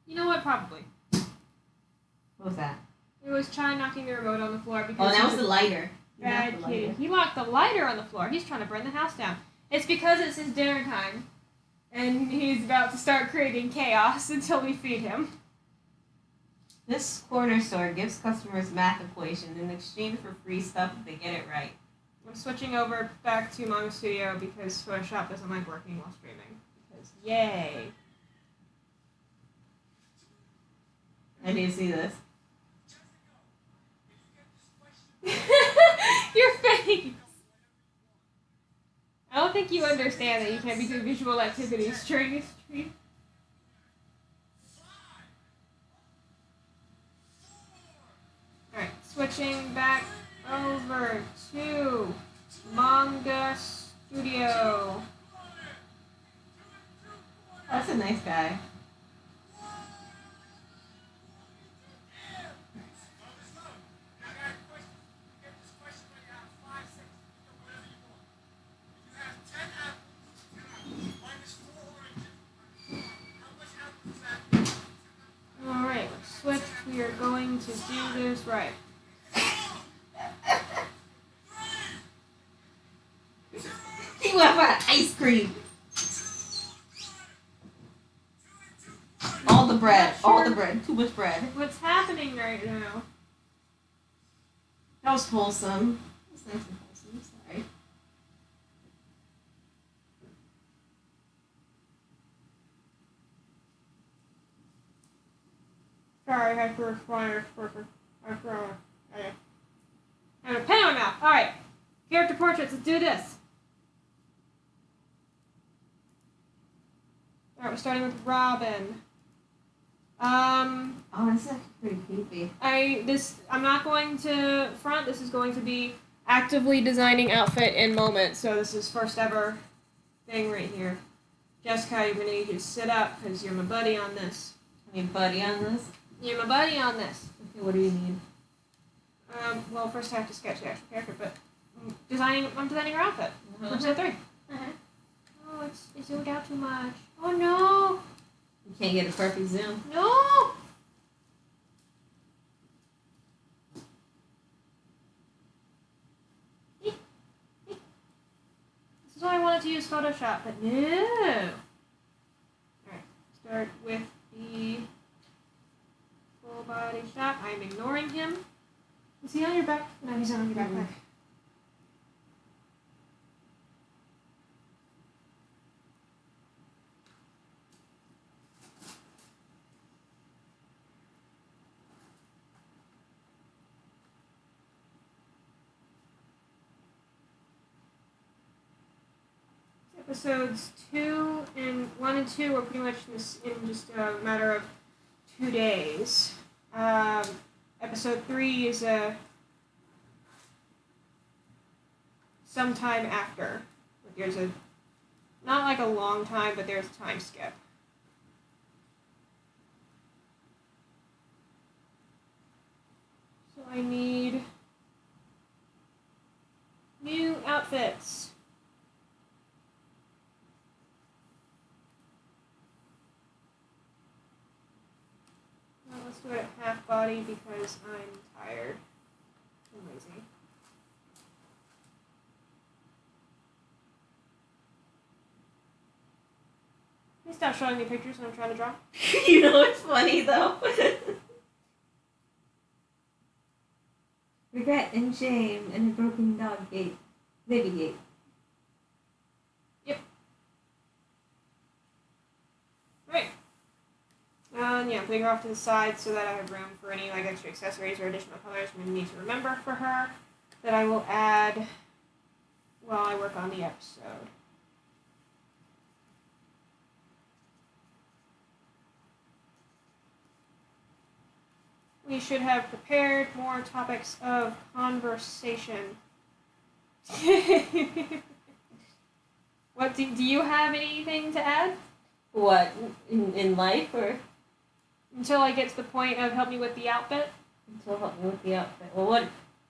You know what? Probably. What was that? It was Chai knocking the remote on the floor because. Oh, that was the lighter. Bad kid. He locked the lighter on the floor. He's trying to burn the house down. It's because it's his dinner time, and he's about to start creating chaos until we feed him. This corner store gives customers math equation in exchange for free stuff if they get it right. I'm switching over back to Manga Studio because Photoshop doesn't like working while streaming. Because yay! I need to see this. face! I don't think you understand that you can't be doing visual activities during a stream. Alright, switching back over to Manga Studio. That's a nice guy. Alright, switch. We are going to do this right. He went for ice cream. All the bread. All the bread. Too much bread. What's happening right now? That was wholesome. That was nice and wholesome. Sorry. Sorry, I have a pen in my mouth. Alright. Character portraits, let's do this. Alright, we're starting with Robin. Oh, this is actually pretty creepy. I'm not going to front. This is going to be actively designing outfit in moment. So this is first ever thing right here. Jessica, you're gonna need you to sit up because you're my buddy on this. Your buddy on this? You're my buddy on this. Okay, what do you need? Well, first I have to sketch the actual character, but I'm designing her outfit. Episode 3. Oh, it's zoomed out too much. Oh no! You can't get a perfect zoom. No! This is why I wanted to use Photoshop, but no! Alright, start with the full body shot. I'm ignoring him. Is he on your back? No, he's not on your backpack. Episodes 1 and 2 are pretty much in just a matter of 2 days. Episode 3 is sometime after. There's not like a long time, but there's a time skip. So I need new outfits. Let's do it at half body because I'm tired and lazy. Can you stop showing me pictures when I'm trying to draw? You know what's funny though? Regret and shame and a broken dog gate. Baby gate. Yep. Right. Yeah, I'm putting her off to the side so that I have room for any like extra accessories or additional colors I'm going to need to remember for her that I will add while I work on the episode. We should have prepared more topics of conversation. What do you have anything to add? What? In life or? Until I get to the point of help me with the outfit? Until help me with the outfit. Well,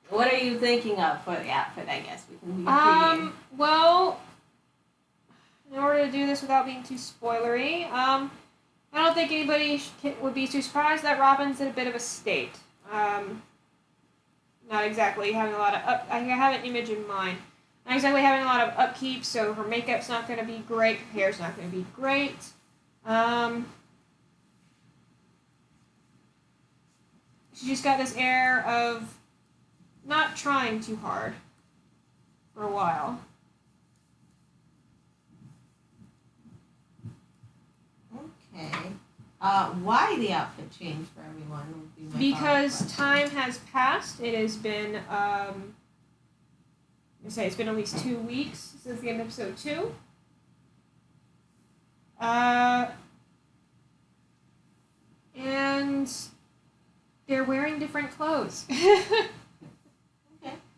what are you thinking of for the outfit, I guess? We can be well, in order to do this without being too spoilery, I don't think anybody would be too surprised that Robin's in a bit of a state. Not exactly having a lot of I have an image in mind. Not exactly having a lot of upkeep, so her makeup's not going to be great, her hair's not going to be great. She just got this air of not trying too hard for a while. Okay. Why the outfit change for everyone would be my Because time has passed. It has been I say it's been at least 2 weeks since the end of episode 2. And they're wearing different clothes. Okay.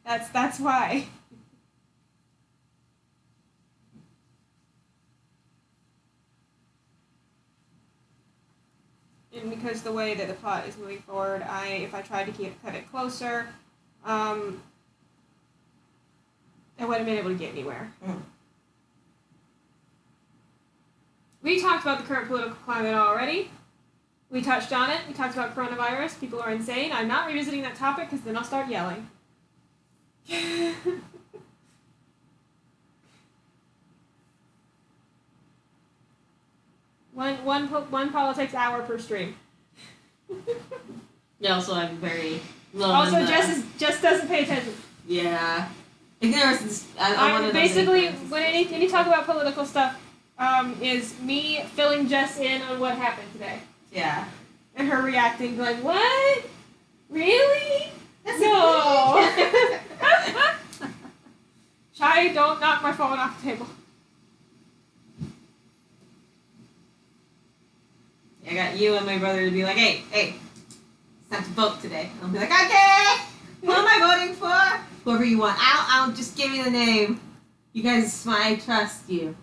That's why. And because the way that the plot is moving forward, if I tried to cut it closer, I wouldn't have been able to get anywhere. Mm. We talked about the current political climate already. We touched on it. We talked about coronavirus. People are insane. I'm not revisiting that topic because then I'll start yelling. One politics hour per stream. Yeah, also I'm very low. Also, Jess doesn't pay attention. Yeah. Ignorance. I'm one of those basically ignorances. when any talk about political stuff, is me filling Jess in on what happened today. Yeah. And her reacting, going, "What? Really? That's No." Shy, don't knock my phone off the table. I got you and my brother to be like, hey, it's time to vote today. I'll be like, okay, who am I voting for? Whoever you want. I'll just give me the name. You guys, I trust you.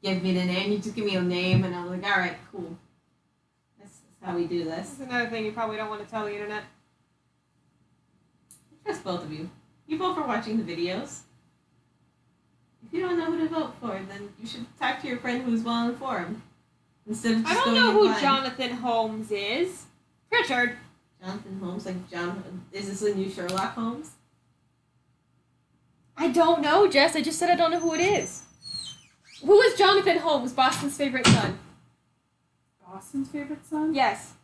Give me the name. You just give me a name, and I'm like, all right, cool. That's how we do this. This is another thing you probably don't want to tell the internet. I trust both of you. You both are watching the videos. If you don't know who to vote for, then you should talk to your friend who's well informed. Instead of just I don't going know in who blind. Jonathan Holmes is. Pritchard. Jonathan Holmes, like John. Is this the new Sherlock Holmes? I don't know, Jess. I just said I don't know who it is. Who is Jonathan Holmes, Boston's favorite son? Boston's favorite son? Yes.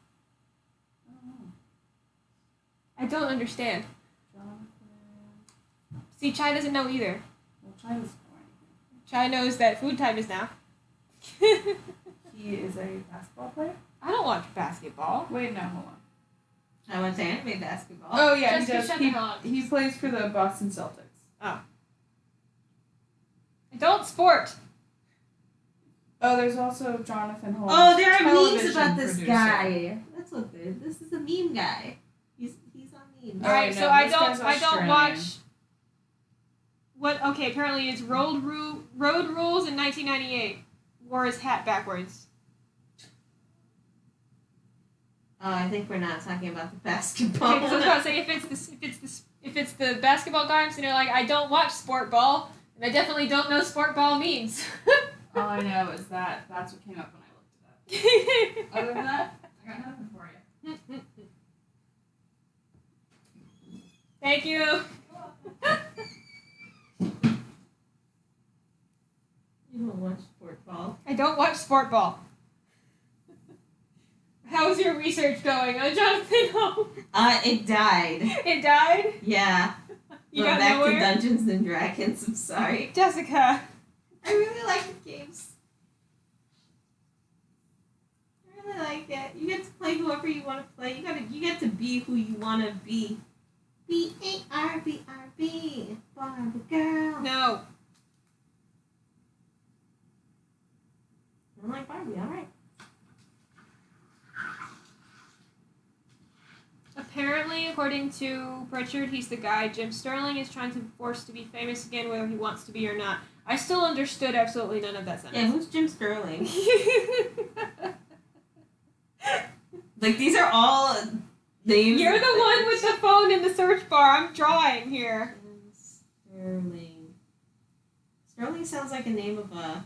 I don't know. I don't understand. Jonathan. See, Chai doesn't know either. Well, China's going. Chai knows that food time is now. He is a basketball player? I don't watch basketball. Wait, no, hold on. I went to anime basketball. Oh, yeah, Just he does. shut the hell up. He plays for the Boston Celtics. I don't sport. Oh, there's also Jonathan Holmes. Oh, there are memes television about this producer. guy. That's what this is a meme guy. He's on memes. Oh, Alright, no, so I this guy's don't Australian. watch what okay, apparently it's Road Rules in 1998. Wore his hat backwards. Oh, I think we're not talking about the basketball. Okay, 'cause I was about to say if it's the basketball guy, I'm sitting there like I don't watch sport ball, and I definitely don't know sport ball means. All I know is that that's what came up when I looked it up. Other than that, I got nothing for you. Thank you. You don't watch sport ball. I don't watch sport ball. How's your research going on Jonathan Holmes? It died. It died? Yeah. You We're got back nowhere? to Dungeons and Dragons. I'm sorry. Jessica. I really like the games. I really like that. You get to play whoever you want to play. You get to be who you want to be. B-A-R-B-R-B. Barbie girl. No. I don't like Barbie. All right. Apparently, according to Pritchard, he's the guy Jim Sterling is trying to force to be famous again, whether he wants to be or not. I still understood absolutely none of that Yeah, sentence. who's Jim Sterling? Like, these are all names. You're the one with the phone in the search bar. I'm drawing here. Sterling. Sterling sounds like a name of a...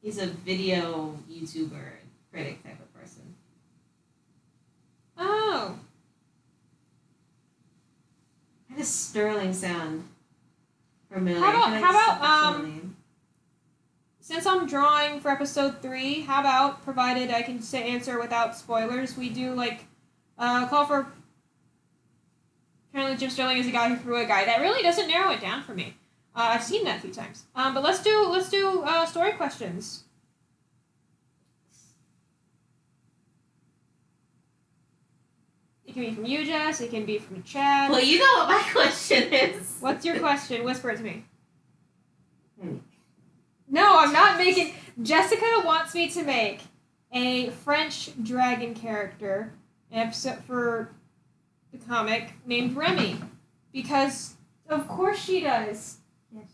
He's a video YouTuber, critic type of person. Oh. How does Sterling sound familiar? How about- I feel how it's about, a fictional name. Since I'm drawing for episode 3, how about, provided I can answer without spoilers, we do, call for... Apparently Jim Sterling is a guy who threw a guy. That really doesn't narrow it down for me. I've seen that a few times. But let's do story questions. It can be from you, Jess. It can be from Chad. Well, you know what my question is. What's your question? Whisper it to me. Hmm. No, I'm not making... Jessica wants me to make a French dragon character for the comic named Remy. Because, of course she does. Yes.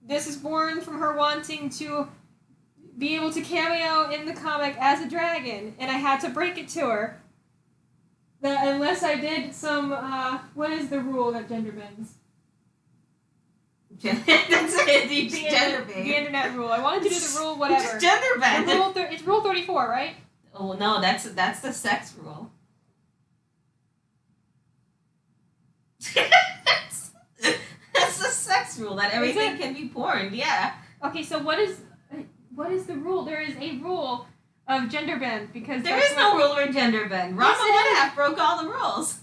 This is born from her wanting to be able to cameo in the comic as a dragon. And I had to break it to her. That unless I did some... what is the rule that gender bends? That's it. You The gender bend. The internet rule. I wanted to do the rule whatever. Gender bend. It's rule 34, right? Oh no, that's the sex rule. that's the sex rule that everything can be porn. Yeah. Okay, so what is the rule? There is a rule of gender bend because There is no rule or gender bend. Rama Yes, it One broke all the rules.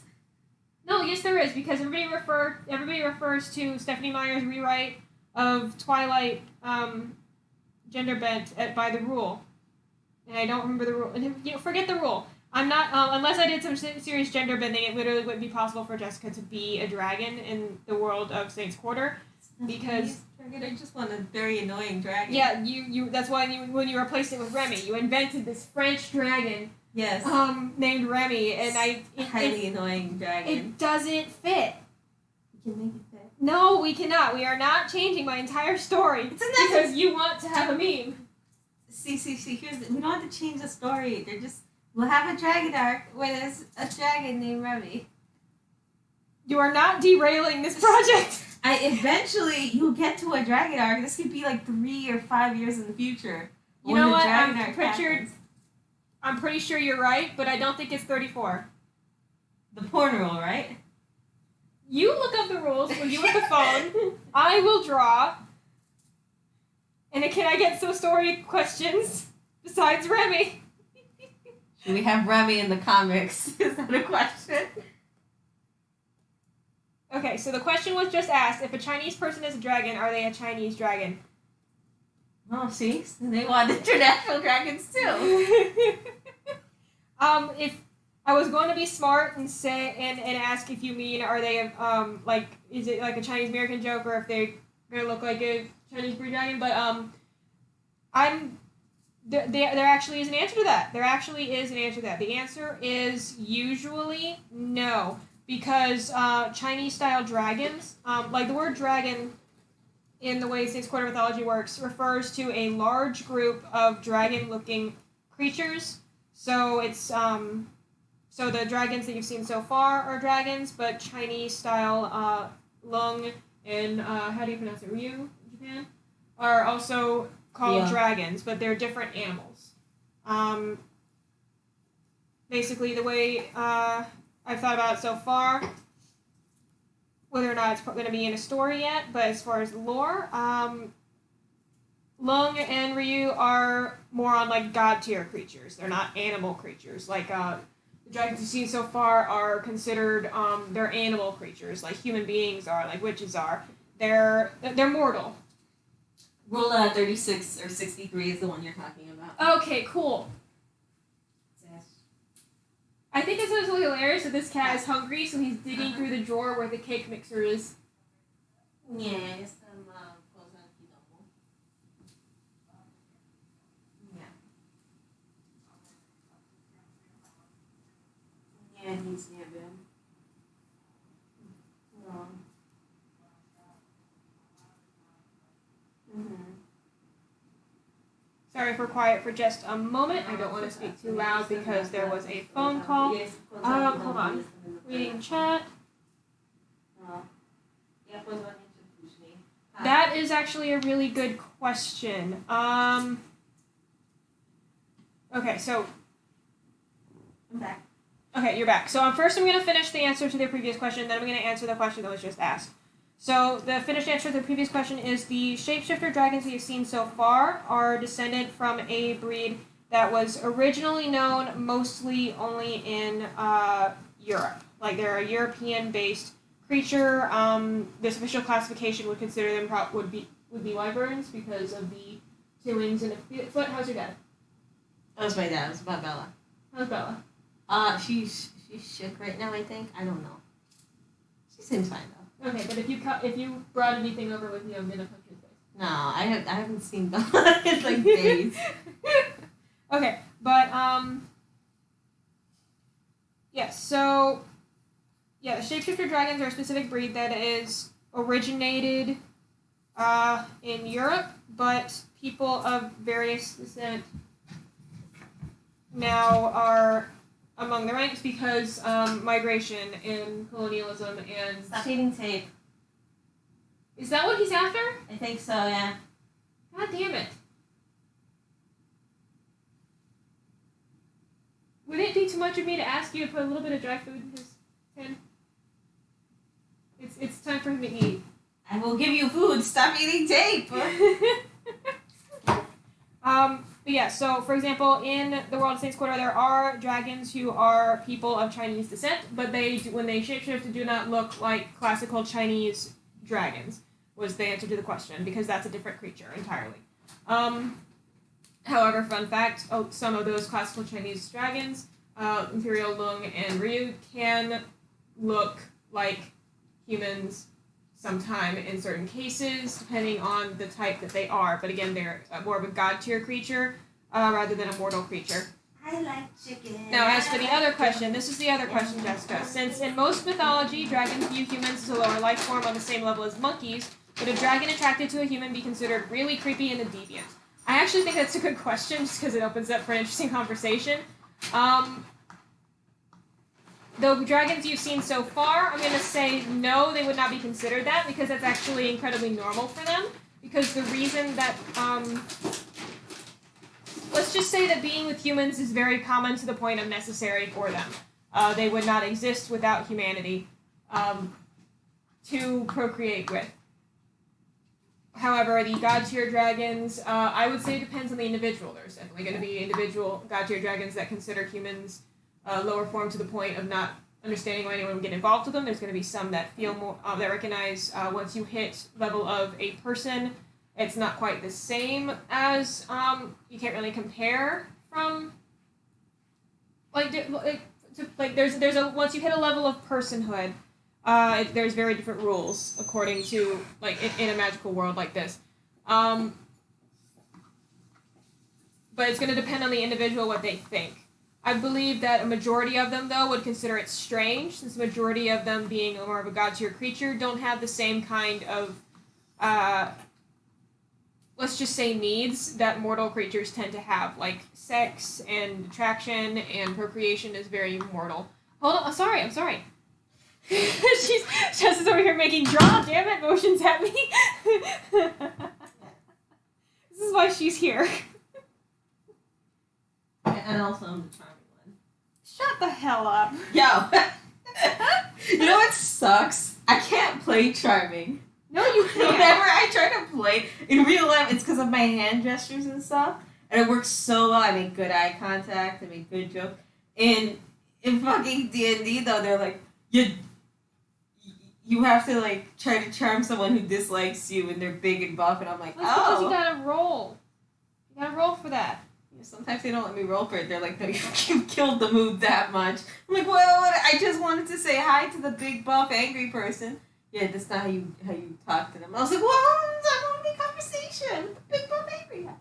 No, yes, there is because everybody refers to Stephanie Meyer's rewrite of Twilight gender bent by the rule, and I don't remember the rule. You know, forget the rule. I'm not unless I did some serious gender bending. It literally wouldn't be possible for Jessica to be a dragon in the world of Saints Quarter because. I just want a very annoying dragon. Yeah, you. That's why when you replaced it with Remy, you invented this French dragon. Yes. Named Remy, and highly annoying dragon. It doesn't fit. We can make it fit. No, we cannot. We are not changing my entire story because you want to have a meme. See. We don't have to change the story. We'll have a dragon arc where there's a dragon named Remy. You are not derailing this project. Eventually you'll get to a dragon arc. This could be like 3 or 5 years in the future. You know what? I'm pretty sure you're right, but I don't think it's 34. The porn rule, right? You look up the rules when you with the phone. I will draw. And can I get some story questions besides Remy? Should we have Remy in the comics? Is that a question? Okay, so the question was just asked, if a Chinese person is a dragon, are they a Chinese dragon? Oh, see? They want international dragons too. If I was going to be smart and say and ask if you mean are they is it like a Chinese American joke or if they're gonna look like a Chinese breed dragon, but there actually is an answer to that. There actually is an answer to that. The answer is usually no. Because Chinese style dragons, like the word dragon in the way Saints Quarter mythology works, refers to a large group of dragon-looking creatures. So it's so the dragons that you've seen so far are dragons, but Chinese style Lung and how do you pronounce it? Ryu in Japan are also called dragons, but they're different animals. Basically, the way I've thought about it so far, whether or not it's going to be in a story yet, but as far as lore, Lung and Ryu are more on like god tier creatures. They're not animal creatures. Like the dragons you've seen so far are considered they're animal creatures, like human beings are, like witches are. They're mortal. Rule 36 or 63 is the one you're talking about. Okay, cool. I think it's absolutely hilarious that this cat is hungry, so he's digging through the drawer where the cake mixer is. Yeah, Yeah, he's near them. No. Sorry for quiet for just a moment. I don't want to speak too loud because there was a phone call. Hold on. Reading chat. That is actually a really good question. Okay, so... I'm back. Okay, you're back. So first I'm going to finish the answer to the previous question, then I'm going to answer the question that was just asked. So the finished answer to the previous question is the shapeshifter dragons that you've seen so far are descended from a breed that was originally known mostly only in Europe. Like they're a European-based creature. This official classification would consider them would be wyverns because of the 2 wings and a foot. How's your dad? That was my dad. It was about Bella. How's Bella? She's She's shook right now, I think. I don't know. She seems fine though. Okay, but if you brought anything over with you, I'm gonna punch your face. No, I haven't seen them in like days. Okay, but yeah, so yeah, the shapeshifter dragons are a specific breed that is originated in Europe, but people of various descent now are among the ranks because migration and colonialism and... Stop eating tape. Is that what he's after? I think so, yeah. God damn it. Would it be too much of me to ask you to put a little bit of dry food in his tin? It's time for him to eat. I will give you food. Stop eating tape. But yeah, so for example, in the world of Saints Quarter, there are dragons who are people of Chinese descent, but they, when they shapeshift, do not look like classical Chinese dragons, was the answer to the question, because that's a different creature entirely. However, fun fact, some of those classical Chinese dragons, Imperial Lung and Ryu, can look like humans sometime in certain cases, depending on the type that they are. But again, they're more of a god-tier creature rather than a mortal creature. I like chicken. Now, as for the other question, this is the other question, Jessica. Since in most mythology, dragons view humans as a lower life form on the same level as monkeys, would a dragon attracted to a human be considered really creepy and a deviant? I actually think that's a good question, just because it opens up for an interesting conversation. The dragons you've seen so far, I'm going to say no, they would not be considered that, because that's actually incredibly normal for them. Because the reason that, let's just say that being with humans is very common to the point of necessary for them. They would not exist without humanity to procreate with. However, the god-tier dragons, I would say it depends on the individual. There's definitely going to be individual god-tier dragons that consider humans lower form to the point of not understanding why anyone would get involved with them. There's going to be some that feel more, that recognize once you hit level of a person, it's not quite the same as, you can't really compare from, there's a, once you hit a level of personhood, there's very different rules according to, like, in a magical world like this. But it's going to depend on the individual what they think. I believe that a majority of them, though, would consider it strange, since the majority of them, being more of a god-tier creature, don't have the same kind of, let's just say, needs that mortal creatures tend to have. Like, sex and attraction and procreation is very mortal. Hold on, I'm sorry. Jess is over here making draw, damn it, motions at me. This is why she's here. And also I'm the charming one. Shut the hell up. Yo! You know what sucks? I can't play charming. No, you can't. Whenever I try to play, in real life, it's because of my hand gestures and stuff. And it works so well. I make good eye contact. I make good jokes. In fucking D&D, though, they're like, you have to, like, try to charm someone who dislikes you and they're big and buff. And I'm like, That's because you gotta roll. You gotta roll for that. Sometimes they don't let me roll for it. They're like, no, you killed the mood that much. I'm like, well, I just wanted to say hi to the big, buff, angry person. Yeah, that's not how you talk to them. I was like, well, I want to make conversation with the big, buff, angry guy.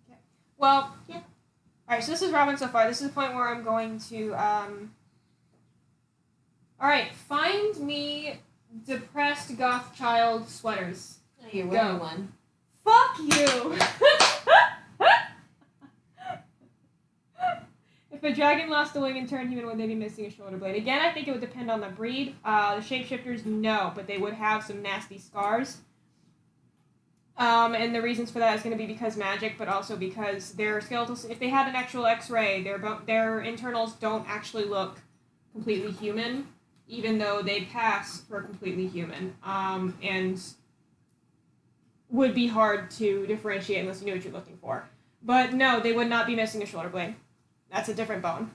Okay. Well, yeah. Alright, so this is Robin so far. This is the point where I'm going to, Alright, find me depressed goth child sweaters. Oh, you're wearing one. Fuck you! If a dragon lost a wing and turned human, would they be missing a shoulder blade? Again, I think it would depend on the breed. The shapeshifters, no, but they would have some nasty scars. And the reasons for that is going to be because magic, but also because their skeletal, if they had an actual X-ray, their internals don't actually look completely human, even though they pass for completely human. And would be hard to differentiate unless you knew what you're looking for. But no, they would not be missing a shoulder blade. That's a different bone.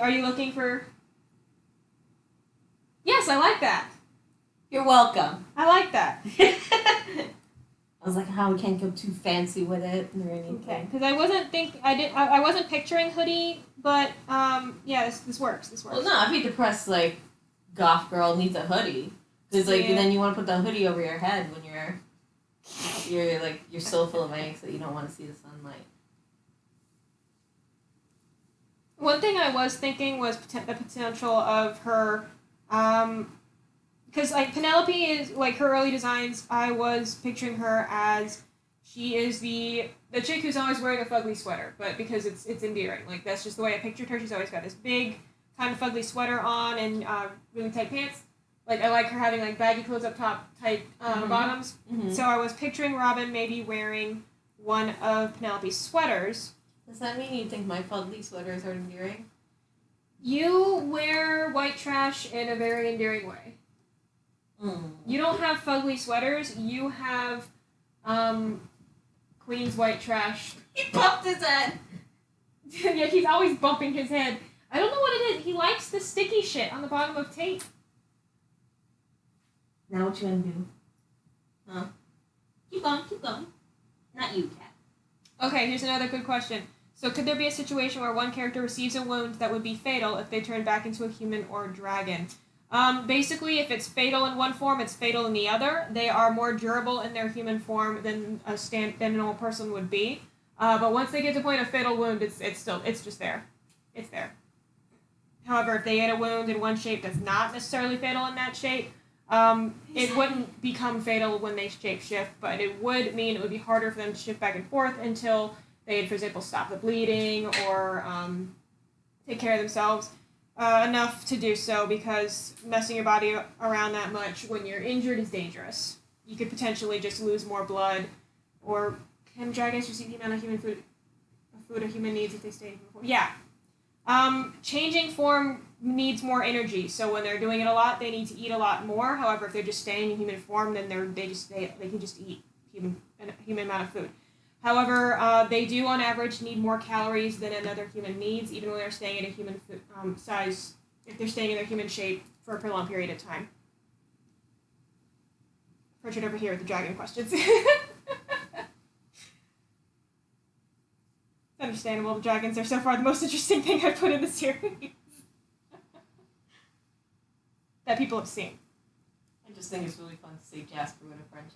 Are you looking for Yes, I like that. You're welcome. I like that. I was like, how we can't go too fancy with it or anything. Okay, because I wasn't picturing hoodie, but yeah, this works. This works. Well, no, if you depressed like goth girl needs a hoodie, because like Yeah. then you want to put the hoodie over your head when you're so full of angst that you don't want to see the sunlight. One thing I was thinking was the potential of her, because like Penelope is like her early designs. I was picturing her as she is the chick who's always wearing a fugly sweater, but because it's endearing. Like that's just the way I pictured her. She's always got this big kind of fugly sweater on and really tight pants. Like I like her having like baggy clothes up top, tight bottoms. Mm-hmm. So I was picturing Robin maybe wearing one of Penelope's sweaters. Does that mean you think my fugly sweaters are endearing? You wear white trash in a very endearing way. You don't have fugly sweaters. You have Queen's white trash. He bumped his head. Yeah, he's always bumping his head. I don't know what it is. He likes the sticky shit on the bottom of tape. Now what you gonna do? Huh? Keep going. Not you, cat. Okay, here's another good question. So could there be a situation where one character receives a wound that would be fatal if they turn back into a human or a dragon? Basically, if it's fatal in one form, it's fatal in the other. They are more durable in their human form than than a normal person would be. But once they get to the point of fatal wound, it's just there. It's there. However, if they get a wound in one shape that's not necessarily fatal in that shape, it wouldn't become fatal when they shape shift, but it would mean it would be harder for them to shift back and forth until they'd, for example, stop the bleeding or take care of themselves enough to do so, because messing your body around that much when you're injured is dangerous. You could potentially just lose more blood, or can dragons receive the amount of human food a human needs if they stay in human form? Yeah. Changing form needs more energy, so when they're doing it a lot, they need to eat a lot more. However, if they're just staying in human form, then they can just eat a human amount of food. However, they do on average need more calories than another human needs, even when they're staying at a human size, if they're staying in their human shape for a prolonged period of time. Richard over here with the dragon questions. Understandable. The dragons are so far the most interesting thing I've put in the series that people have seen. I just think it's really fun to see Jasper with a French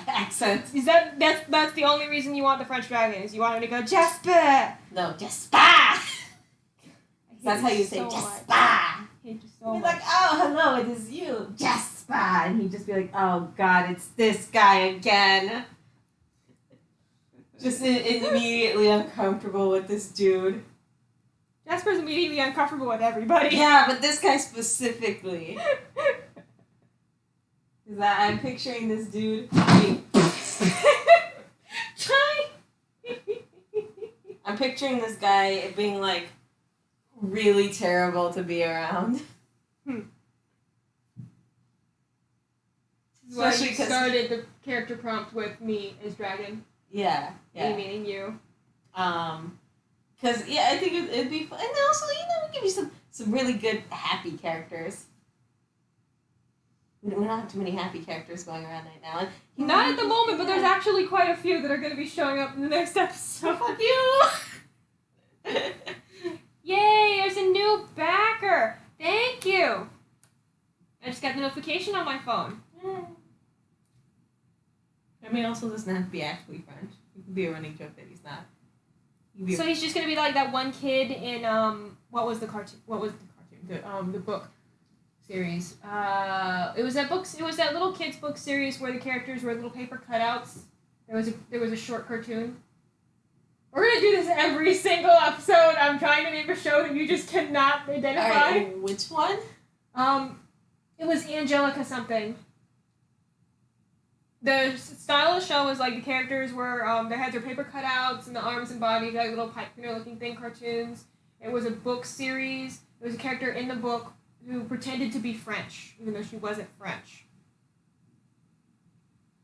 accent. Is that's the only reason you want the French dragon? Is you want him to go Jasper? No, Jasper. That's how you say so Jasper. I hate you so He's much. like, oh, hello, it is you, Jasper, and he'd just be like, oh God, it's this guy again. Just immediately uncomfortable with this dude. Jasper's immediately uncomfortable with everybody. Yeah, but this guy specifically. Is that I'm picturing this dude being... I'm picturing this guy being like really terrible to be around. This is why Especially you 'cause started the character prompt with me as dragon. Yeah. Me meaning you. Because, yeah, I think it'd be fun. And also, we give you some really good happy characters. We don't have too many happy characters going around right now. And Not at the moment, but there's actually quite a few that are going to be showing up in the next episode. Fuck you! Yay, there's a new backer. Thank you. I just got the notification on my phone. I mean, also doesn't have to be actually French. It could be a running joke that he's not. So he's just gonna be like that one kid in what was the cartoon? The book series. It was that book. It was that little kids book series where the characters were little paper cutouts. There was a short cartoon. We're gonna do this every single episode. I'm trying to name a show that you just cannot identify. Alright, which one? It was Angelica something. The style of the show was like the characters were, their heads were paper cutouts and the arms and bodies like little pipe cleaner looking thing cartoons. It was a book series. There was a character in the book who pretended to be French, even though she wasn't French.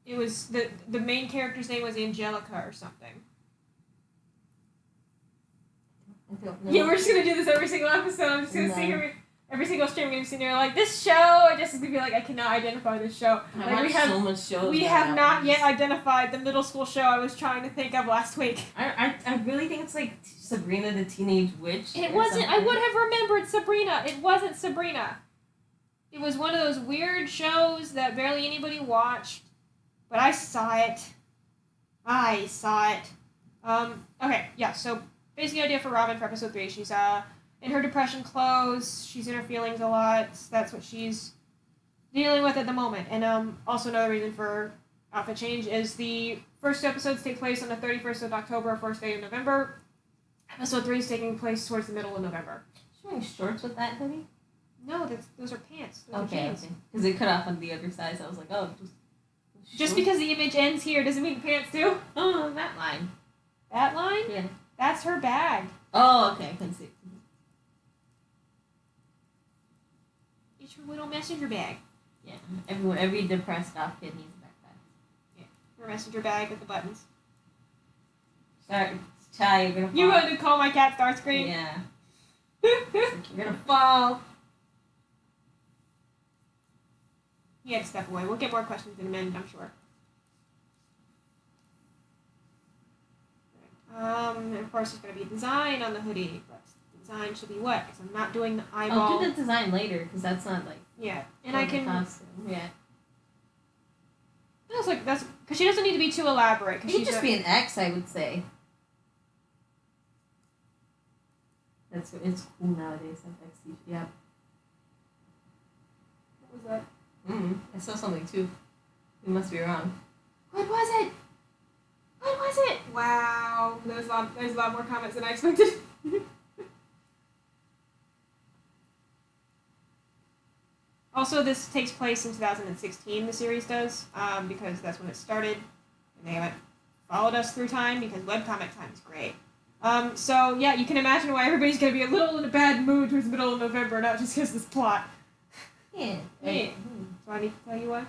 It was, the main character's name was Angelica or something. I don't know. Yeah, we're just gonna do this every single episode. I'm just gonna see her. every single stream we've seen, they're like, this show, and Jess is gonna be like, I cannot identify this show. I Like, watch so much shows. we now have not nowadays. yet identified the middle school show I was trying to think of last week. I really think it's like Sabrina the Teenage Witch. It or wasn't. I something. would have remembered Sabrina. It wasn't Sabrina. It was one of those weird shows that barely anybody watched, but I saw it. Okay, yeah. So basic idea for Robin for episode 3. She's in her depression clothes. She's in her feelings a lot. That's what she's dealing with at the moment. And also another reason for outfit change is the first 2 episodes take place on the 31st of October, first day of November. Episode 3 is taking place towards the middle of November. She's wearing shorts with that hoodie. No, those are pants. Those are Okay, jeans. because they cut off on the other side, so I was like, oh, Just because the image ends here doesn't mean the pants do. Oh, that line. That line? Yeah. That's her bag. Oh, okay, I can see. It's her little messenger bag. Yeah, every depressed goth kid needs a backpack. Her messenger bag with the buttons. Sorry, Chai, you're gonna fall. You going to call my cat Starscream? Yeah. It's like, you're gonna fall. He had to step away. We'll get more questions in a minute, I'm sure. And of course, there's going to be design on the hoodie, but design should be what? Because I'm not doing the eyeball. I'll do the design later, because that's not like. Yeah, and for I the can. costume. Yeah. That's like that's because she doesn't need to be too elaborate. It Cause could she's just a, be an X, I would say. It's cool nowadays. X. Yeah. What was that? I saw something too. You must be wrong. What was it? What was it? Wow, there's a lot more comments than I expected. Also, this takes place in 2016, the series does, because that's when it started, and they haven't followed us through time, because webcomic time is great. So, yeah, you can imagine why everybody's going to be a little in a bad mood towards the middle of November, not just because of this plot. Yeah. Yeah. Do I need to tell you what?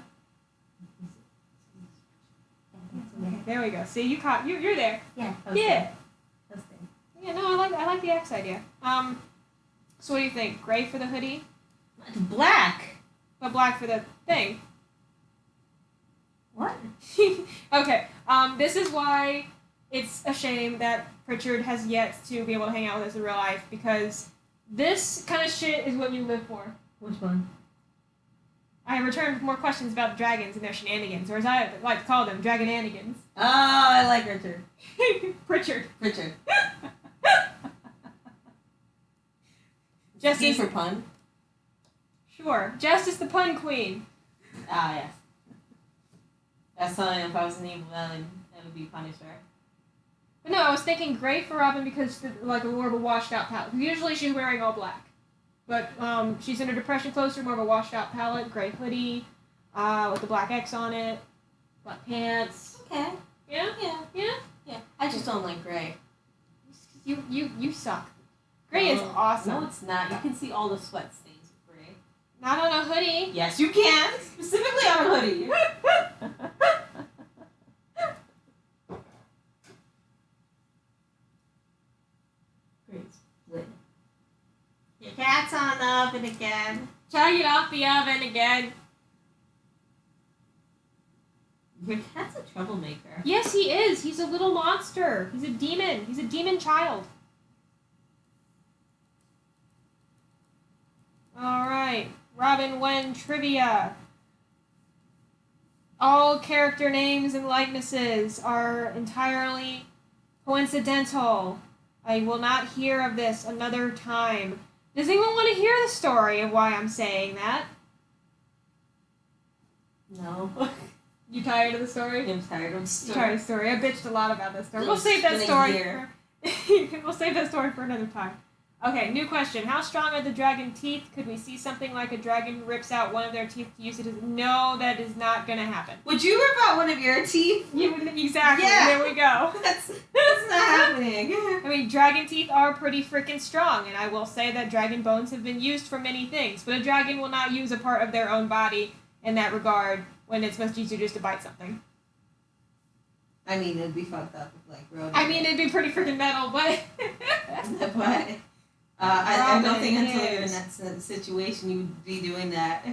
Okay, there we go. See, you're there. Yeah. Yeah. That's good. Yeah, no, I like the X idea. So what do you think? Gray for the hoodie, Black. but black for the thing. What? Okay. This is why it's a shame that Pritchard has yet to be able to hang out with us in real life, because this kind of shit is what you live for. Which one? I return with more questions about dragons and their shenanigans, or as I like to call them, dragonanigans. Oh, I like Richard. Pritchard. Richard. Justice. for pun. Sure. Justice the pun queen. Ah, yes. That's something. If I was an evil villain, that would be Punisher. But no, I was thinking gray for Robin because like more of a washed out palette. Usually she's wearing all black. But she's in her depression clothes, more of a washed out palette, gray hoodie, with the black X on it, black pants. Okay. Yeah? Yeah. Yeah? Yeah. I just don't like gray. You suck. Gray is awesome. No, it's not. You can see all the sweat stains with gray. Not on a hoodie. Yes, you can. Specifically on a hoodie. Great split. Your cat's on the oven again. Try to get off the oven again. Your cat's a troublemaker. Yes, he is. He's a little monster. He's a demon. He's a demon child. Alright. Robin Wen trivia. All character names and likenesses are entirely coincidental. I will not hear of this another time. Does anyone want to hear the story of why I'm saying that? No. You tired of the story? I'm tired of the story. Tired of the story. I bitched a lot about this story. No, We'll save that it's been a story. year. We'll save that story for another time. Okay, new question. How strong are the dragon teeth? Could we see something like a dragon rips out one of their teeth to use it as... No, that is not going to happen. Would you rip out one of your teeth? You would exactly. Yeah. There we go. That's not happening. I mean, dragon teeth are pretty freaking strong, and I will say that dragon bones have been used for many things, but a dragon will not use a part of their own body in that regard when it's much easier just to bite something. I mean, it'd be fucked up if, like, rodent. I mean, it'd be pretty freaking metal, but... But, I don't Robin think until you're in is. that situation you would be doing that.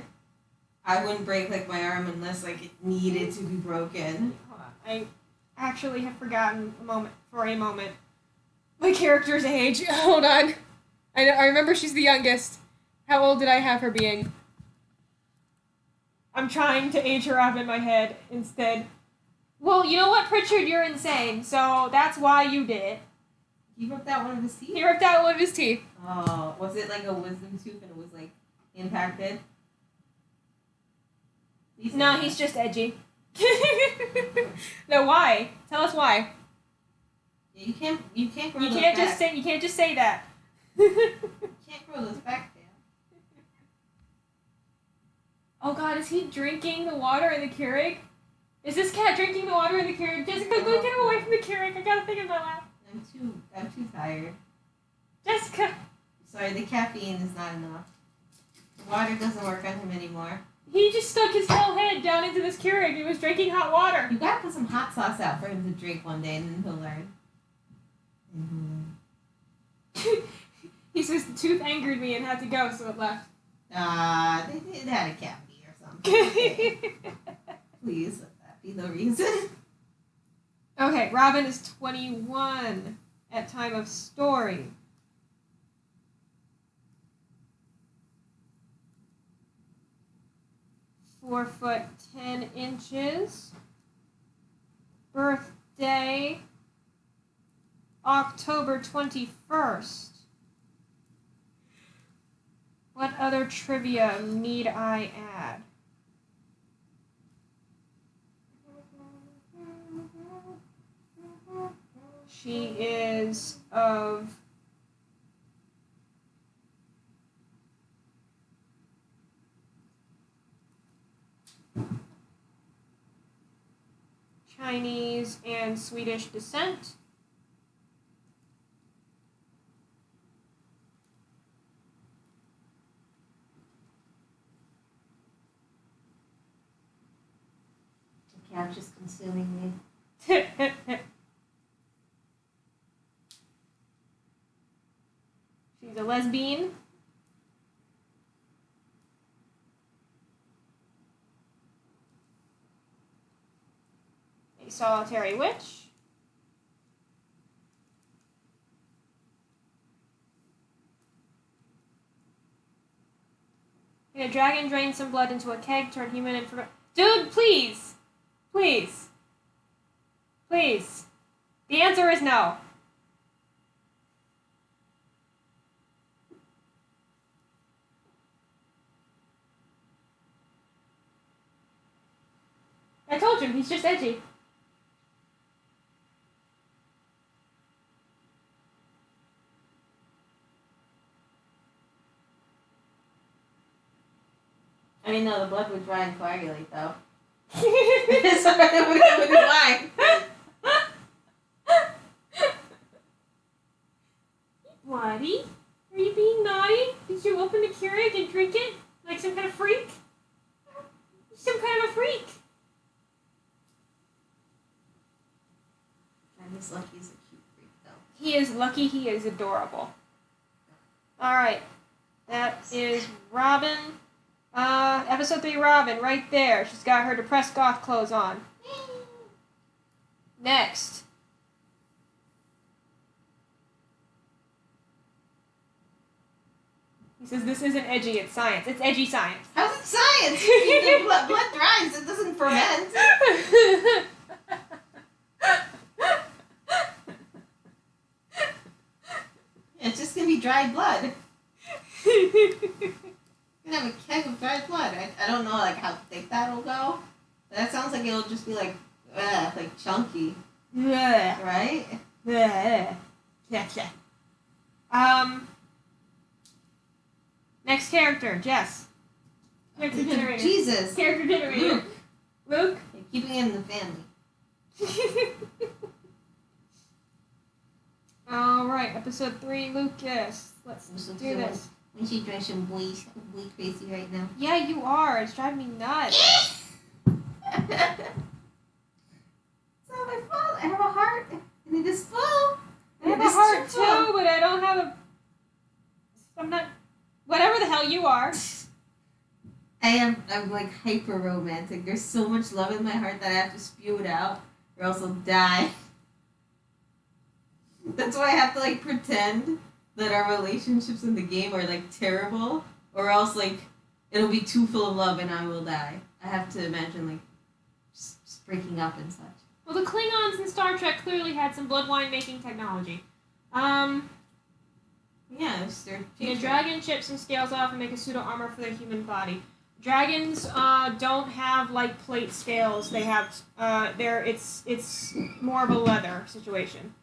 I wouldn't break like my arm unless like it needed to be broken. Hold on. I actually have forgotten for a moment. My character's age. Hold on. I remember she's the youngest. How old did I have her being? I'm trying to age her up in my head instead. Well, you know what, Pritchard? You're insane, so that's why you did it. He ripped out one of his teeth? He ripped out one of his teeth. Oh, was it like a wisdom tooth and it was like impacted? No, he's just edgy. No, why? Tell us why. Yeah, you can't grow You those can't back. just say. You can't just say that. You can't grow those back down. Oh God, is he drinking the water in the Keurig? Is this cat drinking the water in the Keurig? Jessica, go get him away from the Keurig. I got a thing in my lap. I'm too tired. Jessica. Sorry, the caffeine is not enough. The water doesn't work on him anymore. He just stuck his whole head down into this Keurig. He was drinking hot water. You gotta put some hot sauce out for him to drink one day and then he'll learn. He says the tooth angered me and had to go, so it left. It had a cavity or something. Please let that be the reason. Okay, Robin is 21 at time of story. $4'10". Birthday October 21st. What other trivia need I add? She is of Chinese and Swedish descent. The couch is consuming me. She's a lesbian. A solitary witch. A dragon drained some blood into a keg, turned human and forgot. Dude, please! Please. Please. The answer is no. I told you, he's just edgy. I mean, no, the blood would dry and coagulate, though. So it would be wine. Bloody? Are you being naughty? Did you open the Keurig and drink it? Like some kind of freak? Some kind of a freak. I'm just lucky he's a cute freak, though. He is lucky, he is adorable. Alright. That is Robin. Episode 3 Robin, right there. She's got her depressed goth clothes on. Next. He says this isn't edgy, it's science. It's edgy science. How's it science? The blood dries, it doesn't ferment. It's just gonna be dried blood. You're gonna have a keg of dried blood. I don't know like how thick that'll go. But that sounds like it'll just be like chunky. Right? Next character, Jess. Character generator. Jesus. Character generator. Luke. You're keeping it in the family. Alright, episode 3, Lucas. Let's do this. When she drinks some boy crazy right now. Yeah, you are. It's driving me nuts. It's not my fault. I have a heart. And it is full. I have a heart too, but I don't have a I'm not. Whatever the hell you are. I'm like hyper romantic. There's so much love in my heart that I have to spew it out or else I'll die. That's why I have to like pretend that our relationships in the game are like terrible, or else like it'll be too full of love and I will die. I have to imagine like just breaking up and such. Well, the Klingons in Star Trek clearly had some blood wine making technology. Yeah, it's their The dragon chips some scales off and make a pseudo armor for their human body. Dragons don't have like plate scales. They have it's more of a leather situation.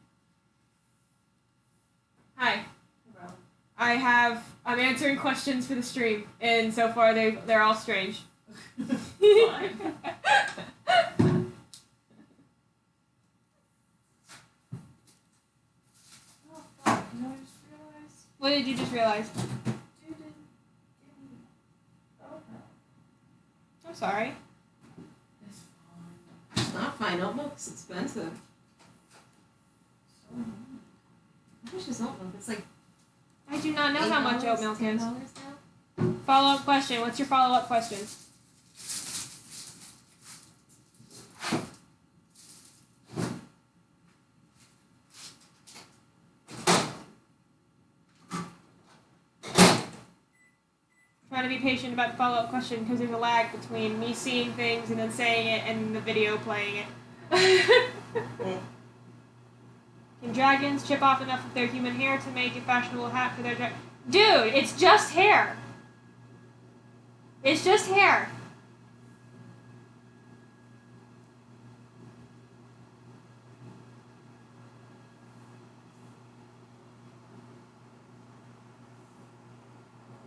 Hi. I'm answering questions for the stream, and so far they're all strange. What did you just realize? I'm sorry. It's not fine. Oat milk's expensive. How much is oat milk? It's like I do not know how much oat milk is. $10 now? Follow-up question. What's your follow-up question? Trying to be patient about the follow-up question because there's a lag between me seeing things and then saying it and the video playing it. Can dragons chip off enough of their human hair to make a fashionable hat for their dragon? Dude, it's just hair. It's just hair.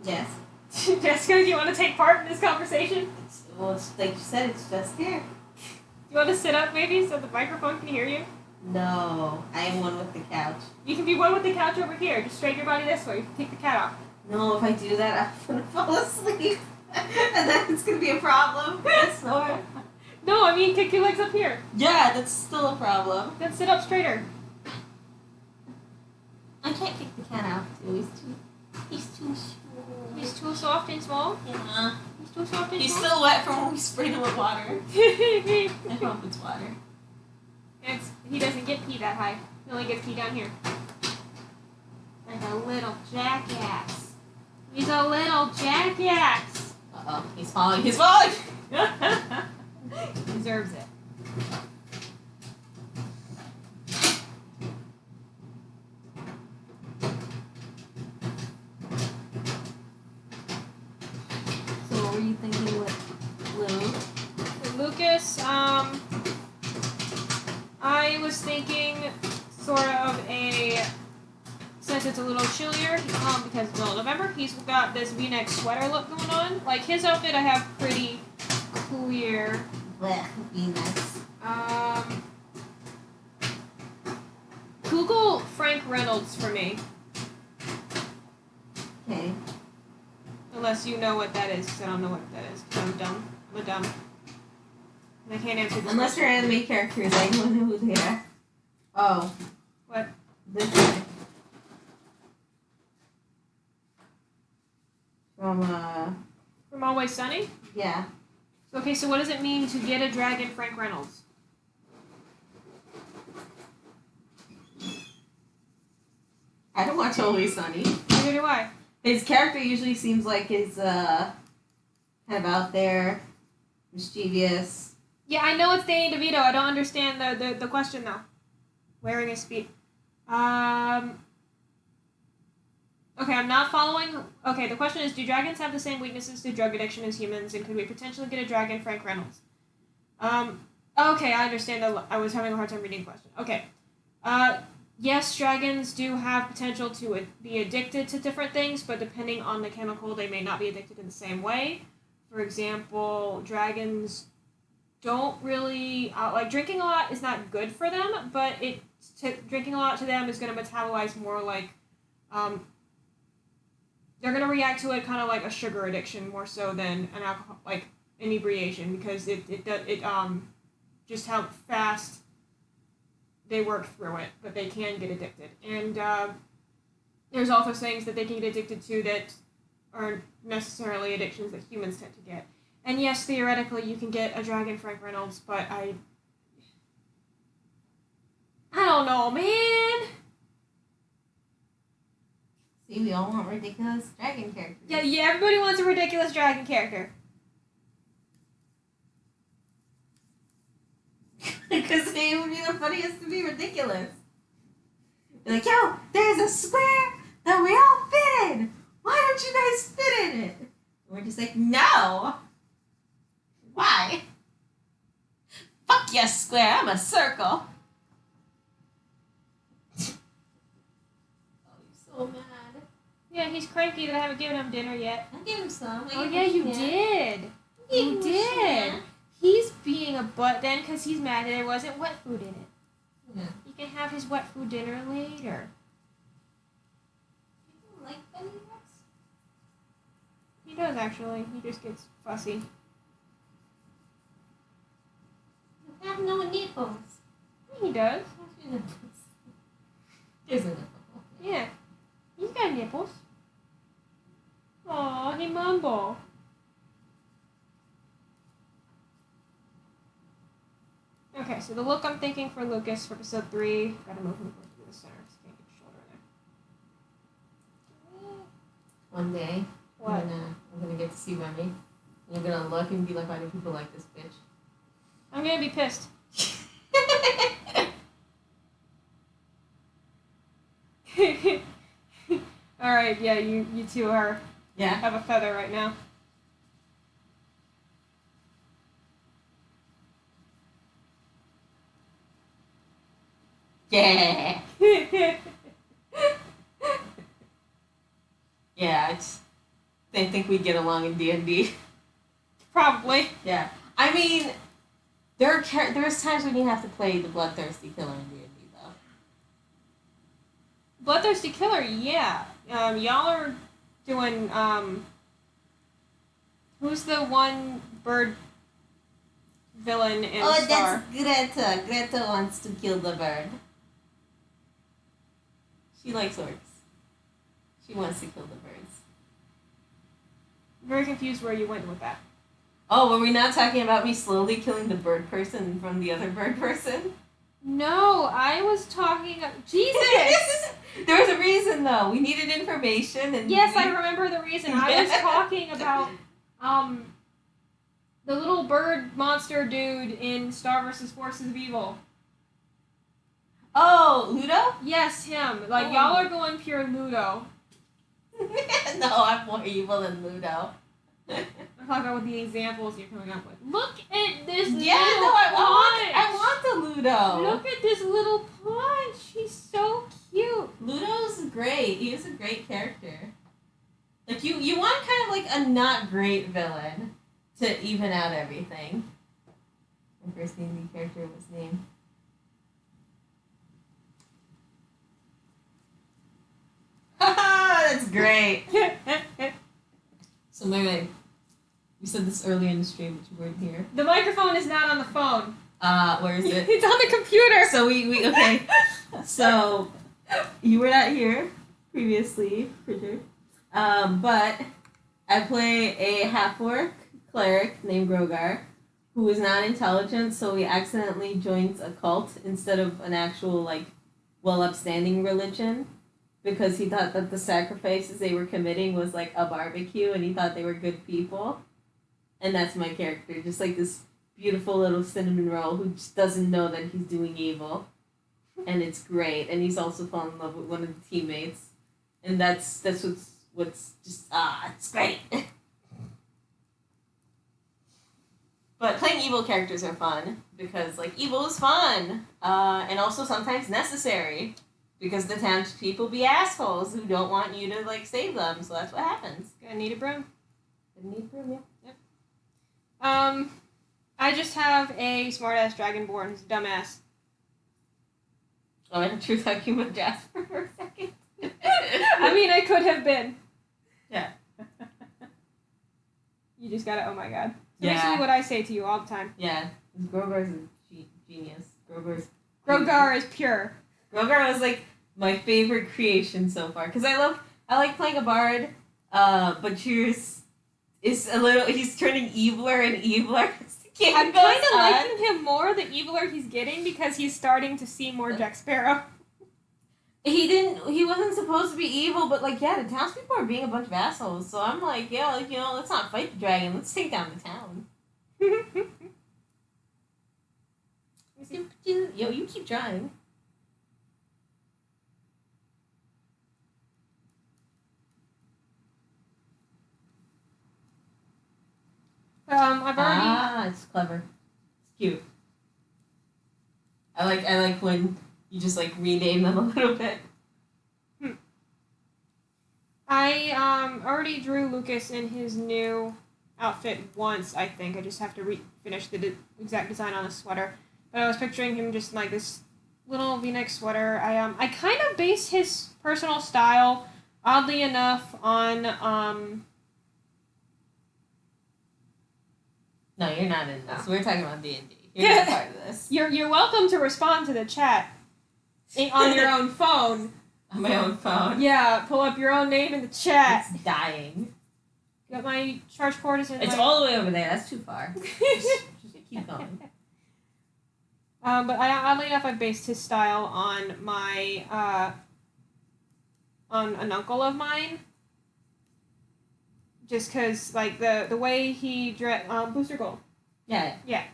Yes. Jessica, do you want to take part in this conversation? It's like you said, it's just here. Do you want to sit up maybe so the microphone can hear you? No, I am one with the couch. You can be one with the couch over here. Just straighten your body this way. You can take the cat off. No, if I do that, I'm gonna fall asleep, and then it's gonna be a problem. Yes, Lord. No, I mean kick your legs up here. Yeah, that's still a problem. Then sit up straighter. I can't kick the cat out. He's too small. He's too soft and small. Yeah. He's too soft and He's small. still wet from when we sprayed him with water. I hope it's water. He doesn't get pee that high. He only gets pee down here. Like a little jackass. He's a little jackass. Uh-oh, he's falling. He's falling! He deserves it. So what were you thinking with Lou? For Lucas, I was thinking sort of since it's a little chillier, because it's middle of November, he's got this V-neck sweater look going on. Like, his outfit I have pretty clear. Blech, V-necks. Google Frank Reynolds for me. Okay. Unless you know what that is, because I don't know what that is, because I'm dumb. I'm a dumb. And I can't answer this Unless question. they're anime characters, I don't know who they are. Oh. What? This guy. From Always Sunny? Yeah. Okay, so what does it mean to get a dragon Frank Reynolds? I don't watch Always Sunny. Neither do I. His character usually seems like he's kind of out there, mischievous. Yeah, I know it's Danny DeVito. I don't understand the question, though. Wearing a speed. Okay, I'm not following. Okay, the question is, do dragons have the same weaknesses to drug addiction as humans, and could we potentially get a dragon Frank Reynolds? Okay, I understand. I was having a hard time reading the question. Okay. Yes, dragons do have potential to be addicted to different things, but depending on the chemical, they may not be addicted in the same way. For example, dragons don't really like drinking a lot is not good for them, but drinking a lot to them is going to metabolize more like they're going to react to it kind of like a sugar addiction more so than an alcohol like inebriation, because it just how fast they work through it, but they can get addicted. And there's also things that they can get addicted to that aren't necessarily addictions that humans tend to get. And yes, theoretically, you can get a dragon Frank Reynolds, but I don't know, man. See, we all want ridiculous dragon characters. Yeah, everybody wants a ridiculous dragon character. Because they would be the funniest to be ridiculous. They're like, yo, there's a square that we all fit in. Why don't you guys fit in it? And we're just like, no. Why? Fuck yes, square. I'm a circle. Oh, you're so mad. Yeah, he's cranky that I haven't given him dinner yet. I gave him some. Oh yeah, you did. You did. He's being a butt then because he's mad that there wasn't wet food in it. Yeah. He can have his wet food dinner later. You don't like bunny rabbits? He does actually. He just gets fussy. You have no nipples. He does. Where's your nipples? There's a nipple. Yeah. He's got nipples. Aw, he mumble. Okay, so the look I'm thinking for Lucas for episode 3, gotta move him to the center because I can't get your shoulder in there. One day, What? I'm gonna get to see Remy. And you're gonna look and be like, why do people like this bitch? I'm gonna be pissed. Alright, yeah, you two are Yeah. have a feather right now. Yeah. Yeah, they think we get along in D&D. Probably. Yeah. I mean, there's times when you have to play the bloodthirsty killer in D&D, though. Bloodthirsty Killer, yeah. Y'all are doing, who's the one bird villain in Oh, Star? that's Greta. Greta wants to kill the bird. She likes orcs. She wants to kill the birds. Very confused where you went with that. Oh, were we not talking about me slowly killing the bird person from the other bird person? No, I was talking... Jesus! There was a reason, though. We needed information, and Yes, I remember the reason. I was talking about, the little bird monster dude in Star vs. Forces of Evil. Oh, Ludo? Yes, him. Like, Oh. y'all are going pure Ludo. No, I'm more evil than Ludo. I'm talking about the examples you're coming up with. Look at this Yeah, little no, punch! I want the Ludo. Look at this little punch! He's so cute! Ludo's great. He is a great character. Like, you want kind of like a not great villain to even out everything. My first D&D character was named. Haha, that's great. So, Mary, you said this earlier in the stream, but you weren't here. The microphone is not on the phone. Where is it? It's on the computer! So we okay. So you were not here previously, Bridger. But I play a half-orc cleric named Grogar, who is not intelligent, so he accidentally joins a cult instead of an actual like upstanding religion, because he thought that the sacrifices they were committing was like a barbecue, and he thought they were good people. And that's my character, just like this beautiful little cinnamon roll who just doesn't know that he's doing evil. And it's great. And he's also fallen in love with one of the teammates. And that's what's just, it's great. But playing evil characters are fun, because, like, evil is fun. And also sometimes necessary. Because the townspeople be assholes who don't want you to, like, save them. So that's what happens. Gonna need a broom. Gonna need broom, yeah. I just have a smartass dragonborn who's a dumbass. Oh, I truth thought you were Jasper for a second. I mean, I could have been. Yeah. You just gotta, oh my god. Yeah. Basically what I say to you all the time. Yeah. Grogar's a genius. Grogar is pure. Grogar was like my favorite creation so far because I like playing a bard. But Cheers is a little. He's turning eviler and eviler. I'm kind of liking him more the eviler he's getting because he's starting to see more Jack Sparrow. He wasn't supposed to be evil, but like, yeah, the townspeople are being a bunch of assholes. So I'm like, yeah, like, let's not fight the dragon. Let's take down the town. Yo, you keep trying. I've already. It's clever. It's cute. I like when you just like rename them a little bit. I already drew Lucas in his new outfit once. I think I just have to finish the exact design on the sweater. But I was picturing him just in, like, this little V-neck sweater. I kind of based his personal style, oddly enough, on No, you're not in this. We're talking about D&D. You're not part of this. You're welcome to respond to the chat on your own phone. On my own phone. Yeah, pull up your own name in the chat. It's dying. Got my charge cord is in. It's all the way over there. That's too far. just keep going. But oddly enough, I based his style on my on an uncle of mine. Just because, like, the way he dressed, Booster Gold. Yeah. Yeah.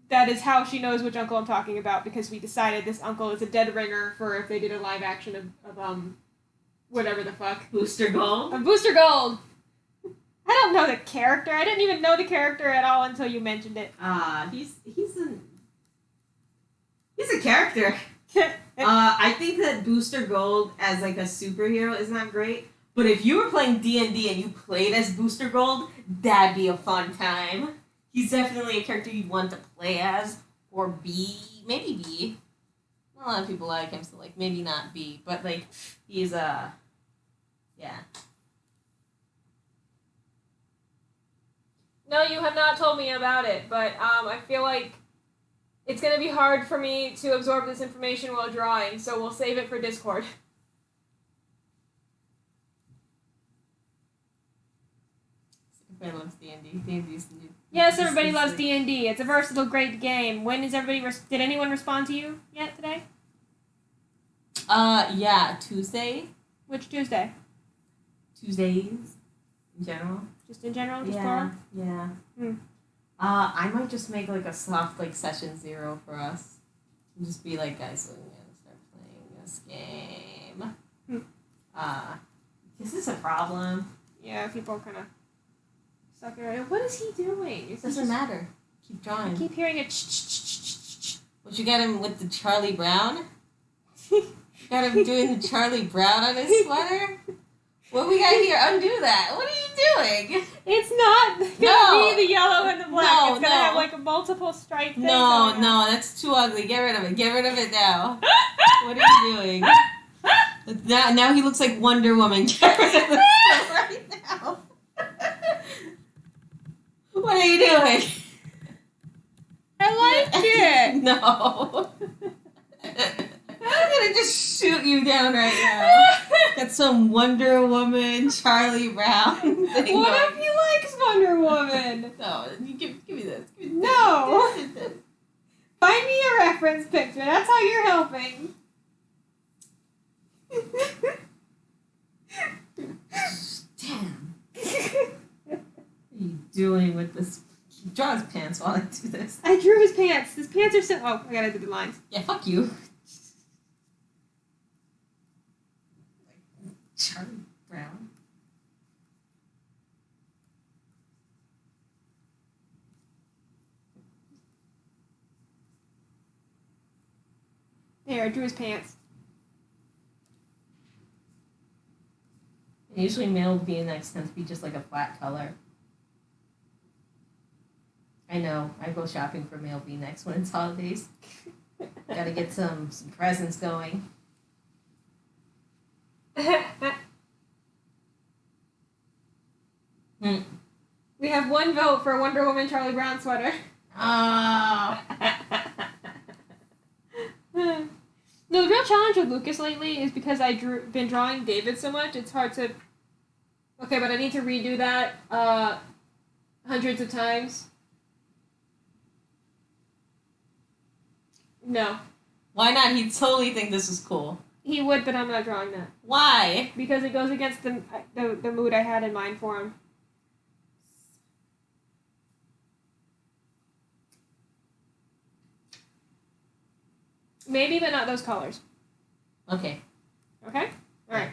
That is how she knows which uncle I'm talking about, because we decided this uncle is a dead ringer for if they did a live action of whatever the fuck. Booster Gold? Booster Gold! I don't know the character. I didn't even know the character at all until you mentioned it. He's a character. I think that Booster Gold as, like, a superhero is not great. But if you were playing D&D and you played as Booster Gold, that'd be a fun time. He's definitely a character you'd want to play as, or be. Maybe be. A lot of people like him, so, like, maybe not be. But, like, he's, yeah. No, you have not told me about it, but I feel like it's going to be hard for me to absorb this information while drawing, so we'll save it for Discord. Everybody loves D&D. D&D's new. Yes, everybody loves D&D. It's a versatile, great game. When is everybody... did anyone respond to you yet today? Yeah, Tuesday. Which Tuesday? Tuesdays, in general. Just in general? Just Yeah, yeah. Hmm. I might just make, like, a soft, like, session 0 for us. And just be like, guys, we're gonna start playing this game. This is a problem. Yeah, people kind of suck it right. What is he doing? It doesn't matter. Keep drawing. I keep hearing a ch-ch-ch-ch-ch-ch. What, you got him with the Charlie Brown? Got him doing the Charlie Brown on his sweater? What we got here? Undo that. What are you doing? It's not gonna be the yellow and the black. No, it's gonna have, like, a multiple stripe thing. No, that's too ugly. Get rid of it. Get rid of it now. What are you doing? Now he looks like Wonder Woman. Get rid of it right now. What are you doing? I liked it. No. I'm gonna just shoot you down right now. Got some Wonder Woman, Charlie Brown thing. What if he likes Wonder Woman? No, you give me this. Give me No. this. Find me a reference picture. That's how you're helping. Damn. What are you doing with this? Draw his pants while I do this. I drew his pants. His pants are so... Oh, I gotta do the lines. Yeah, fuck you. Charlie Brown. There, I drew his pants. Usually male V-necks tends to be just like a flat color. I know. I go shopping for male V-necks when it's holidays. Gotta get some presents going. We have one vote for a Wonder Woman Charlie Brown sweater. Oh. No, No, the real challenge with Lucas lately is because been drawing David so much, it's hard to... Okay, but I need to redo that hundreds of times. No. Why not? He'd totally think this is cool. He would, but I'm not drawing that. Why? Because it goes against the mood I had in mind for him. Maybe, but not those colors. Okay. Okay? Alright.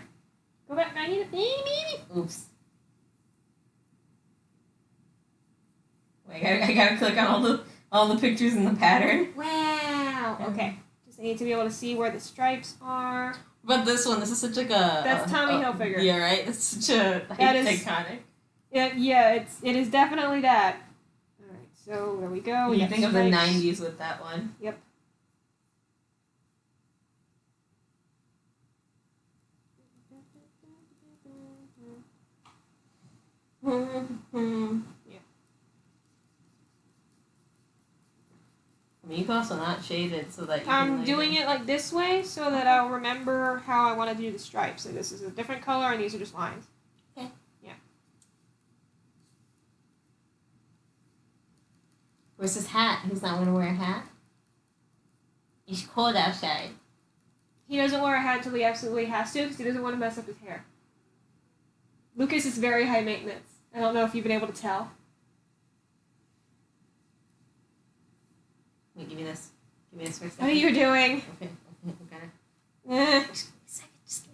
Go back. I need a baby. Oops. Wait, I gotta click on all the pictures in the pattern. Wow. Okay. Just I need to be able to see where the stripes are. But this is such like a... That's Tommy Hilfiger. Yeah, right? It's such a iconic. Yeah, it is definitely that. Alright, so there we go. You think of the 90s with that one. Yep. Yeah. I mean, you can also not shade it so that you can I'm doing it like this way so that I'll remember how I want to do the stripes. So this is a different color and these are just lines. Okay. Yeah. Where's his hat? He's not going to wear a hat? It's cold outside. He doesn't wear a hat until he absolutely has to because he doesn't want to mess up his hair. Lucas is very high maintenance. I don't know if you've been able to tell. Wait, give me this. Give me this for a What second. are you doing? Okay, got it. Eh. Just give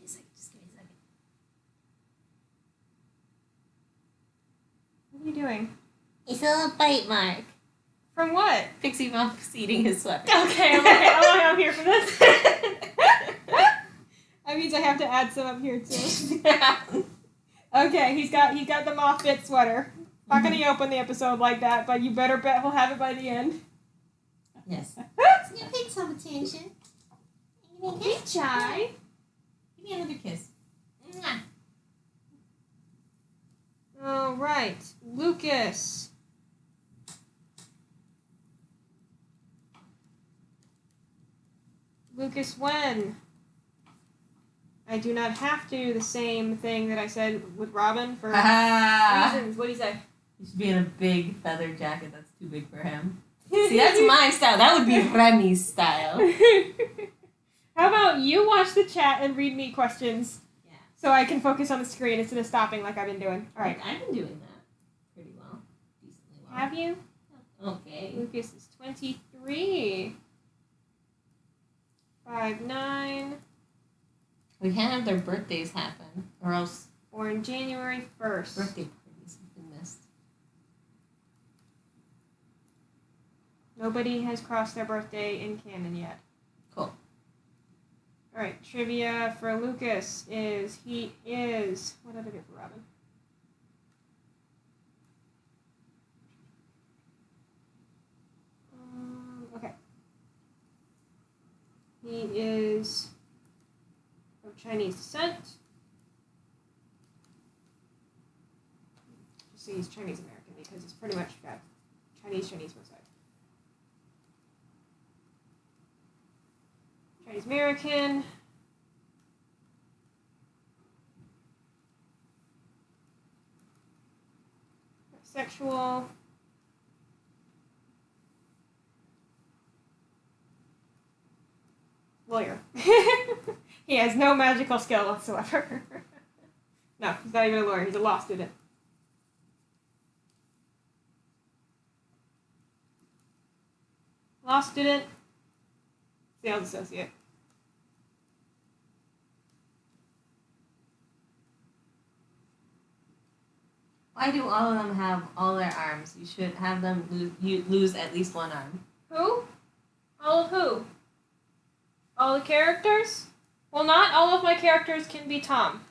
me a second. Just give me a second. What are you doing? It's a little bite mark. From what? Pixie Bump's eating his sweater. Okay, I'm here for this. That means I have to add some up here too. Okay, he's got the moth fit sweater. Not gonna open the episode like that, but you better bet he'll have it by the end. Yes. You paid some attention. Hey, Chai. Give me another kiss. Mwah. All right, Lucas. Lucas, when? I do not have to do the same thing that I said with Robin for reasons. What do you say? He should be in a big feather jacket that's too big for him. See, that's my style. That would be Remy's style. How about you watch the chat and read me questions? Yeah. So I can focus on the screen instead of stopping like I've been doing. All right. I've been doing that pretty well. Decently well. Have you? Okay. Lucas is 23. 5'9". We can't have their birthdays happen, or else Born January 1st. birthday parties have been missed. Nobody has crossed their birthday in canon yet. Cool. Alright, trivia for Lucas is he is... What did I do for Robin? Okay. He is of Chinese descent. Just say he's Chinese American because he's pretty much got Chinese both sides. Chinese American. Sexual. Lawyer. He has no magical skill whatsoever. No, he's not even a lawyer. He's a law student. Law student. Sales associate. Why do all of them have all their arms? You should have them lose at least one arm. Who? All of who? All the characters? Well, not all of my characters can be Tom.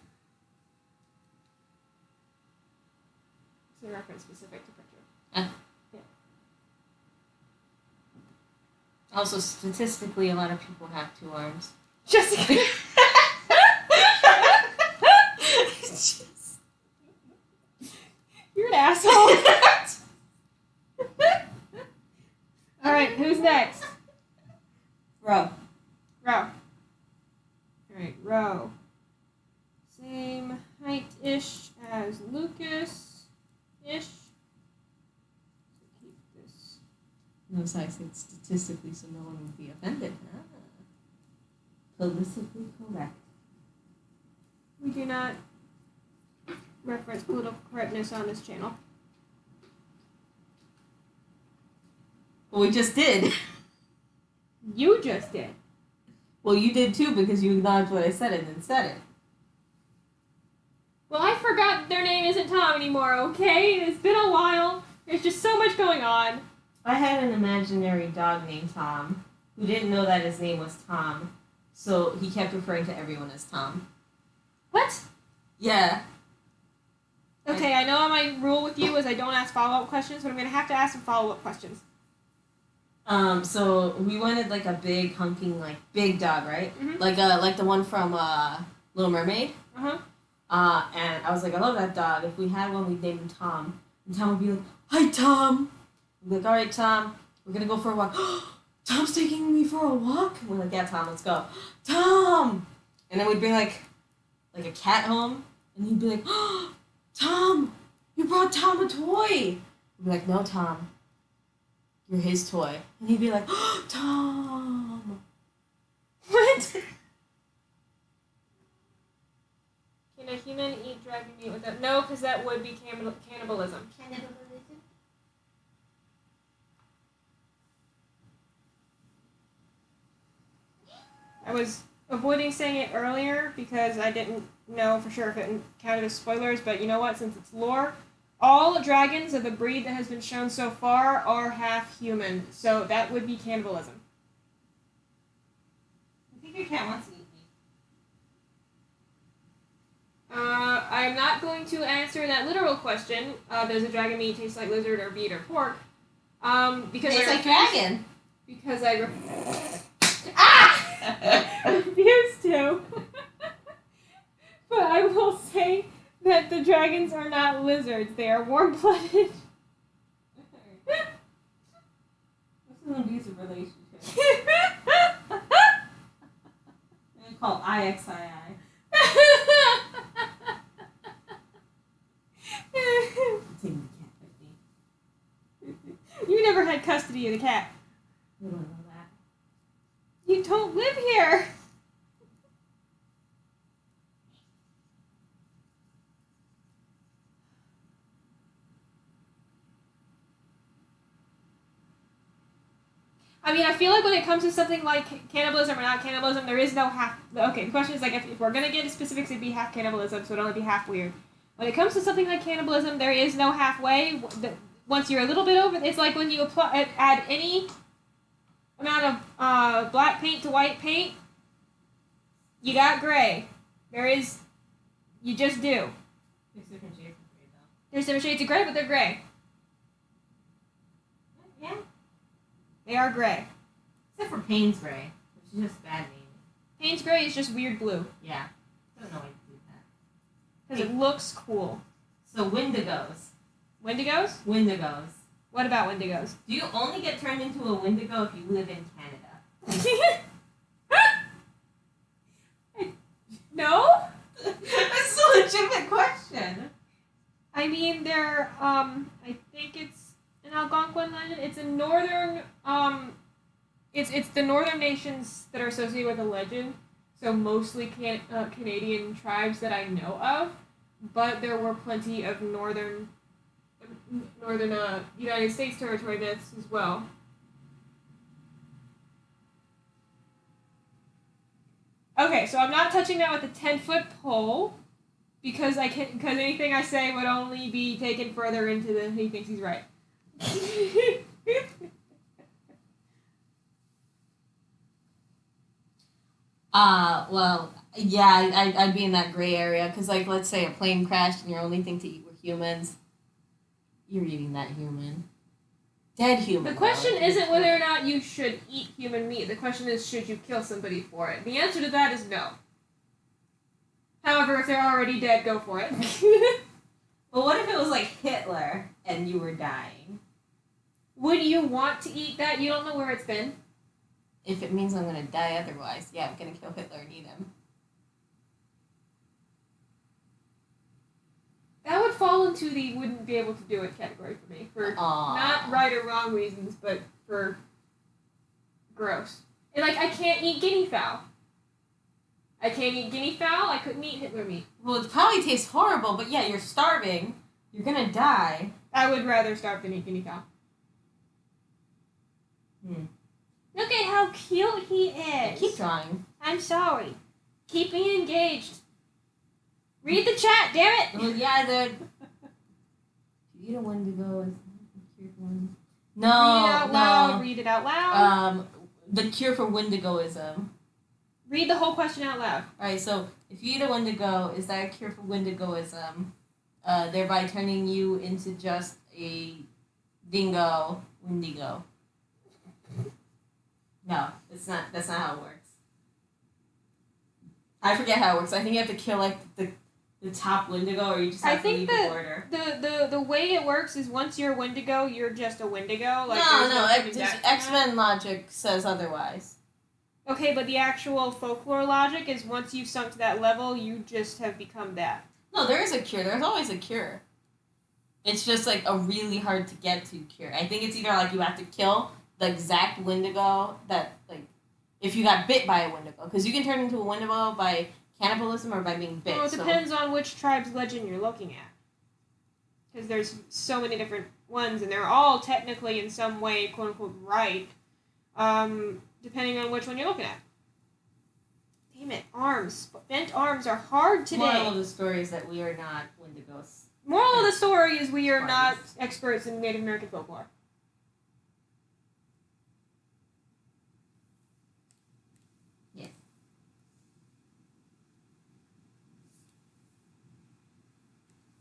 It's a reference specific to Pritchard. Yeah. Also, statistically, a lot of people have 2 arms. Jessica. You're an asshole. All right, who's next? Bro. Ro. ish as Lucas ish. Keep this. Notice I said statistically so no one would be offended. Politically correct. We do not reference political correctness on this channel. Well, we just did. You just did. Well, you did too because you acknowledged what I said and then said it. Well, I forgot that their name isn't Tom anymore, okay? It's been a while. There's just so much going on. I had an imaginary dog named Tom who didn't know that his name was Tom, so he kept referring to everyone as Tom. What? Yeah. Okay, I know my rule with you is I don't ask follow-up questions, but I'm going to have to ask some follow-up questions. So we wanted like a big hunking, like big dog, right? Mhm. Like the one from Little Mermaid. Uh-huh. And I was like, I love that dog. If we had one, we'd name him Tom. And Tom would be like, hi, Tom. We'd be like, all right, Tom, we're going to go for a walk. Tom's taking me for a walk? And we're like, yeah, Tom, let's go. Tom! And then we'd bring, like a cat home. And he'd be like, Tom, you brought Tom a toy. We'd be like, no, Tom, you're his toy. And he'd be like, Tom. What? Can a human eat dragon meat without... No, because that would be cannibalism. Cannibalism? I was avoiding saying it earlier because I didn't know for sure if it counted as spoilers, but you know what? Since it's lore, all dragons of the breed that has been shown so far are half human, so that would be cannibalism. I think your cat wants to eat me. I'm not going to answer that literal question, does a dragon meat taste like lizard or beet or pork? Because Tastes like dragon. Because I refuse to. But I will say that the dragons are not lizards. They are warm-blooded. This is an abusive relationship. It's called IXII. Taking the cat with me. You never had custody of the cat. You don't know that. You don't live here. I mean, I feel like when it comes to something like cannibalism or not cannibalism, there is no half... Okay, the question is, like, if we're going to get into specifics, it'd be half cannibalism, so it'd only be half weird. When it comes to something like cannibalism, there is no halfway. Once you're a little bit over... It's like when you add any amount of black paint to white paint, you got gray. There is... You just do. There's different shades of gray, though. There's different shades of gray, but they're gray. Yeah. They are gray. Except for Payne's gray, which is just bad naming. Payne's gray is just weird blue. Yeah. Don't know why you do that. Because it looks cool. So Wendigos. Wendigos? Wendigos. What about Wendigos? Do you only get turned into a Wendigo if you live in Canada? No? That's a legitimate question. I mean, they're, I think it's an Algonquin legend. It's a northern, it's the northern nations that are associated with the legend. So mostly Canadian tribes that I know of. But there were plenty of northern United States territory myths as well. Okay, so I'm not touching that with a 10-foot pole because anything I say would only be taken further into the he thinks he's right. Well, yeah, I'd be in that gray area because, like, let's say a plane crashed and your only thing to eat were humans. You're eating that human. Dead human. The question isn't whether or not you should eat human meat. The question is, should you kill somebody for it? The answer to that is no. However, if they're already dead, go for it. But what if it was like Hitler and you were dying? Would you want to eat that? You don't know where it's been. If it means I'm gonna die otherwise, yeah, I'm gonna kill Hitler and eat him. into the wouldn't be able to do it category for me. For Aw. not right or wrong reasons, but for gross. And like, I can't eat guinea fowl. I can't eat guinea fowl. I couldn't eat Hitler meat. Well, it probably tastes horrible, but yeah, you're starving. You're gonna die. I would rather starve than eat guinea fowl. Look at how cute he is. Keep trying. I'm sorry. Keep me engaged. Read the chat, damn it! Well, yeah, the. You don't want to go. No. Read it out loud. No. Read it out loud. The cure for Wendigoism. Read the whole question out loud. Alright, so if you eat a Wendigo, is that a cure for Wendigoism? Thereby turning you into just a dingo Wendigo. No, it's not. That's not how it works. I forget how it works. I think you have to kill like the top Wendigo, or you just have to leave the border. The way it works is once you're a Wendigo, you're just a Wendigo. Like, No, coming back from X-Men logic says otherwise. that. Okay, but the actual folklore logic is once you've sunk to that level, you just have become that. No, there is a cure. There's always a cure. It's just like a really hard to get to cure. I think it's either like you have to kill the exact Wendigo that, like, if you got bit by a Wendigo, because you can turn into a Wendigo by cannibalism or by being bit. Well, it depends on which tribe's legend you're looking at. Because there's so many different ones, and they're all technically in some way, quote unquote, right, depending on which one you're looking at. Damn it, arms. Bent arms are hard today. Moral of the story is that we are not Wendigos. Moral of the story is we are Arms. not experts in Native American folklore. Yes.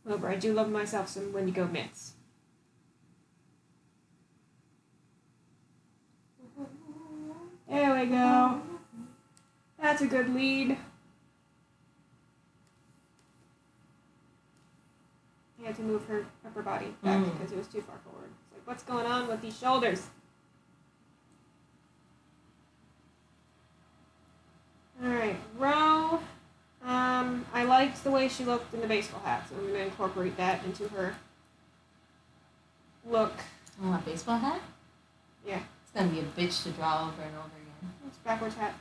However, I do love myself some Wendigo myths. There we go. That's a good lead. I had to move her upper body back because it was too far forward. It's like, what's going on with these shoulders? Alright, Ro. I liked the way she looked in the baseball hat, so I'm going to incorporate that into her look. Oh, a baseball hat? Yeah. It's gonna be a bitch to draw over and over again. It's backwards hat.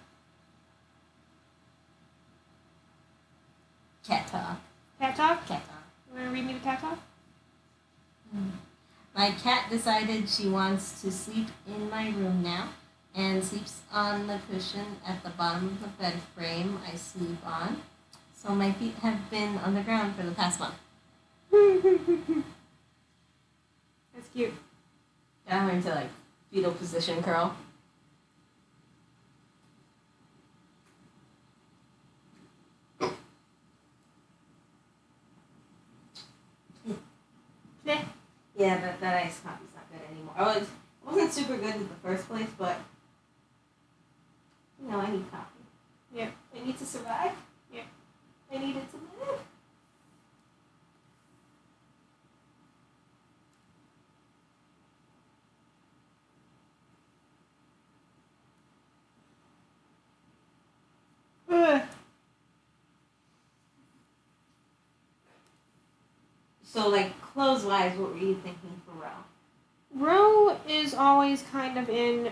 Cat talk. Cat talk? Cat talk. You want to read me the cat talk? My cat decided she wants to sleep in my room now and sleeps on the cushion at the bottom of the bed frame I sleep on. So my feet have been on the ground for the past month. That's cute. Got her into like fetal position curl. Meh. Yeah, but that iced coffee's not good anymore. Oh, it wasn't super good in the first place, but you know, I need coffee. Yeah. I need to survive. Yeah. I need it to live. Ugh. So, like, clothes-wise, what were you thinking for Ro? Ro is always kind of in,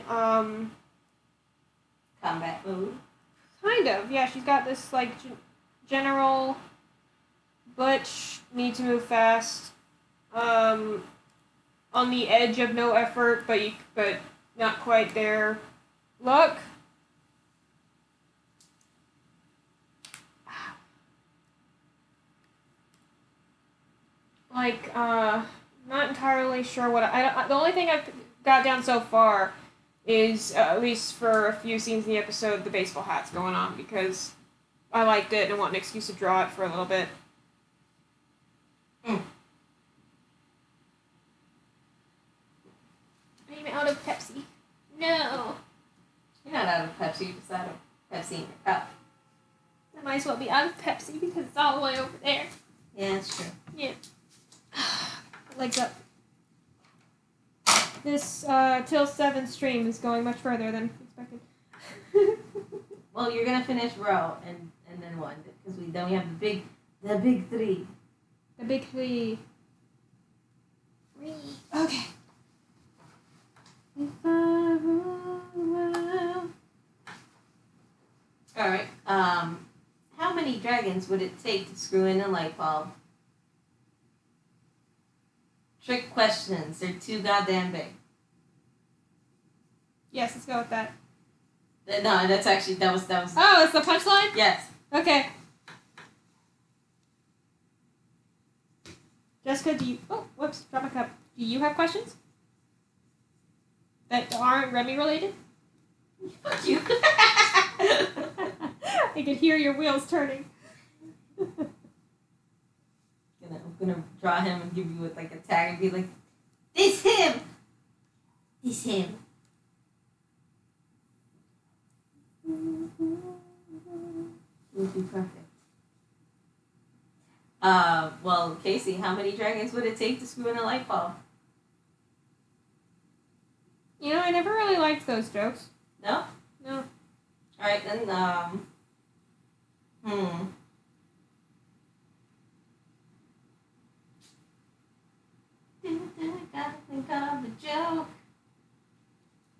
Combat mode? kind of, yeah, she's got this, like, general butch, need to move fast, on the edge of no effort, but not quite there. Look! Like, not entirely sure what the only thing I've got down so far is, at least for a few scenes in the episode, the baseball hat's going on, because I liked it and want an excuse to draw it for a little bit. I'm out of Pepsi. No! You're not out of Pepsi, you're just out of Pepsi in your cup. I might as well be out of Pepsi because it's all the way over there. Yeah, that's true. Yeah. Legs up. This till 7 stream is going much further than expected. Well, you're gonna finish Ro and then what? Because then we have the big three. The big three. Okay. Alright. How many dragons would it take to screw in a light bulb? Trick questions. They're too goddamn big. Yes, let's go with that. No, that's actually that was Oh, it's the punchline? yes. Okay. Jessica, do you... Oh, whoops, drop my cup. Do you have questions? That aren't Remy related? Fuck you. I can hear your wheels turning. I'm gonna draw him and give you like a tag and be like, this him. This him. It would be perfect. Well, Casey, how many dragons would it take to screw in a light bulb? You know, I never really liked those jokes. No? No. Alright, then, Gotta think of a joke.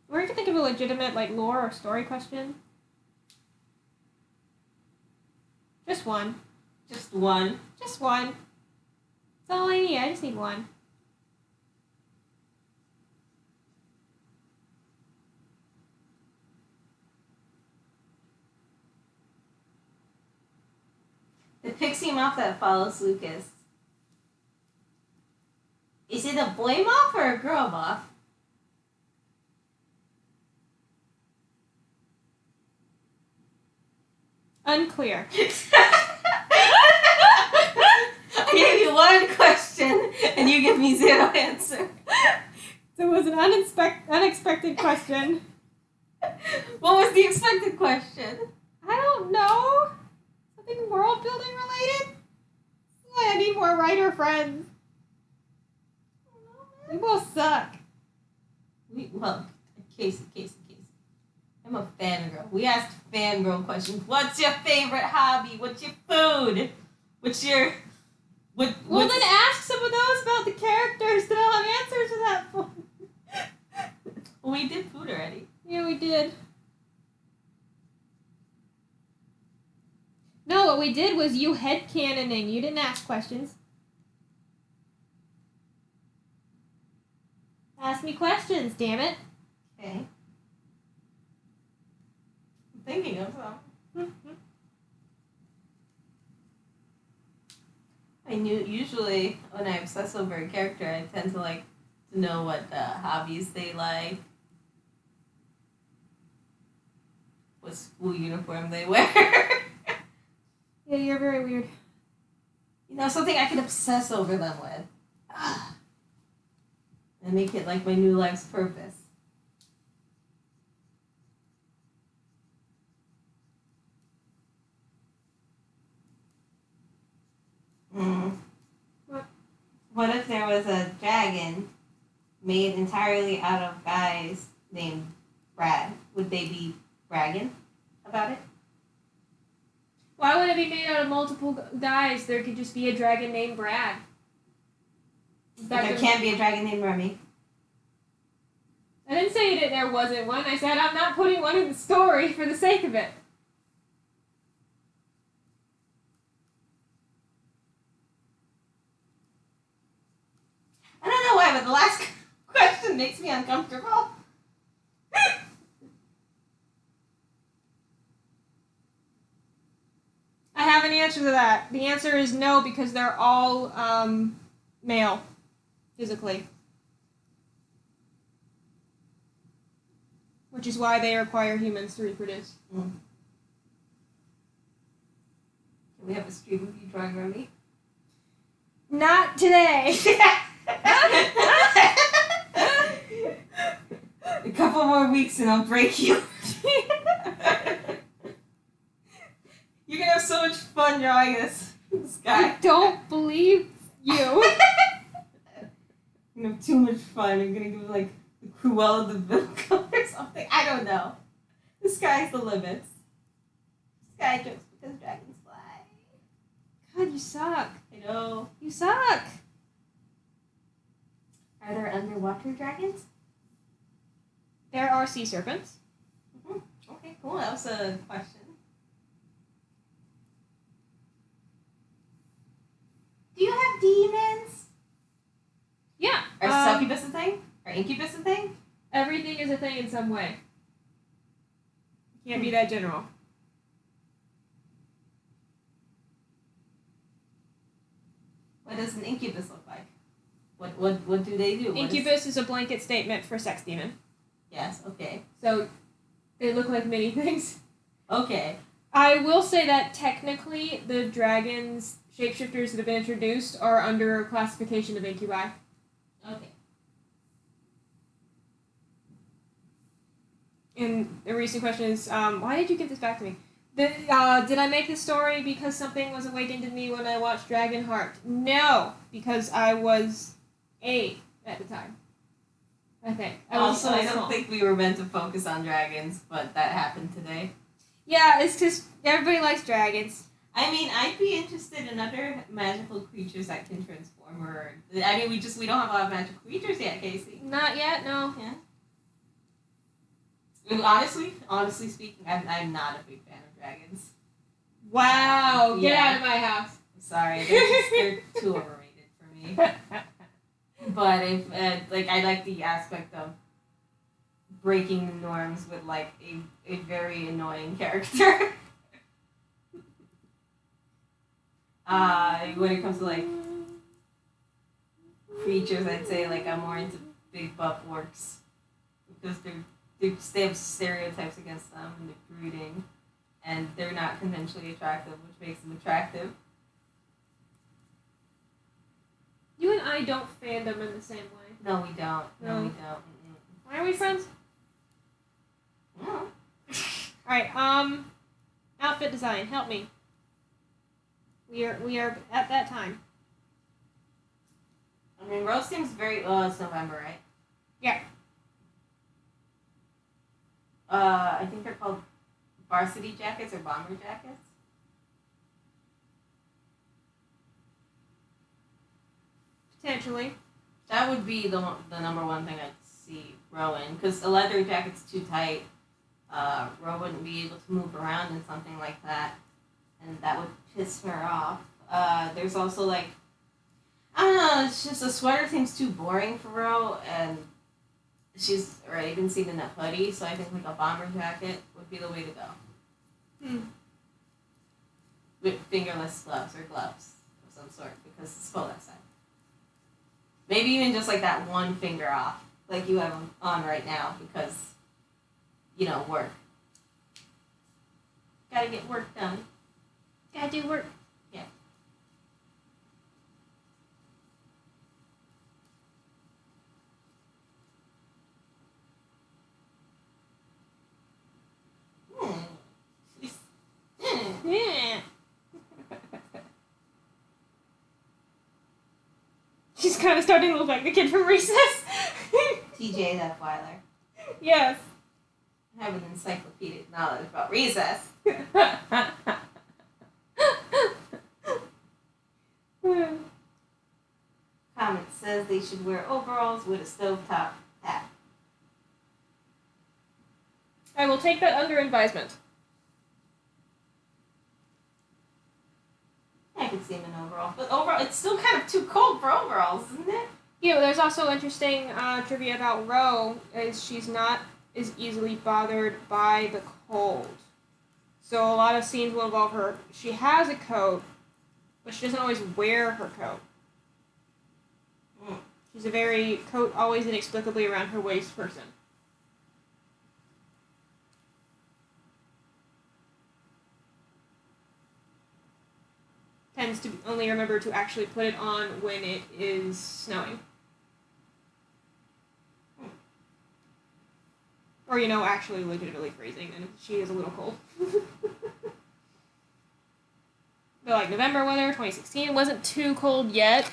Or you can think of a legitimate, like, lore or story question. Just one. Just one. Just one. That's all I need. I just need one. The pixie moth that follows Lucas. Is it a boy moth or a girl moth? Unclear. I gave you one question and you give me zero answer. So it was an unexpected question. What was the expected question? I don't know. Something world building related? I need more writer friends. You both suck. Casey. I'm a fangirl. We asked fangirl questions. What's your favorite hobby? What's your food? What's your... Well, then ask some of those about the characters that I'll have answers to that for. Well, we did food already. Yeah, we did. No, what we did was you headcanoning. You didn't ask questions. Ask me questions, damn it. Okay. I'm thinking of some. Usually when I obsess over a character, I tend to like to know what hobbies they like, what school uniform they wear. Yeah, you're very weird. You know, something I can obsess over them with. And make it like my new life's purpose. What if there was a dragon made entirely out of guys named Brad? Would they be bragging about it? Why would it be made out of multiple guys? There could just be a dragon named Brad. There can't be a dragon named Remy. I didn't say that there wasn't one. I said I'm not putting one in the story for the sake of it. I don't know why, but the last question makes me uncomfortable. I have an answer to that. The answer is no, because they're all male, physically. Which is why they require humans to reproduce. Can we have a stream of you drawing Remy? Not today. A couple more weeks and I'll break you. You're gonna have so much fun drawing this guy. I don't believe you. I'm gonna have too much fun. I'm gonna give like the Cruella de Vil color or something. I don't know. The sky's the limit. Sky jokes because dragons fly. God, you suck. I know. You suck. Are there underwater dragons? There are sea serpents. Okay, cool. That was a question. Do you have demons? Yeah. Are succubus a thing? Or incubus a thing? Everything is a thing in some way. Can't be that general. What does an incubus look like? What do they do? Incubus is a blanket statement for sex demon. Yes, okay. So they look like many things. Okay. I will say that technically the dragons, shapeshifters that have been introduced are under a classification of incubi. Okay. And the recent question is, why did you give this back to me? Did I make this story because something was awakened in me when I watched Dragonheart? No, because I was 8 at the time. I think. I don't think we were meant to focus on dragons, but that happened today. Yeah, it's because everybody likes dragons. I mean, I'd be interested in other magical creatures that can transform. We don't have a lot of magical creatures yet, Casey. Not yet, no. Yeah. Honestly speaking, I'm not a big fan of dragons. Wow, get Yeah. out of my house. Sorry, they're too overrated for me. But if I like the aspect of breaking the norms with like a very annoying character. When it comes to like creatures, I'd say like I'm more into big buff orcs because they have stereotypes against them and they're brooding, and they're not conventionally attractive, which makes them attractive. You and I don't fandom in the same way. No, we don't. No, we don't. Why are we friends? No. Alright, outfit design, help me. We are at that time. I mean, Rose seems very. It's November, right? Yeah. I think they're called varsity jackets or bomber jackets. Potentially. That would be the number one thing I'd see Ro in, because a leather jacket's too tight. Ro wouldn't be able to move around in something like that, and that would piss her off. There's also like, I don't know, it's just the sweater thing's too boring for Ro, and she's already been seen in a hoodie, so I think like a bomber jacket would be the way to go. With fingerless gloves or gloves of some sort, because it's cold outside. Maybe even just like that one finger off, like you have on right now, because, work. Gotta get work done. Gotta do work. Yeah. Yeah. She's kind of starting to look like the kid from Recess. TJ Detweiler. Yes. I have an encyclopedic knowledge about recess. Comment says they should wear overalls with a stovetop hat. I will take that under advisement. I could see him in overalls, but overall, it's still kind of too cold for overalls, isn't it? Yeah, but there's also interesting trivia about Ro, is she's not as easily bothered by the cold. So a lot of scenes will involve her. She has a coat, but she doesn't always wear her coat. She's a very coat always inexplicably around her waist person. Tends to only remember to actually put it on when it is snowing. Or, actually legitimately freezing, and she is a little cold. But like November weather, 2016, wasn't too cold yet,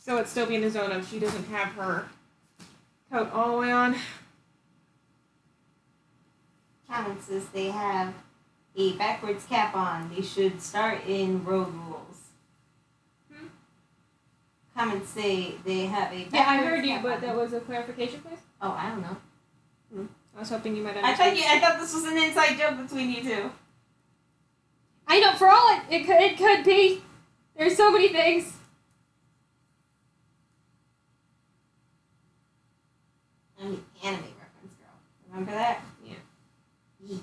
so it'd still be in the zone of she doesn't have her coat all the way on. Comment says they have a backwards cap on. They should start in road rules. comments say they have a. Yeah, I backwards heard you, cap but on that them. was a clarification, please. Oh, I don't know. I was hoping you might I understand. thought this was an inside joke between you two. I know, for all it could be. There's so many things. I'm the anime reference girl. Remember that? Yeah. Yeet.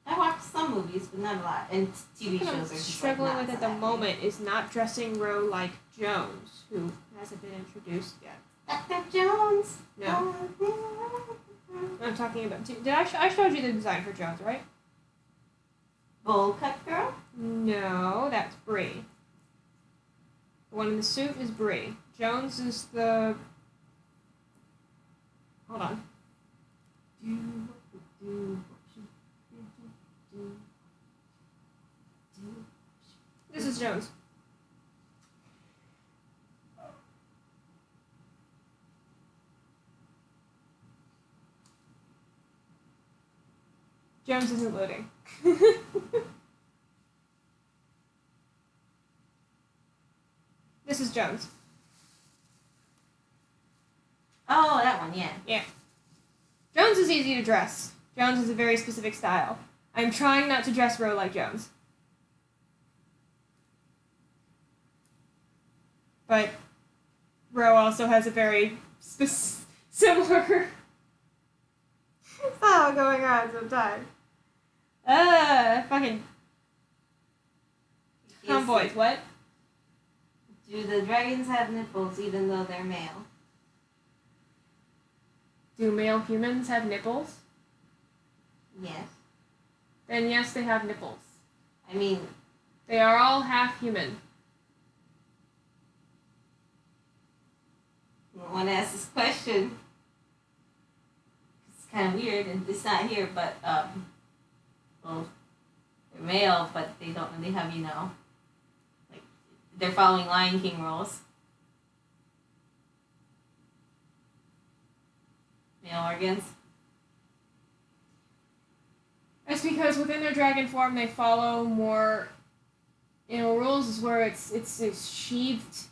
I watched some movies, but not a lot. And TV What shows I'm are just struggling like, with at the moment is not dressing Roe like Jones, who hasn't been introduced yet. Dr. Jones. No. I'm talking about. Did I showed you the design for Jones, right? Bowl cut girl. No, that's Bree. The one in the suit is Bree. Jones is the. Hold on. This is Jones. Jones isn't loading. This is Jones. Oh, that one, yeah. Jones is easy to dress. Jones is a very specific style. I'm trying not to dress Roe like Jones. But Roe also has a very similar style going on sometimes. Fucking tomboys, what? Do the dragons have nipples even though they're male? Do male humans have nipples? Yes. Then yes, they have nipples. I mean, They are all half human. I want to ask this question. It's kind of weird, and it's not here, but, well, they're male, but they don't really have, like, they're following Lion King rules. Male organs. That's because within their dragon form, they follow more animal rules, is where it's sheathed.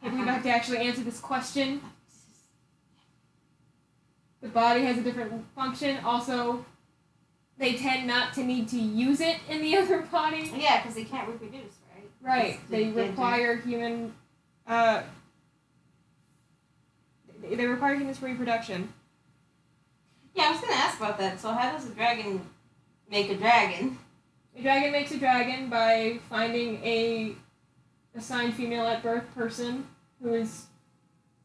If we have to actually answer this question, the body has a different function. Also, they tend not to need to use it in the other body. Yeah, because they can't reproduce, right? Right. It's They the require human. They require humans for reproduction. Yeah, I was going to ask about that. So how does a dragon make a dragon? A dragon makes a dragon by finding a assigned female at birth person who is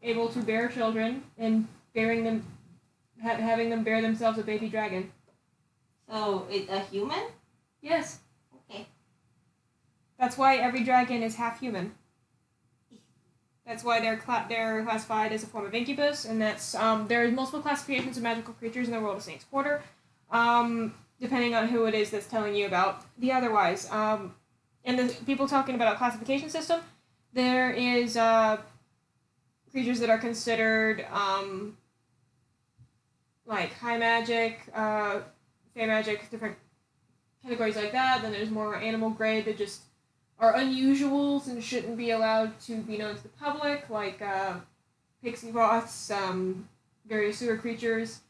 able to bear children and bearing them, having them bear themselves a baby dragon. So, a human? Yes. Okay. That's why every dragon is half human. That's why they're classified as a form of incubus, and that's there are multiple classifications of magical creatures in the world of Snake's Quarter, depending on who it is that's telling you about the otherwise. And the people talking about a classification system, there is creatures that are considered like high magic, fey magic, different categories like that. Then there's more animal grade that just are unusuals and shouldn't be allowed to be known to the public, like pixie moths, various sewer creatures.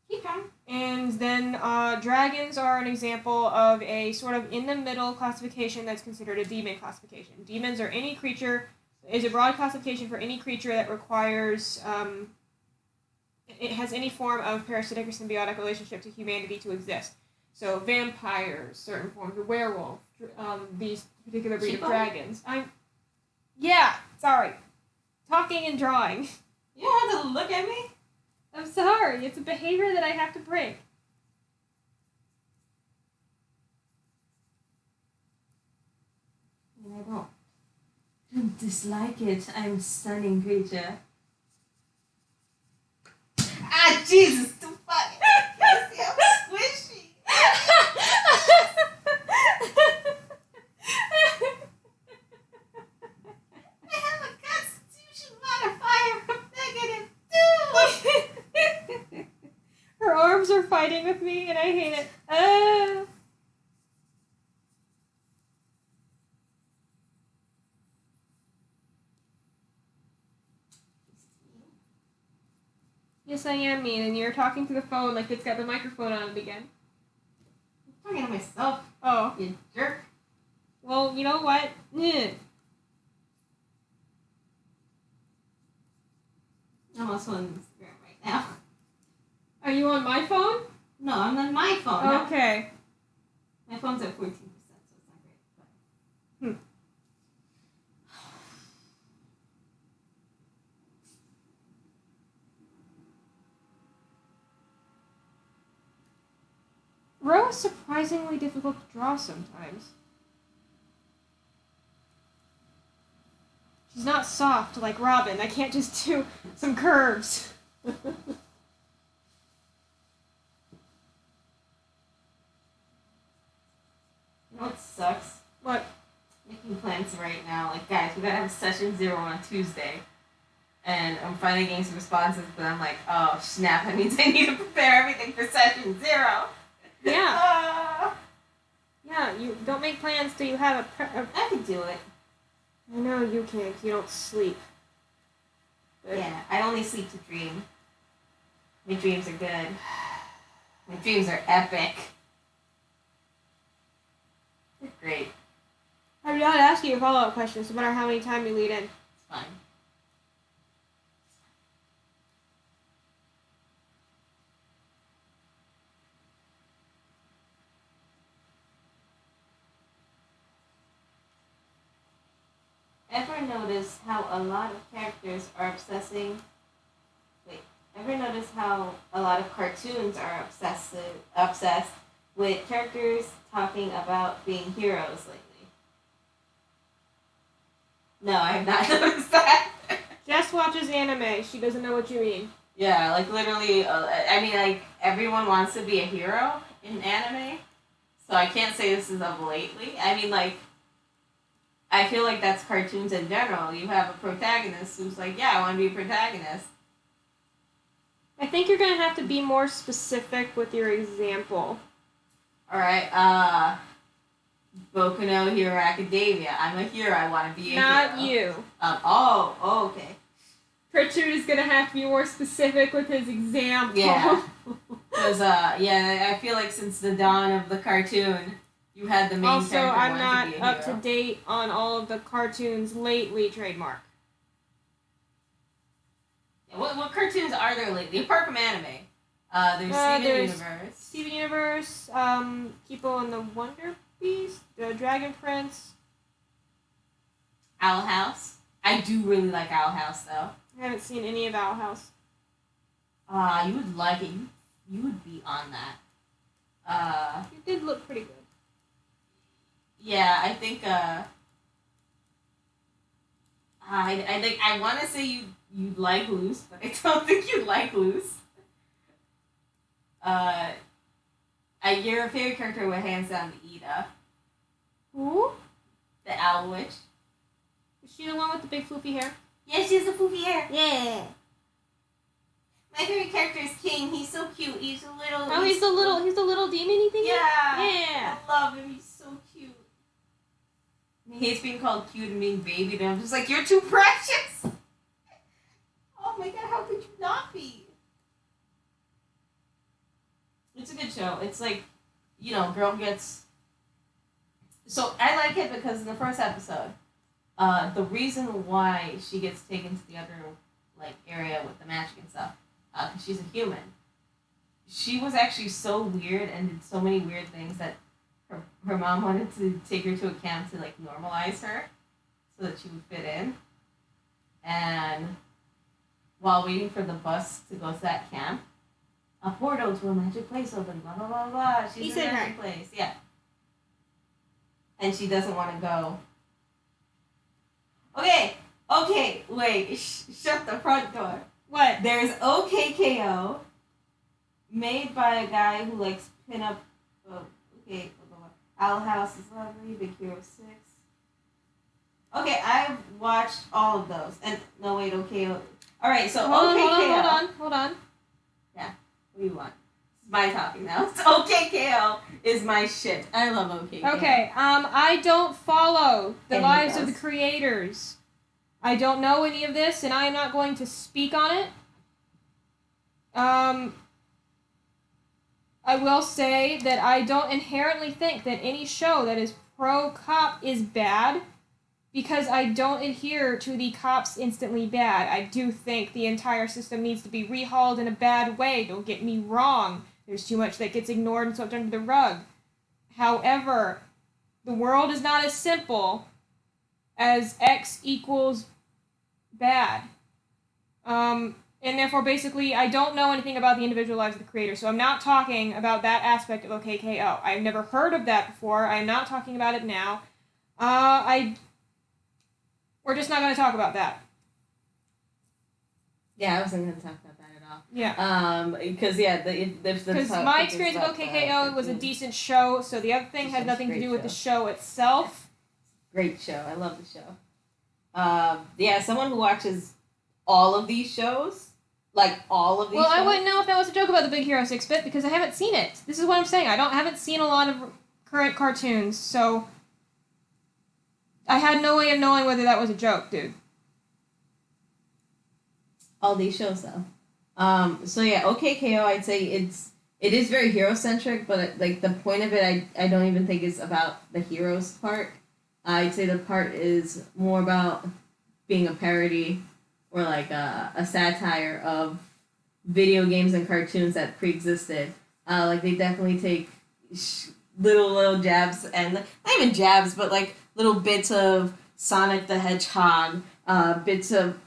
Keep going. And then dragons are an example of a sort of in-the-middle classification that's considered a demon classification. Demons are any creature, is a broad classification for any creature that requires, it has any form of parasitic or symbiotic relationship to humanity to exist. So vampires, certain forms of werewolf, these particular breed of dragons. Sorry. Talking and drawing. You don't have to look at me. I'm sorry. It's a behavior that I have to break. I don't dislike it. I'm a stunning creature. Ah, Jesus, the fuck. I'm squishy. I have a constitution modifier of -2. Her arms are fighting with me, and I hate it. Yes, I am mean, and you're talking to the phone like it's got the microphone on it again. I'm talking to myself, Oh. you jerk. Well, you know what? I'm also on Instagram right now. Are you on my phone? No, I'm on my phone. No. Okay. My phone's at 14%, so it's not great. But... Ro is surprisingly difficult to draw sometimes. She's not soft like Robin. I can't just do some curves. You know what sucks? What? Making plans right now. Like, guys, we gotta have session 0 on Tuesday. And I'm finally getting some responses, but I'm like, oh, snap, that means I need to prepare everything for session 0. Yeah. Yeah, you don't make plans till you have I can do it. I know you can, 'cause you don't sleep. But Yeah, I only sleep to dream. My dreams are good. My dreams are epic. They're great. I'm not asking you follow-up questions, no matter how many times you lead in. It's fine. Ever notice how a lot of characters are Ever notice how a lot of cartoons are obsessed with characters talking about being heroes lately? No, I have not noticed that. Jess watches anime. She doesn't know what you mean. Yeah, like literally, I mean, like, everyone wants to be a hero in anime, so I can't say this is of lately. I mean, like, I feel like that's cartoons in general. You have a protagonist who's like, yeah, I want to be a protagonist. I think you're going to have to be more specific with your example. Alright, Boku no Hero Academia. I'm a hero, I want to be a hero. Not you. Okay. Pritchard is going to have to be more specific with his example. Yeah. Because, I feel like since the dawn of the cartoon, you had the main Also, character I'm want not to be a up to hero. date on all of the cartoons lately trademark. Yeah, what cartoons are there lately, apart from anime? There's Steven Universe. Steven Universe, Kipo and the Wonder Beast, the Dragon Prince. Owl House. I do really like Owl House, though. I haven't seen any of Owl House. You would like it. You would be on that. It did look pretty good. Yeah, I think, I want to say you'd like Loose, but I don't think you'd like Loose. Your favorite character would hands down be Ida. Who? The Owl Witch. Is she the one with the big floofy hair? Yeah, she has the poofy hair. Yeah. My favorite character is King. He's so cute. He's a little... Oh, he's the little demon-y thingy? Yeah. Yeah. I love him. He's so cute. He hates being called cute and being babied, and I'm just like, you're too precious! Oh my god, how could you not be? It's a good show. It's like, girl gets... So, I like it because in the first episode, the reason why she gets taken to the other, area with the magic and stuff, because she's a human. She was actually so weird and did so many weird things that her mom wanted to take her to a camp to, normalize her so that she would fit in. And while waiting for the bus to go to that camp, a portal to a magic place opened, blah, blah, blah, blah. She's in a magic place, yeah. And she doesn't want to go. Okay, wait, shut the front door. What? There's OKKO, made by a guy who likes pinup. Owl House is lovely. Big Hero 6. Okay, I've watched all of those. And no, wait, OKKO. All right, so OKKO. Hold on. Yeah, what do you want? It's my topic now. So OKKO is my shit. I love OKKO. Okay, I don't follow the And lives he of the does. creators. I don't know any of this, and I am not going to speak on it. I will say that I don't inherently think that any show that is pro-cop is bad, because I don't adhere to the cops instantly bad. I do think the entire system needs to be rehauled in a bad way. Don't get me wrong. There's too much that gets ignored and swept under the rug. However, the world is not as simple as X equals bad. And therefore, basically, I don't know anything about the individual lives of the creator, so I'm not talking about that aspect of OKKO. I've never heard of that before. I'm not talking about it now. We're just not going to talk about that. Yeah, I wasn't going to talk about that at all. Yeah. Because because my experience with OKKO was a decent show, so the other thing had nothing to do with the show itself. Great show. I love the show. Someone who watches all of these shows, like all of these shows. I wouldn't know if that was a joke about the Big Hero 6-bit because I haven't seen it. This is what I'm saying. I haven't seen a lot of current cartoons, so I had no way of knowing whether that was a joke, dude. All these shows, though. OKKO, I'd say it is very hero-centric, but like the point of it, I don't even think is about the heroes part. I'd say the part is more about being a parody or like a satire of video games and cartoons that pre-existed. Like they definitely take little jabs, and not even jabs, but like little bits of Sonic the Hedgehog, bits of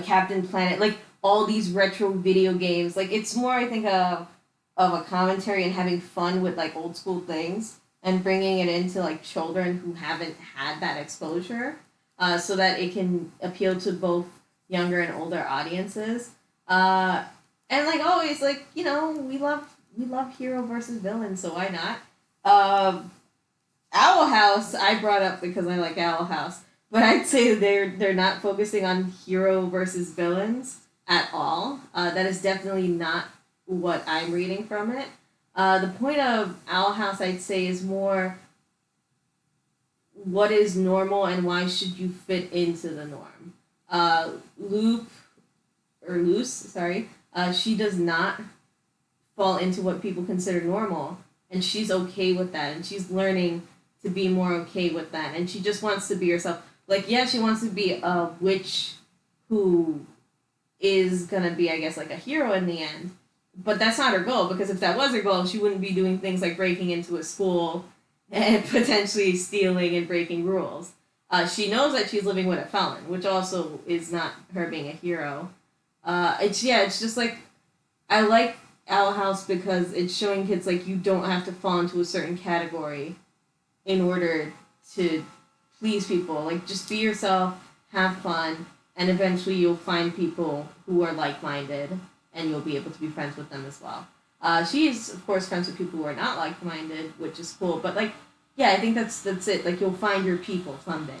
Captain Planet, like all these retro video games. Like it's more, I think, of a commentary and having fun with like old school things and bringing it into like children who haven't had that exposure, so that it can appeal to both younger and older audiences. And like always, like, you know, we love hero versus villain, so why not? Owl House I brought up because I like Owl House, but I'd say they're not focusing on hero versus villains at all. That is definitely not what I'm reading from it. The point of Owl House, I'd say, is more what is normal and why should you fit into the norm. Luce, she does not fall into what people consider normal, and she's okay with that, and she's learning to be more okay with that, and she just wants to be herself. Like, yeah, she wants to be a witch who is gonna be, I guess, like a hero in the end, but that's not her goal, because if that was her goal, she wouldn't be doing things like breaking into a school and potentially stealing and breaking rules. She knows that she's living with a felon, which also is not her being a hero. It's just like, I like Owl House because it's showing kids like you don't have to fall into a certain category in order to please people. Like, just be yourself, have fun, and eventually you'll find people who are like-minded, and you'll be able to be friends with them as well. She is, of course, friends with people who are not like-minded, which is cool, but like, yeah, I think that's it. Like, you'll find your people someday.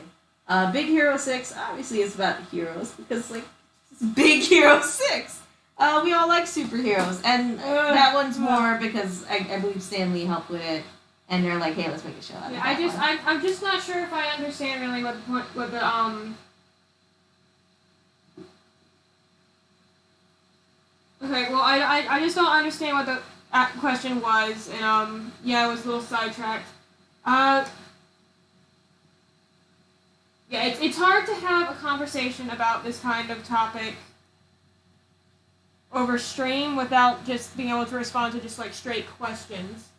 Big Hero 6, obviously, is about the heroes, because, like, it's Big Hero 6! We all like superheroes, and that one's more because I believe Stan Lee helped with it, and they're like, hey, let's make a show out of that. I'm just not sure if I understand really what the Okay, well, I just don't understand what the question was, and I was a little sidetracked. It's hard to have a conversation about this kind of topic over stream without just being able to respond to just like straight questions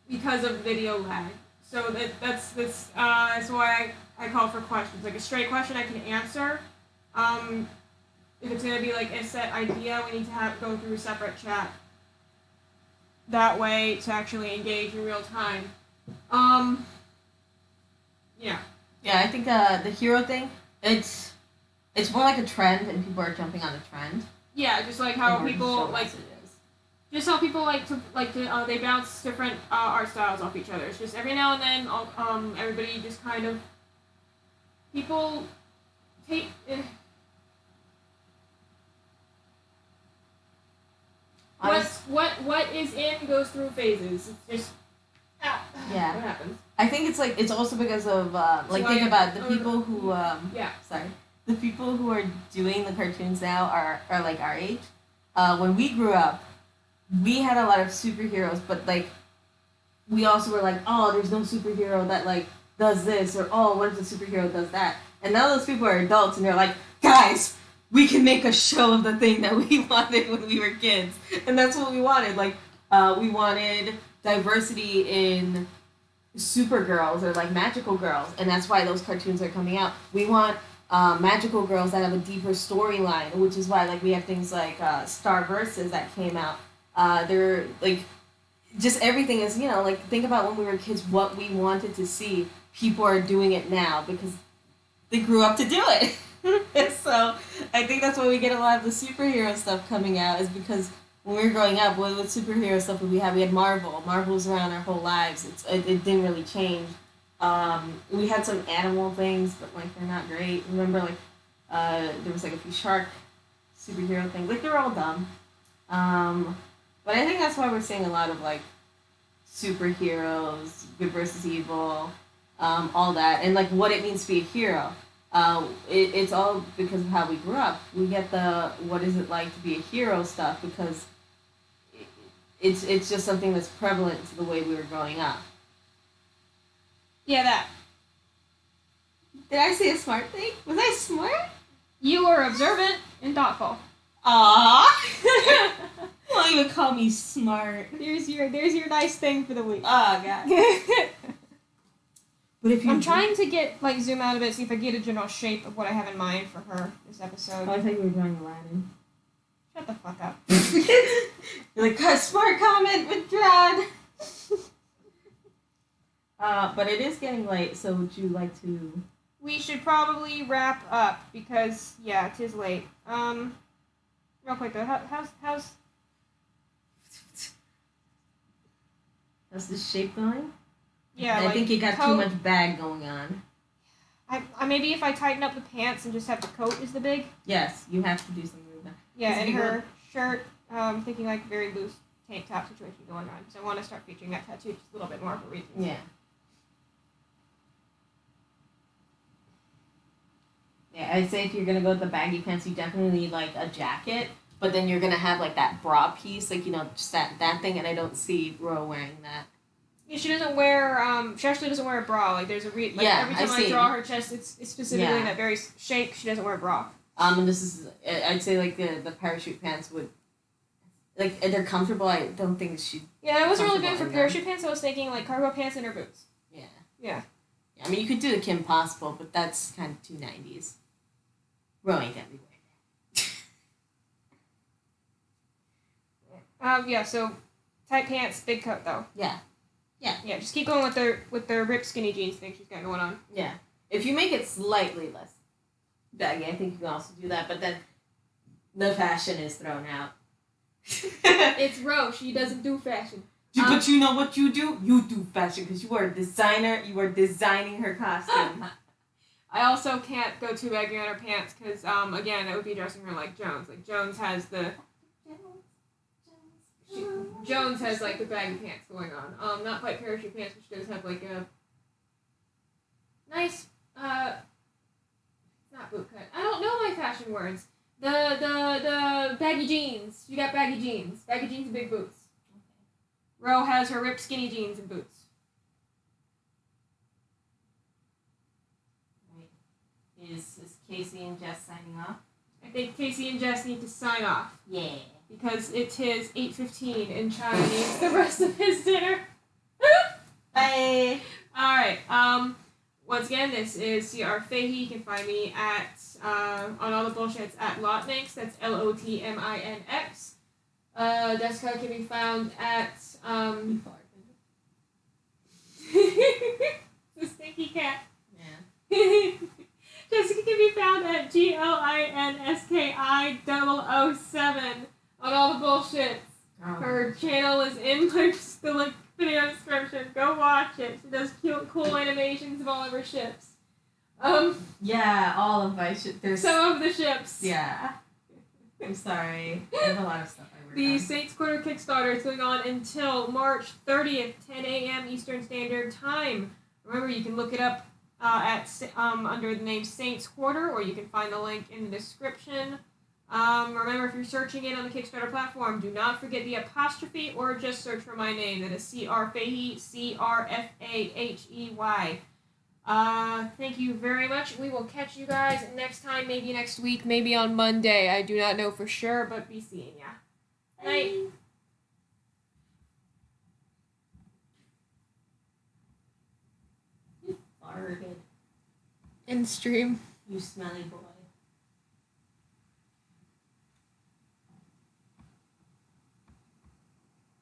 because of video lag. So that's why I call for questions. Like a straight question I can answer. If it's gonna be like a set idea, we need to go through a separate chat. That way to actually engage in real time. Yeah. Yeah, I think the hero thing, it's more like a trend, and people are jumping on the trend. Yeah, just like how people like, just how people like to they bounce different art styles off each other. It's just every now and then, everybody just kind of people take. What is in goes through phases. It's just what happens. I think it's also because of think about the people who the people who are doing the cartoons now are like our age. when we grew up, we had a lot of superheroes, but like we also were like, oh, there's no superhero that like does this, or oh, what if the superhero does that? And now those people are adults, and they're like, guys, we can make a show of the thing that we wanted when we were kids, and that's what we wanted. Like, we wanted diversity in Supergirls or like magical girls, and that's why those cartoons are coming out. We want magical girls that have a deeper storyline, which is why like we have things like Star Versus that came out. They're like just everything is, you know, like think about when we were kids, what we wanted to see. People are doing it now because they grew up to do it. So I think that's why we get a lot of the superhero stuff coming out, is because when we were growing up, what superhero stuff did we have? We had Marvel. Marvel's around our whole lives. It didn't really change. We had some animal things, but like they're not great. Remember, like there was like a few shark superhero things. Like they're all dumb. But I think that's why we're seeing a lot of like superheroes, good versus evil, all that, and like what it means to be a hero. It's all because of how we grew up. We get the what is it like to be a hero stuff because it's just something that's prevalent to the way we were growing up. Yeah, that. Did I say a smart thing? Was I smart? You were observant and thoughtful. Aww. Don't even call me smart. There's your nice thing for the week. Oh god. But if you I'm trying to get like zoom out of it, see if I get a general shape of what I have in mind for her this episode. Oh, I thought you were drawing Aladdin. Shut the fuck up. You're like, smart comment withdrawn. But it is getting late, so would you like to? We should probably wrap up because yeah, it is late. Real quick though, how's this shape going? yeah? I like, think you got too much bag going on. I maybe if I tighten up the pants and just have the coat is the big. Yes, you have to do something with that. Yeah, Is it and big her shirt. Thinking like very loose tank top situation going on. So I want to start featuring that tattoo just a little bit more for reasons. Yeah. Yeah, I'd say if you're gonna go with the baggy pants, you definitely need like a jacket, but then you're gonna have like that bra piece, like, you know, just that thing, and I don't see Ro wearing that. Yeah, she doesn't wear. She actually doesn't wear a bra. Like there's a Yeah, every time I've I seen. draw her chest, it's specifically Yeah. in that very shape. She doesn't wear a bra. And this is, I'd say like the parachute pants would, like, they're comfortable. I don't think she. Yeah, I wasn't really going for Comfortable in parachute pants. I was thinking like cargo pants and her boots. Yeah. Yeah. I mean, you could do the Kim Possible, but that's kind of too 90s. Ro ain't gonna be wearing that. Yeah. So tight pants, big coat though. Yeah. Yeah. Just keep going with the ripped skinny jeans thing she's got going on. Yeah. If you make it slightly less baggy, I think you can also do that, but then the fashion is thrown out. It's Ro. She doesn't do fashion. But you know what you do? You do fashion because you are a designer. You are designing her costume. I also can't go too baggy on her pants because, again, it would be dressing her like Jones. Like, Jones has the... Jones has, like, the baggy pants going on. Not quite parachute pants, but she does have, like, a nice, not boot cut. I don't know my fashion words. The baggy jeans. She got baggy jeans. Baggy jeans and big boots. Ro has her ripped skinny jeans and boots. Is Casey and Jess signing off? I think Casey and Jess need to sign off. Yeah. Because it is 8:15 and Chai needs the rest of his dinner. Bye. Alright, once again, this is C.R. Fahey. You can find me at, on all the bullshits at Lotminx. That's Lotminx. Jessica can be found at, the stinky cat. Yeah. Jessica can be found at GLINSKI007 on all the bullshits. Her channel is in the video description. Go watch it. She does cute, cool animations of all of her ships. Yeah, all of my shit. There's Some of the ships. Yeah. I'm sorry. I have a lot of stuff I work The on. Saints Quarter Kickstarter is going on until March 30th, 10 a.m. Eastern Standard Time. Remember, you can look it up at under the name Saints Quarter, or you can find the link in the description. Remember, if you're searching it on the Kickstarter platform, do not forget the apostrophe or just search for my name. That is C.R. Fahey, C.R.F.A.H.E.Y. Thank you very much. We will catch you guys next time, maybe next week, maybe on Monday. I do not know for sure, but be seeing ya. Night. Farted. End stream. You smelly boy.